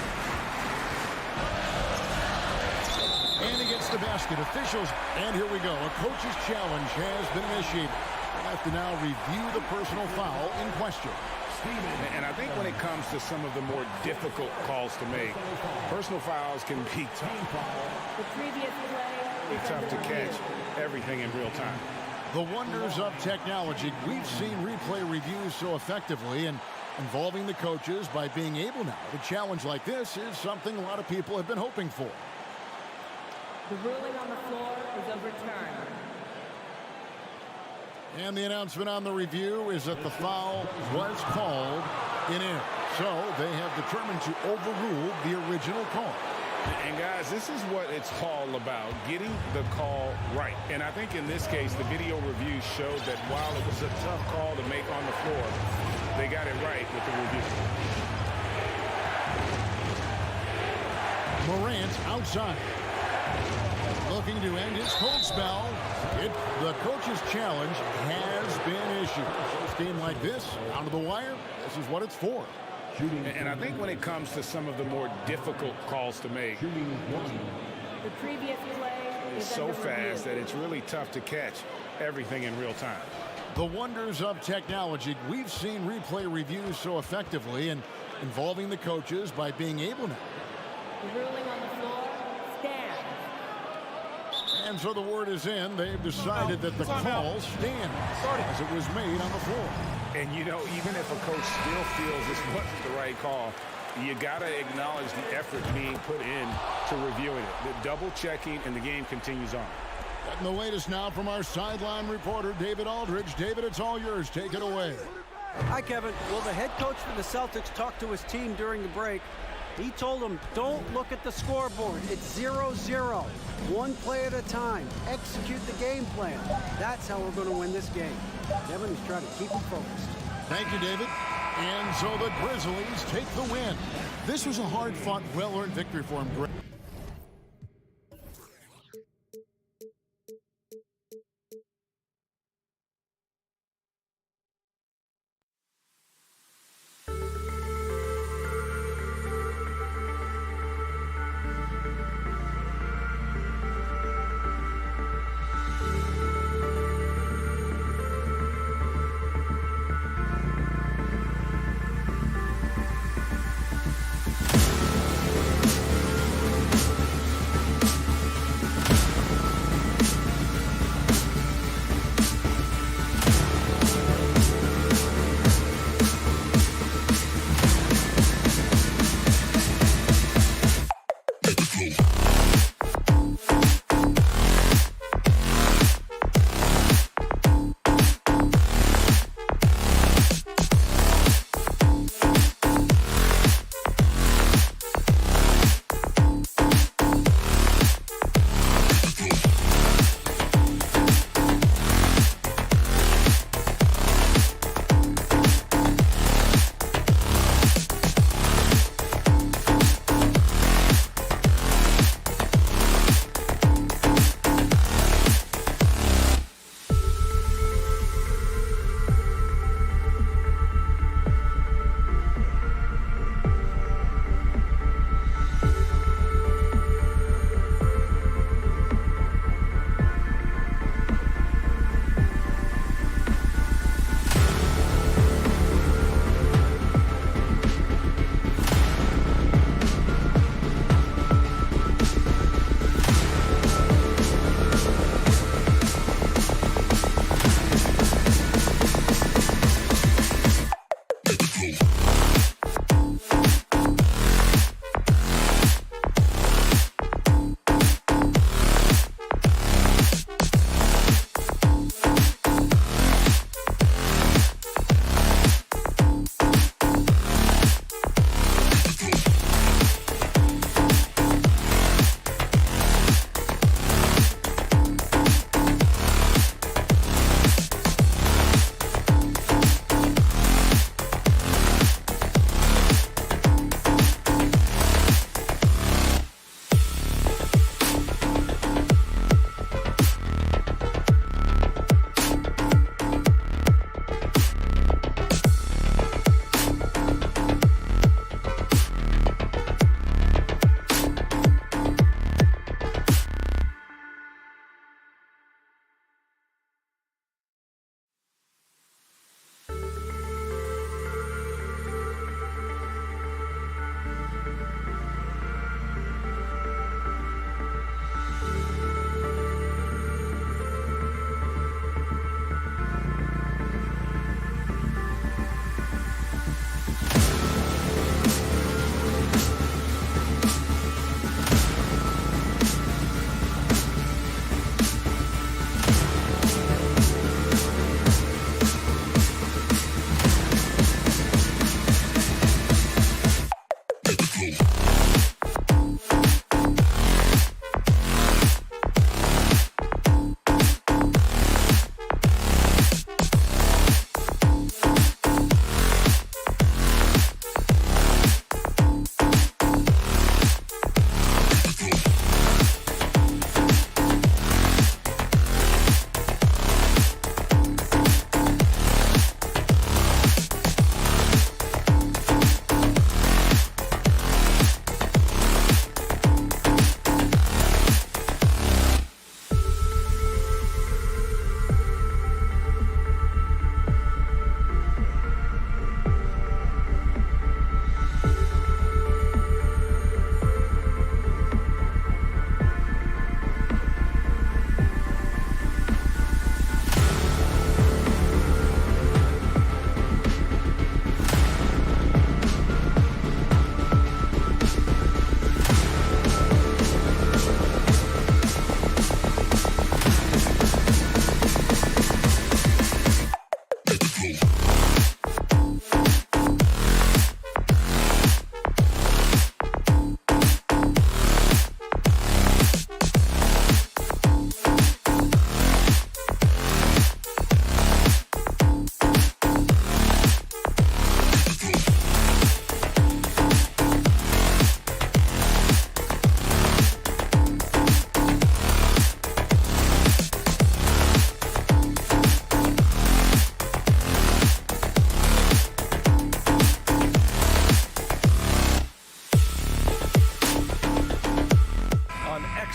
And he gets the basket. Officials, and here we go. A coach's challenge has been initiated. We'll have to now review the personal foul in question. And I think when it comes to some of the more difficult calls to make, personal fouls can be tough to catch everything in real time. The wonders of technology. We've seen replay reviews so effectively, and involving the coaches by being able now to challenge like this is something a lot of people have been hoping for. The ruling on the floor is overturned. And the announcement on the review is that the foul was called in error. So they have determined to overrule the original call. And guys, this is what it's all about, getting the call right. And I think in this case, the video review showed that while it was a tough call to make on the floor, they got it right with the review. Morant outside. Looking to end his cold spell. The coach's challenge has been issued. A game like this, out of the wire, this is what it's for. And I think when it comes to some of the more difficult calls to make, The previous play it's is so under fast review. that it's really tough to catch everything in real time. The wonders of technology. We've seen replay reviews so effectively and involving the coaches by being able to. The ruling on the floor stands. And so the word is in. They've decided that the call stands as it was made on the floor. And, you know, even if a coach still feels this wasn't the right call, you got to acknowledge the effort being put in to reviewing it. The double checking, and the game continues on. And the latest now from our sideline reporter, David Aldridge. David, it's all yours. Take it away. Hi, Kevin. Well, the head coach for the Celtics talked to his team during the break. He told them, don't look at the scoreboard. It's 0-0. One play at a time. Execute the game plan. That's how we're going to win this game. Kevin is trying to keep them focused. Thank you, David. And so the Grizzlies take the win. This was a hard-fought, well-earned victory for them.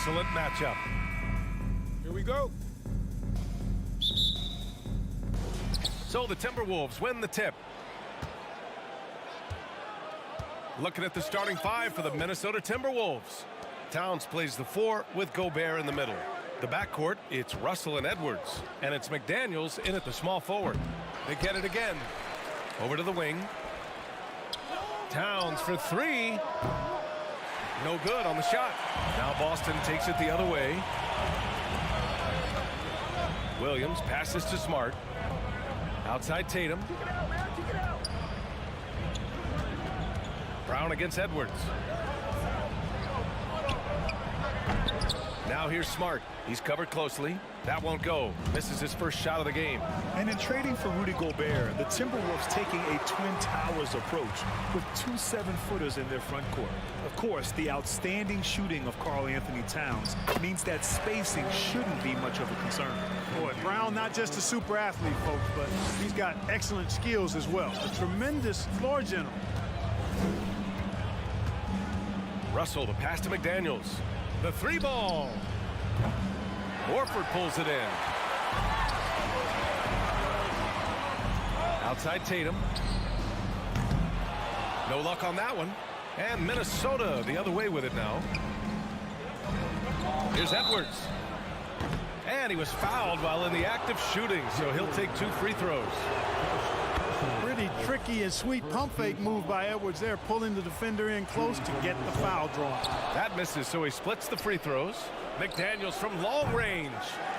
excellent matchup. Here we go. So the Timberwolves win the tip. Looking at the starting five for the Minnesota Timberwolves. Towns plays the 4 with Gobert in the middle. The backcourt, it's Russell and Edwards. And it's McDaniels in at the small forward. They get it again. Over to the wing. Towns for 3. No good on the shot. Now Boston takes it the other way. Williams passes to Smart. Outside Tatum. Brown against Edwards. Now here's Smart. He's covered closely. That won't go. Misses his first shot of the game. And in trading for Rudy Gobert, the Timberwolves taking a Twin Towers approach with 2 7-footers in their front court. Of course, the outstanding shooting of Karl Anthony Towns means that spacing shouldn't be much of a concern. Boy, Brown not just a super athlete, folks, but he's got excellent skills as well. A tremendous floor general. Russell, the pass to McDaniels. The 3 ball. Horford pulls it in. Outside Tatum. No luck on that one. And Minnesota the other way with it now. Here's Edwards. And he was fouled while in the act of shooting, so he'll take 2 free throws. Pretty tricky and sweet pump fake move by Edwards there, pulling the defender in close to get the foul drawn. That misses, so he splits the free throws. McDaniels from long range.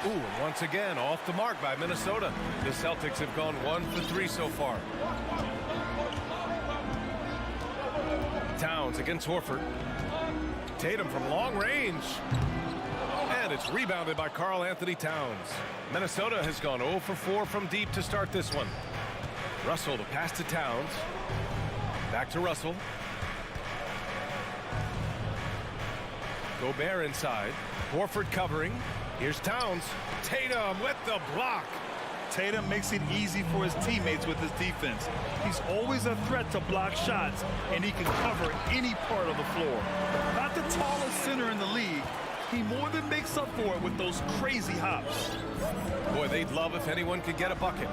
Ooh, and once again off the mark by Minnesota. The Celtics have gone 1 for 3 so far. Towns against Horford. Tatum from long range. And it's rebounded by Karl Anthony Towns. Minnesota has gone 0 for 4 from deep to start this one. Russell, the pass to Towns. Back to Russell. Gobert inside. Horford covering. Here's Towns. Tatum with the block. Tatum makes it easy for his teammates with his defense. He's always a threat to block shots, and he can cover any part of the floor. Not the tallest center in the league, he more than makes up for it with those crazy hops. Boy, they'd love if anyone could get a bucket.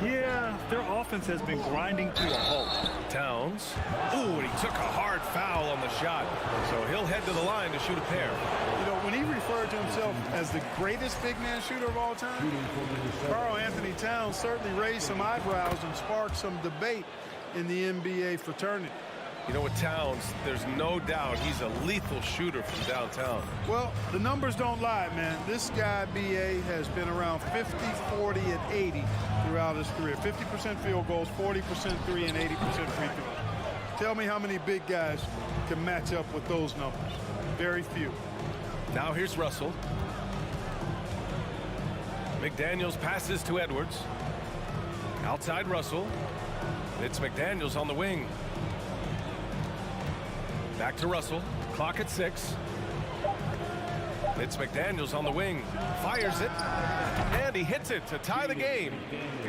Yeah, their offense has been grinding to a halt. Towns. Ooh, and he took a hard foul on the shot. So he'll head to the line to shoot a pair. You know, when he referred to himself as the greatest big man shooter of all time, Karl Anthony Towns certainly raised some eyebrows and sparked some debate in the NBA fraternity. You know, with Towns, there's no doubt he's a lethal shooter from downtown. Well, the numbers don't lie, man. This guy, B.A., has been around 50, 40, and 80 throughout his career. 50% field goals, 40% 3, and 80% free throws. Tell me how many big guys can match up with those numbers. Very few. Now here's Russell. McDaniels passes to Edwards. Outside Russell. It's McDaniels on the wing. Back to Russell. Clock at 6. It's McDaniels on the wing. Fires it. And he hits it to tie the game.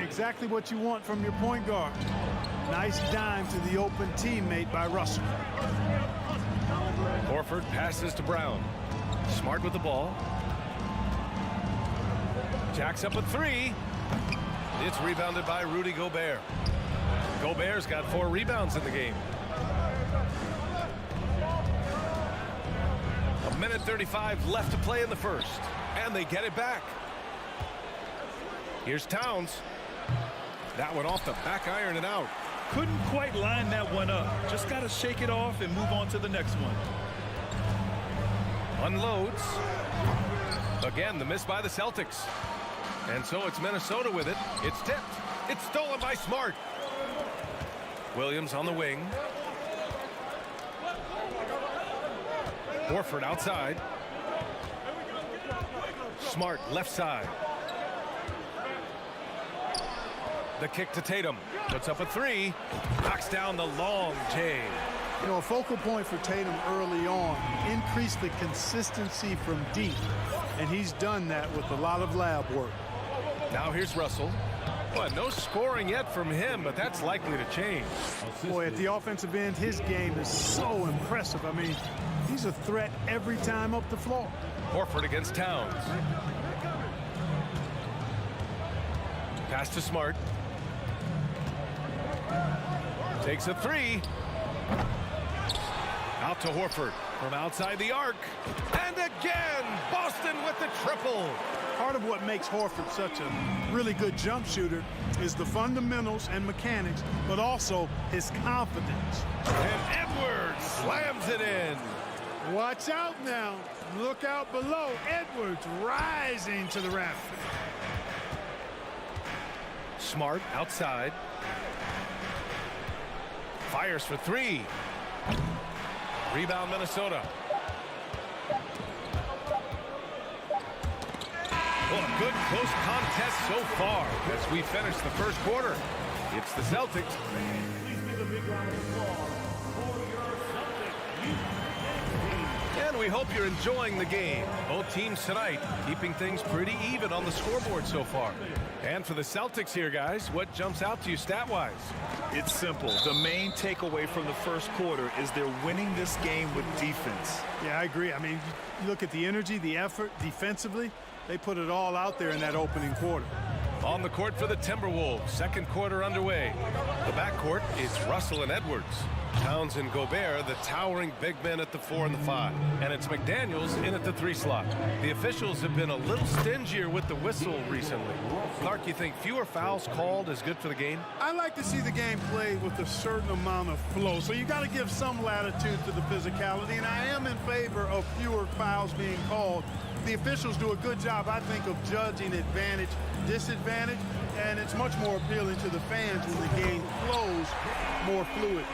Exactly what you want from your point guard. Nice dime to the open teammate by Russell. Horford passes to Brown. Smart with the ball. Jacks up a 3. It's rebounded by Rudy Gobert. Gobert's got 4 rebounds in the game. 1:35 left to play in the first. And they get it back. Here's Towns. That one off the back iron and out. Couldn't quite line that one up. Just got to shake it off and move on to the next one. Unloads. Again, the miss by the Celtics. And so it's Minnesota with it. It's tipped. It's stolen by Smart. Williams on the wing. Horford outside. Smart left side. The kick to Tatum. Puts up a 3. Knocks down the long J. You know, a focal point for Tatum early on, increase the consistency from deep. And he's done that with a lot of lab work. Now here's Russell. Well, no scoring yet from him, but that's likely to change. Boy, at the offensive end, his game is so impressive. I mean, he's a threat every time up the floor. Horford against Towns. Pass to Smart. Takes a three. Out to Horford from outside the arc. And again, Boston with the triple. Part of what makes Horford such a really good jump shooter is the fundamentals and mechanics, but also his confidence. And Edwards slams it in. Watch out now. Look out below. Edwards rising to the rafters. Smart outside. Fires for three. Rebound Minnesota. Well, a good close contest so far as we finish the first quarter. It's the Celtics. And we hope you're enjoying the game. Both teams tonight keeping things pretty even on the scoreboard so far. And for the Celtics here, guys, what jumps out to you stat-wise? It's simple. The main takeaway from the first quarter is they're winning this game with defense. Yeah, I agree. I mean, you look at the energy, the effort defensively. They put it all out there in that opening quarter. On the court for the Timberwolves, second quarter underway. The backcourt, it's Russell and Edwards. Towns and Gobert, the towering big men at the 4 and the 5. And it's McDaniels in at the 3 slot. The officials have been a little stingier with the whistle recently. Clark, you think fewer fouls called is good for the game? I like to see the game played with a certain amount of flow. So you got to give some latitude to the physicality. And I am in favor of fewer fouls being called. The officials do a good job, I think, of judging advantage, disadvantage, and it's much more appealing to the fans when the game flows more fluid.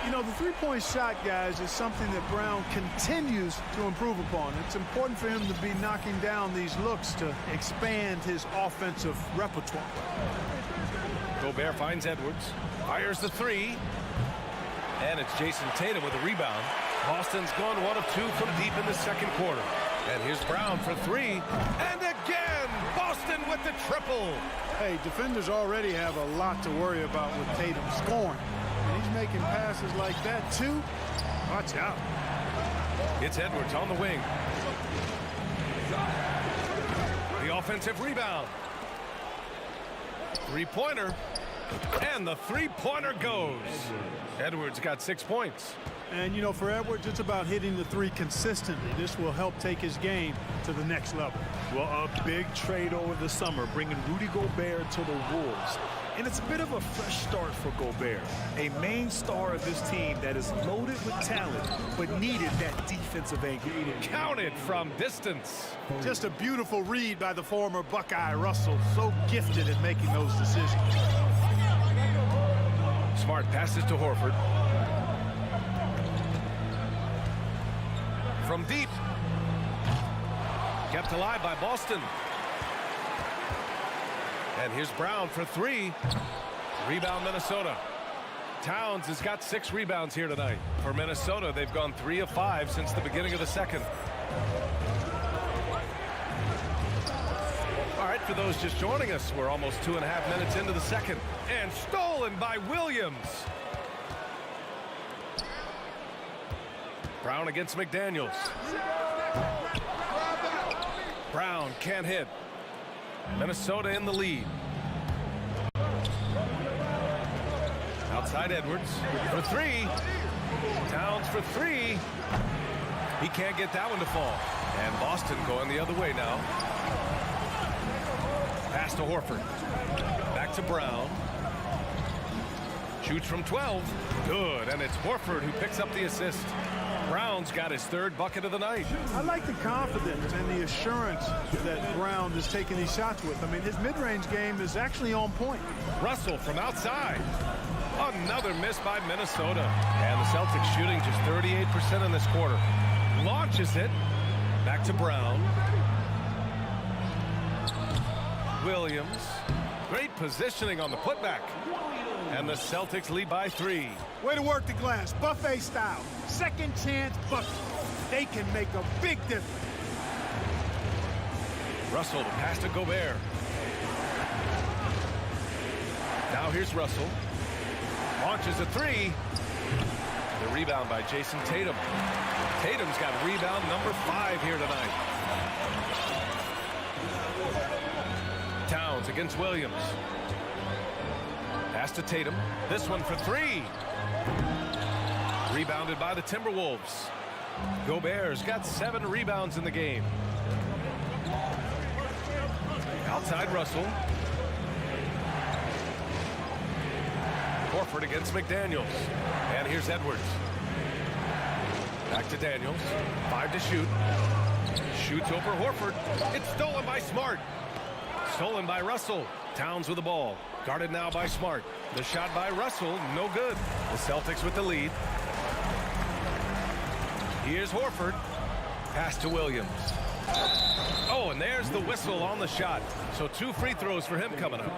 You know, the three-point shot, guys, is something that Brown continues to improve upon. It's important for him to be knocking down these looks to expand his offensive repertoire. Gobert finds Edwards, fires the 3, and it's Jason Tatum with a rebound. Boston's gone 1 of 2 from deep in the second quarter. And here's Brown for 3. And again, Boston with the triple. Hey, defenders already have a lot to worry about with Tatum scoring. And he's making passes like that, too. Watch out. It's Edwards on the wing. The offensive rebound. Three-pointer. And the three-pointer goes. Edwards got 6 points. And, you know, for Edwards, it's about hitting the 3 consistently. This will help take his game to the next level. Well, a big trade over the summer, bringing Rudy Gobert to the Wolves. And it's a bit of a fresh start for Gobert, a main star of this team that is loaded with talent, but needed that defensive angle. Counted from distance. Just a beautiful read by the former Buckeye Russell. So gifted at making those decisions. Smart passes to Horford. From deep. Kept alive by Boston. And here's Brown for 3. Rebound Minnesota. Towns has got 6 rebounds here tonight. For Minnesota, they've gone 3 of 5 since the beginning of the second. All right, for those just joining us, we're almost 2.5 minutes into the second. And stolen by Williams. Brown against McDaniels. Brown can't hit. Minnesota in the lead. Outside Edwards for 3. Towns for 3. He can't get that one to fall. And Boston going the other way now. Pass to Horford. Back to Brown. Shoots from 12. Good. And it's Horford who picks up the assist. Brown's got his 3rd bucket of the night. I like the confidence and the assurance that Brown is taking these shots with. I mean, his mid-range game is actually on point. Russell from outside. Another miss by Minnesota. And the Celtics shooting just 38% in this quarter. Launches it. Back to Brown. Williams. Great positioning on the putback. And the Celtics lead by 3. Way to work the glass, buffet style. Second chance bucket. They can make a big difference. Russell to pass to Gobert. Now here's Russell. Launches a 3. The rebound by Jason Tatum. Tatum's got rebound number 5 here tonight. Towns against Williams. Pass to Tatum. This one for three. Rebounded by the Timberwolves. Gobert's got 7 rebounds in the game. Outside Russell. Horford against McDaniels. And here's Edwards. Back to Daniels. 5 to shoot. Shoots over Horford. It's stolen by Smart. Stolen by Russell. Towns with the ball. Guarded now by Smart. The shot by Russell, no good. The Celtics with the lead. Here's Horford. Pass to Williams. Oh, and there's the whistle on the shot. So 2 free throws for him coming up.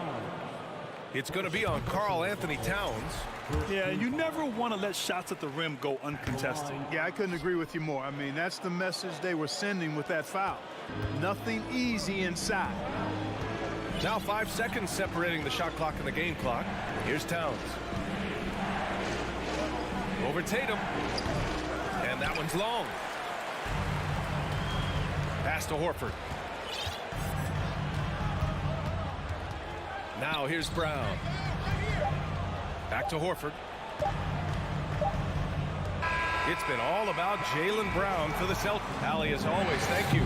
It's going to be on Karl Anthony Towns. Yeah, you never want to let shots at the rim go uncontested. Yeah, I couldn't agree with you more. I mean, that's the message they were sending with that foul. Nothing easy inside. Now 5 seconds separating the shot clock and the game clock. Here's Towns. Over Tatum. And that one's long. Pass to Horford. Now here's Brown. Back to Horford. It's been all about Jaylen Brown for the Celtics. Allie, as always, thank you.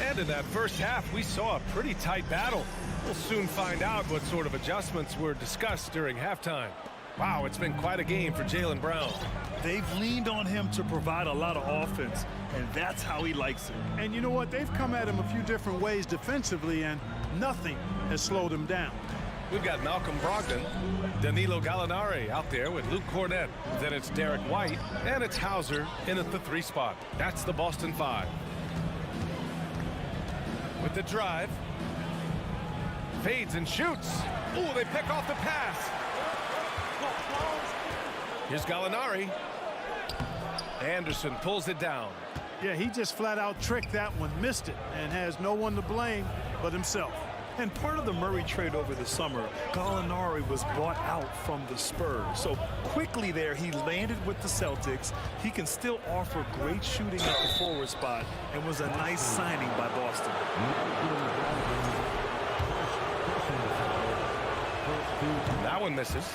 And in that first half, we saw a pretty tight battle. We'll soon find out what sort of adjustments were discussed during halftime. Wow, it's been quite a game for Jaylen Brown. They've leaned on him to provide a lot of offense, and that's how he likes it. And you know what? They've come at him a few different ways defensively, and nothing has slowed him down. We've got Malcolm Brogdon, Danilo Gallinari out there with Luke Cornett. Then it's Derek White, and it's Hauser in at the 3 spot. That's the Boston 5. With the drive. Fades and shoots. Oh, they pick off the pass. Here's Gallinari. Anderson pulls it down. Yeah, he just flat out tricked that one, missed it, and has no one to blame but himself. And part of the Murray trade over the summer, Gallinari was bought out from the Spurs. So quickly there, he landed with the Celtics. He can still offer great shooting at the forward spot and was a nice signing by Boston. That one misses.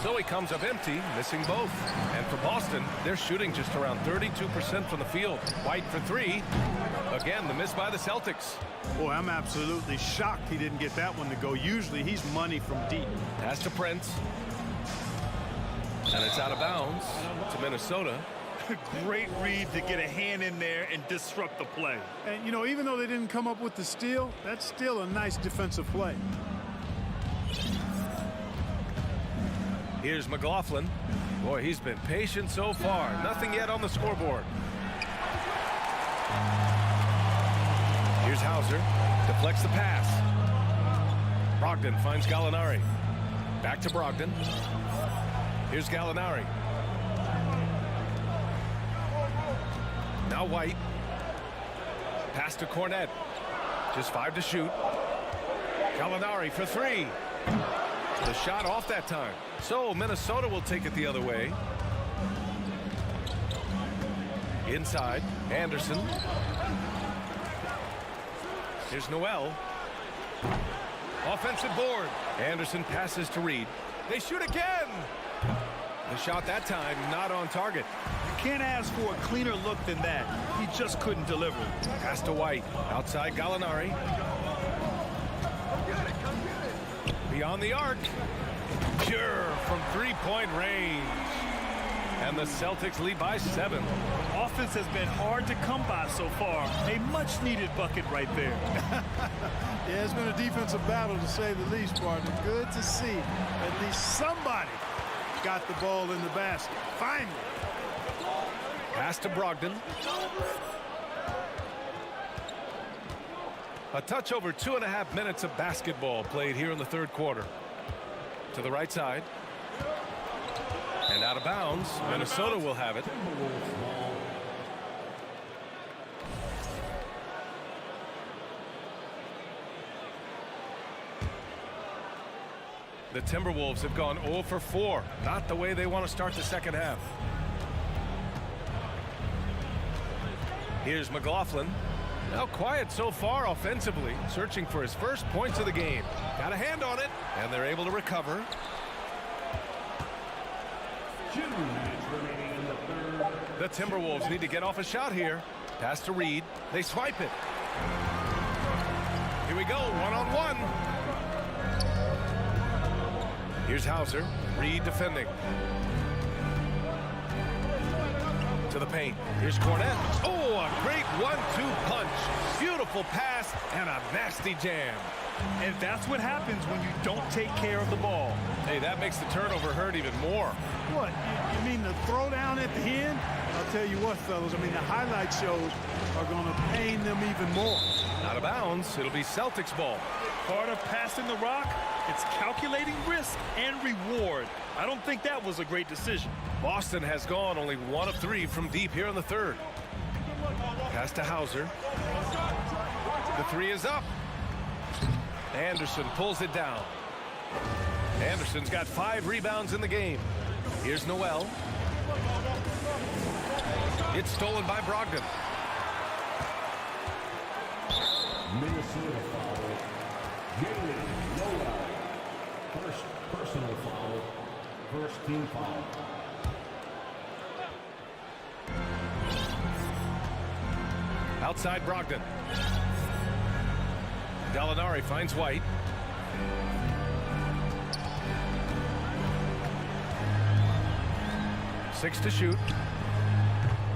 So he comes up empty, missing both. And for Boston, they're shooting just around 32% from the field. White for 3. Again, the miss by the Celtics. Boy, I'm absolutely shocked he didn't get that one to go. Usually he's money from deep. Pass to Prince. And it's out of bounds to Minnesota. Great read to get a hand in there and disrupt the play. And, you know, even though they didn't come up with the steal, that's still a nice defensive play. Here's McLaughlin. Boy, he's been patient so far. Nothing yet on the scoreboard. Here's Hauser. Deflects the pass. Brogdon finds Gallinari. Back to Brogdon. Here's Gallinari. Now White. Pass to Cornett. Just 5 to shoot. Gallinari for 3. The shot off that time. So Minnesota will take it the other way. Inside, Anderson. Here's Noel. Offensive board. Anderson passes to Reed. They shoot again. The shot that time not on target. You can't ask for a cleaner look than that. He just couldn't deliver. Pass to White. Outside Gallinari. Beyond the arc. Pure from 3-point range. And the Celtics lead by 7. Offense has been hard to come by so far. A much-needed bucket right there. Yeah, it's been a defensive battle to say the least, partner. Good to see at least somebody got the ball in the basket. Finally. Pass to Brogdon. A touch over 2.5 minutes of basketball played here in the third quarter. To the right side. And out of bounds. Minnesota will have it. The Timberwolves have gone 0 for 4. Not the way they want to start the second half. Here's McLaughlin. Now quiet so far offensively, searching for his first points of the game. Got a hand on it, and they're able to recover. 2 minutes remaining in the third. The Timberwolves need to get off a shot here. Pass to Reed. They swipe it. Here we go, one-on-one. Here's Hauser. Reed defending. To the paint. Here's Cornette. Oh, a great 1-2 punch. Beautiful pass and a nasty jam. And that's what happens when you don't take care of the ball. Hey, that makes the turnover hurt even more. What? You mean the throwdown at the end? I'll tell you what, fellas. I mean, the highlight shows are going to pain them even more. Out of bounds. It'll be Celtics ball. Part of passing the rock, it's calculating risk and reward. I don't think that was a great decision. Boston has gone only 1 of 3 from deep here in the third. Pass to Hauser. The 3 is up. Anderson pulls it down. Anderson's got 5 rebounds in the game. Here's Noel. It's stolen by Brogdon. Minnesota foul. Jalen Noel. First personal foul. First team foul. Outside Brogdon. Gallinari finds White. Six to shoot.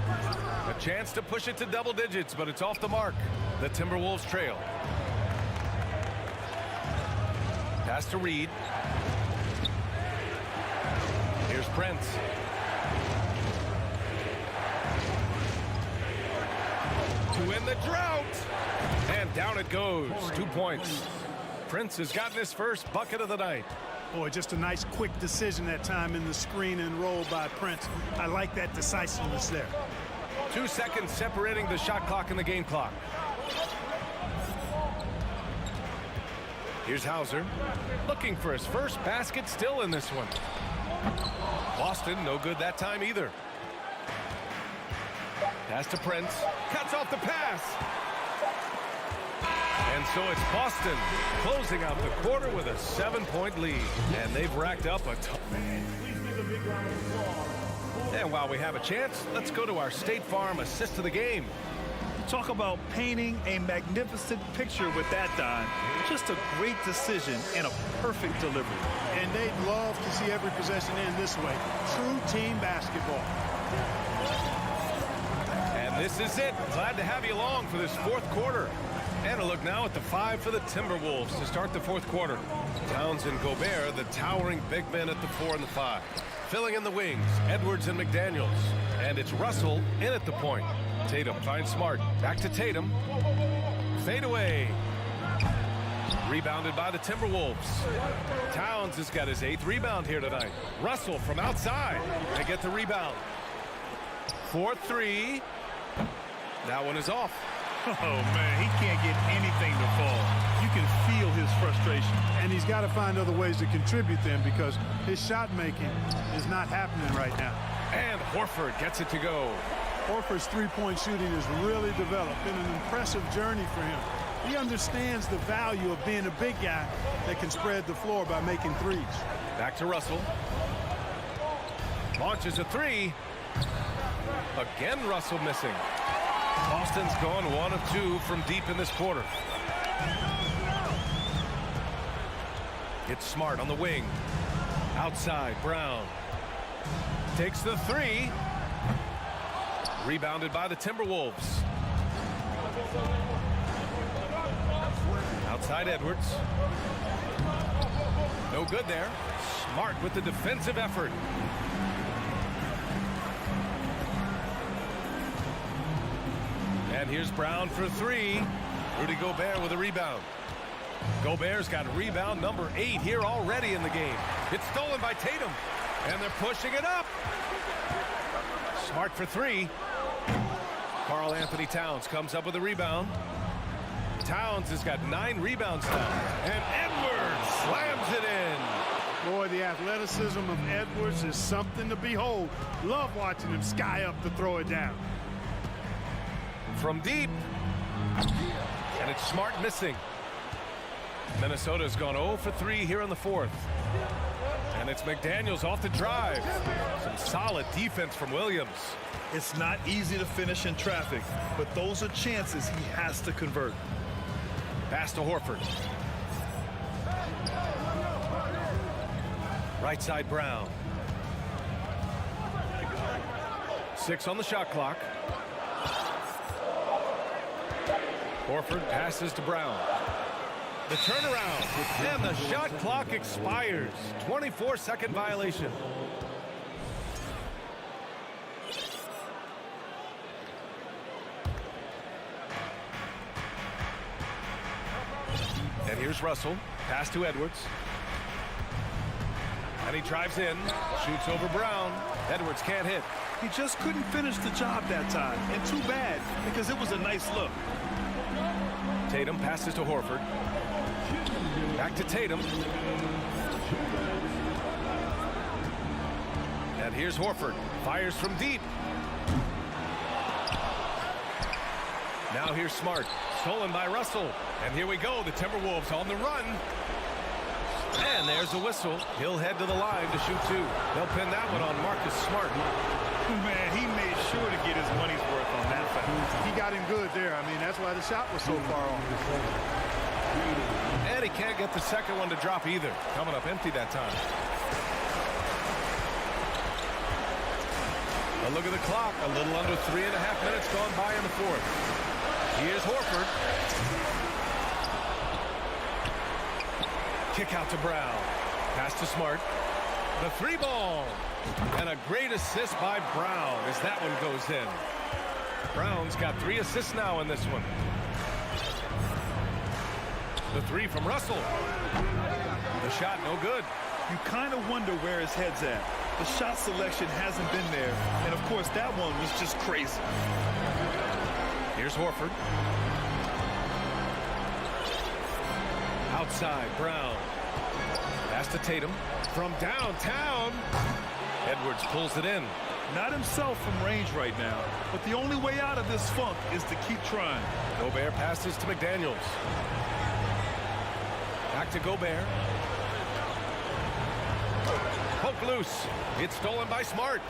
A chance to push it to double digits, but it's off the mark. The Timberwolves trail. Pass to Reed. Here's Prince. To win the drought. And down it goes. 2 points. Prince has gotten his first bucket of the night. Boy, just a nice quick decision that time in the screen and roll by Prince. I like that decisiveness there. 2 seconds separating the shot clock and the game clock. Here's Hauser. Looking for his first basket still in this one. Boston, no good that time either. Pass to Prince. Cuts off the pass. And so it's Boston closing out the quarter with a 7-point lead. And they've racked up a ton. And while we have a chance, let's go to our State Farm assist of the game. Talk about painting a magnificent picture with that, Don. Just a great decision and a perfect delivery. And they'd love to see every possession end this way. True team basketball. And this is it. Glad to have you along for this fourth quarter. And a look now at the 5 for the Timberwolves to start the fourth quarter. Towns and Gobert, the towering big men at the 4 and the 5. Filling in the wings, Edwards and McDaniels. And it's Russell in at the point. Tatum finds Smart. Back to Tatum. Fade away. Rebounded by the Timberwolves. Towns has got his 8th rebound here tonight. Russell from outside. They get the rebound. 4-3. That one is off. Oh, man, he can't get anything to fall. You can feel his frustration. And he's got to find other ways to contribute then because his shot making is not happening right now. And Horford gets it to go. Horford's three-point shooting has really developed. Been an impressive journey for him. He understands the value of being a big guy that can spread the floor by making threes. Back to Russell. Launches a 3. Again, Russell missing. Boston's gone 1 of 2 from deep in this quarter. It's Smart on the wing. Outside, Brown. Takes the 3. Rebounded by the Timberwolves. Outside Edwards. No good there. Smart with the defensive effort. And here's Brown for 3. Rudy Gobert with a rebound. Gobert's got rebound number 8 here already in the game. It's stolen by Tatum. And they're pushing it up. Smart for three. Karl Anthony Towns comes up with a rebound. Towns has got 9 rebounds now. And Edwards slams it in. Boy, the athleticism of Edwards is something to behold. Love watching him sky up to throw it down. From deep. And it's Smart missing. Minnesota's gone 0 for 3 here in the fourth. And it's McDaniels off the drive. Some solid defense from Williams. It's not easy to finish in traffic, but those are chances he has to convert. Pass to Horford. Right side Brown. 6 on the shot clock. Horford passes to Brown. The turnaround, and the shot clock expires. 24-second violation. And here's Russell. Pass to Edwards. And he drives in. Shoots over Brown. Edwards can't hit. He just couldn't finish the job that time. And too bad, because it was a nice look. Tatum passes to Horford. Back to Tatum. And here's Horford. Fires from deep. Now here's Smart. Stolen by Russell. And here we go. The Timberwolves on the run. And there's a whistle. He'll head to the line to shoot 2. They'll pin that one on Marcus Smart. Man, he made sure to get his money's worth on that foul. He got him good there. I mean, that's why the shot was so far off. And he can't get the second one to drop either. Coming up empty that time. A look at the clock. A little under 3.5 minutes gone by in the fourth. Here's Horford. Kick out to Brown. Pass to Smart. The 3-ball. And a great assist by Brown as that one goes in. Brown's got 3 assists now in this one. The 3 from Russell. The shot no good. You kind of wonder where his head's at. The shot selection hasn't been there. And of course, that one was just crazy. Here's Horford. Outside, Brown. Pass to Tatum. From downtown. Edwards pulls it in. Not himself from range right now. But the only way out of this funk is to keep trying. Gobert passes to McDaniels. Back to Gobert. Poke loose. It's stolen by Smart.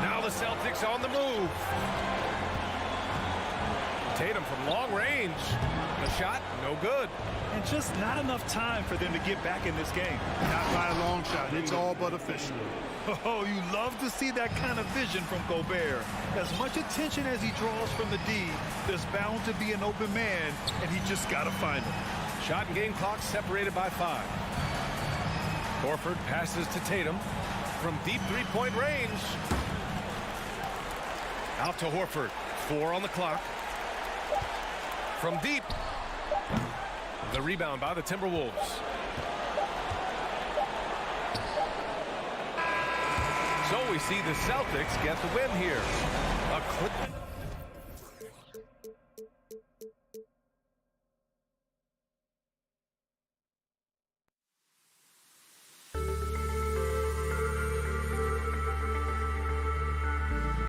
Now the Celtics on the move. Tatum from long range. The shot, no good. And just not enough time for them to get back in this game. Not by a long shot. It's all but official. Oh, you love to see that kind of vision from Gobert. As much attention as he draws from the D, there's bound to be an open man, and he just got to find him. Shot and game clock separated by 5. Horford passes to Tatum from deep 3-point range. Out to Horford. 4 on the clock. From deep. The rebound by the Timberwolves. So we see the Celtics get the win here. A quick